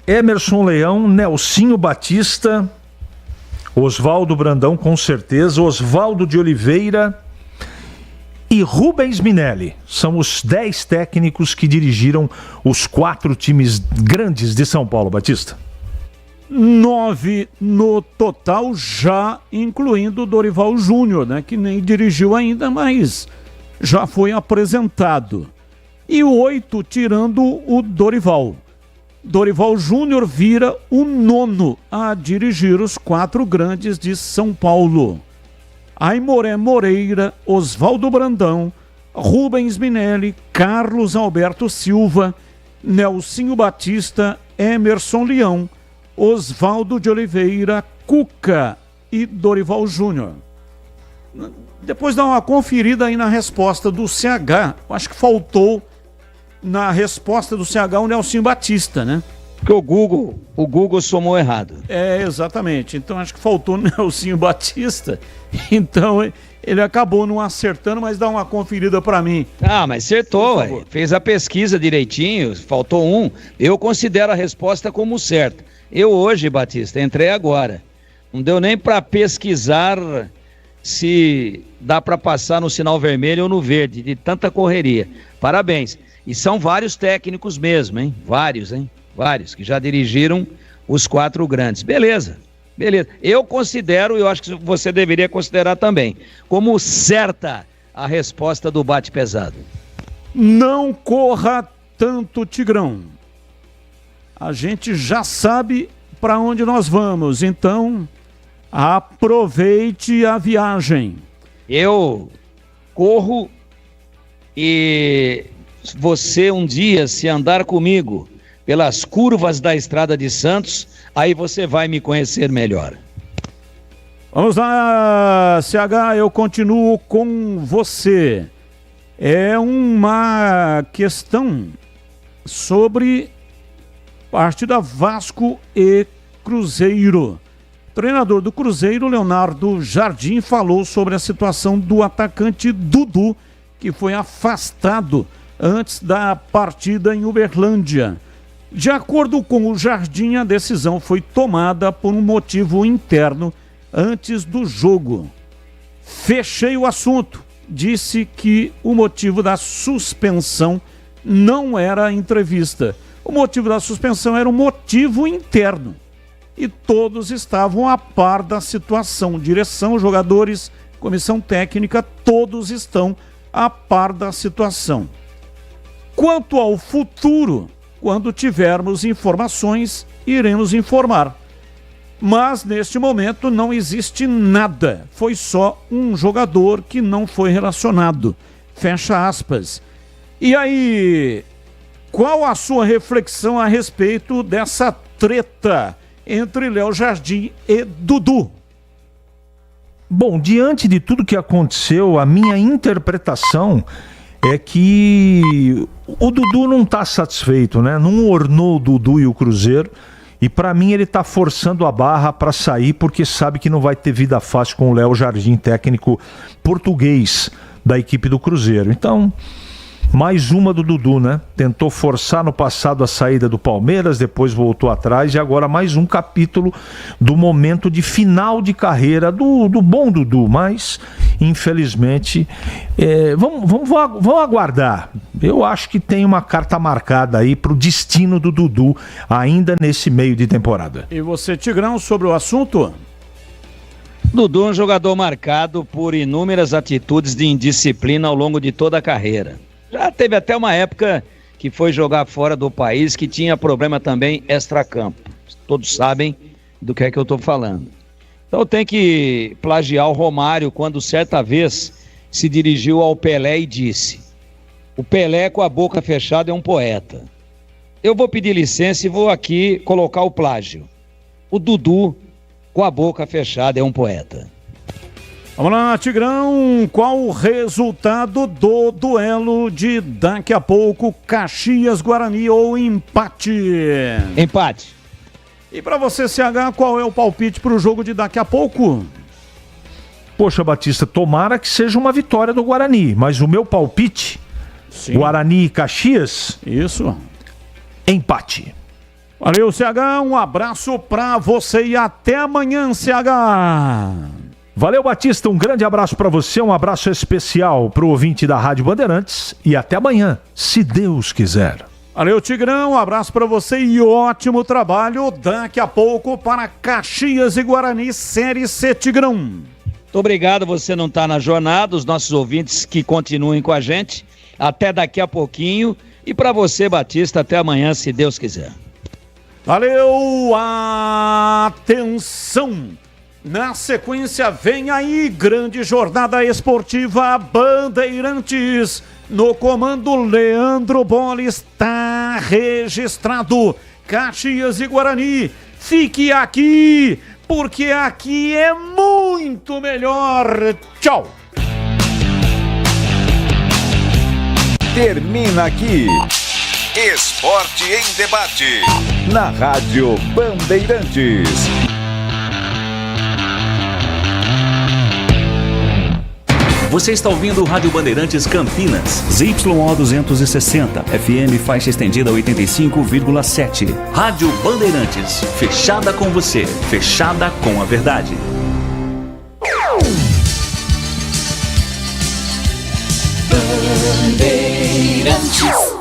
Emerson Leão, Nelsinho Batista, Oswaldo Brandão, com certeza, Oswaldo de Oliveira e Rubens Minelli. São os 10 técnicos que dirigiram os 4 times grandes de São Paulo, Batista. 9 no total, já incluindo o Dorival Júnior, né, que nem dirigiu ainda, mas já foi apresentado. E 8 tirando o Dorival. Dorival Júnior vira o 9º a dirigir os 4 grandes de São Paulo. Aimoré Moreira, Oswaldo Brandão, Rubens Minelli, Carlos Alberto Silva, Nelsinho Batista, Emerson Leão, Oswaldo de Oliveira, Cuca e Dorival Júnior. Depois dá uma conferida aí na resposta do CH. Eu acho que faltou na resposta do CH o Nelsinho Batista, né? Porque o Google somou errado. É, exatamente. Então acho que faltou o Nelsinho Batista. Então ele acabou não acertando, mas dá uma conferida pra mim. Ah, mas acertou, ué. Fez a pesquisa direitinho, faltou um. Eu considero a resposta como certa. Eu hoje, Batista, entrei agora. Não deu nem pra pesquisar se dá pra passar no sinal vermelho ou no verde, de tanta correria. Parabéns. E são vários técnicos mesmo, hein? Vários, que já dirigiram os 4 grandes. Beleza. Eu considero, eu acho que você deveria considerar também, como certa a resposta do bate pesado. Não corra tanto, Tigrão. A gente já sabe para onde nós vamos, então aproveite a viagem. Eu corro e você um dia, se andar comigo pelas curvas da Estrada de Santos, aí você vai me conhecer melhor. Vamos lá, CH, eu continuo com você. É uma questão sobre partida Vasco e Cruzeiro. O treinador do Cruzeiro, Leonardo Jardim, falou sobre a situação do atacante Dudu, que foi afastado antes da partida em Uberlândia. De acordo com o Jardim, a decisão foi tomada por um motivo interno antes do jogo. Fechei o assunto. Disse que o motivo da suspensão não era a entrevista. O motivo da suspensão era um motivo interno. E todos estavam a par da situação. Direção, jogadores, comissão técnica, todos estão a par da situação. Quanto ao futuro, quando tivermos informações, iremos informar. Mas, neste momento, não existe nada. Foi só um jogador que não foi relacionado. Fecha aspas. E aí, qual a sua reflexão a respeito dessa treta entre Léo Jardim e Dudu? Bom, diante de tudo que aconteceu, a minha interpretação é que o Dudu não está satisfeito, né? Não ornou o Dudu e o Cruzeiro. E para mim ele está forçando a barra para sair porque sabe que não vai ter vida fácil com o Léo Jardim, técnico português da equipe do Cruzeiro. Então, mais uma do Dudu, né? Tentou forçar no passado a saída do Palmeiras, depois voltou atrás e agora mais um capítulo do momento de final de carreira do bom Dudu, mas infelizmente vamos aguardar. Eu acho que tem uma carta marcada aí para o destino do Dudu ainda nesse meio de temporada. E você, Tigrão, sobre o assunto? Dudu é um jogador marcado por inúmeras atitudes de indisciplina ao longo de toda a carreira. Já teve até uma época que foi jogar fora do país, que tinha problema também extracampo. Todos sabem do que é que eu estou falando. Então tem que plagiar o Romário quando certa vez se dirigiu ao Pelé e disse: o Pelé com a boca fechada é um poeta. Eu vou pedir licença e vou aqui colocar o plágio. O Dudu com a boca fechada é um poeta. Vamos lá, Tigrão, qual o resultado do duelo de daqui a pouco, Caxias-Guarani ou empate? Empate. E para você, CH, qual é o palpite para o jogo de daqui a pouco? Poxa, Batista, tomara que seja uma vitória do Guarani, mas o meu palpite, sim, Guarani e Caxias, isso, empate. Valeu, CH, um abraço para você e até amanhã, CH. Valeu, Batista, um grande abraço para você, um abraço especial para o ouvinte da Rádio Bandeirantes e até amanhã, se Deus quiser. Valeu, Tigrão, um abraço para você e ótimo trabalho daqui a pouco para Caxias e Guarani, Série C, Tigrão. Muito obrigado, você não está na jornada, os nossos ouvintes que continuem com a gente, até daqui a pouquinho e para você, Batista, até amanhã, se Deus quiser. Valeu, atenção! Na sequência vem aí, grande jornada esportiva Bandeirantes. No comando, Leandro Bolle, está registrado. Caxias e Guarani, fique aqui, porque aqui é muito muito melhor. Tchau. Termina aqui. Esporte em Debate. Na Rádio Bandeirantes. Você está ouvindo o Rádio Bandeirantes Campinas. ZYO 260, FM faixa estendida 85,7. Rádio Bandeirantes, fechada com você, fechada com a verdade. Bandeirantes.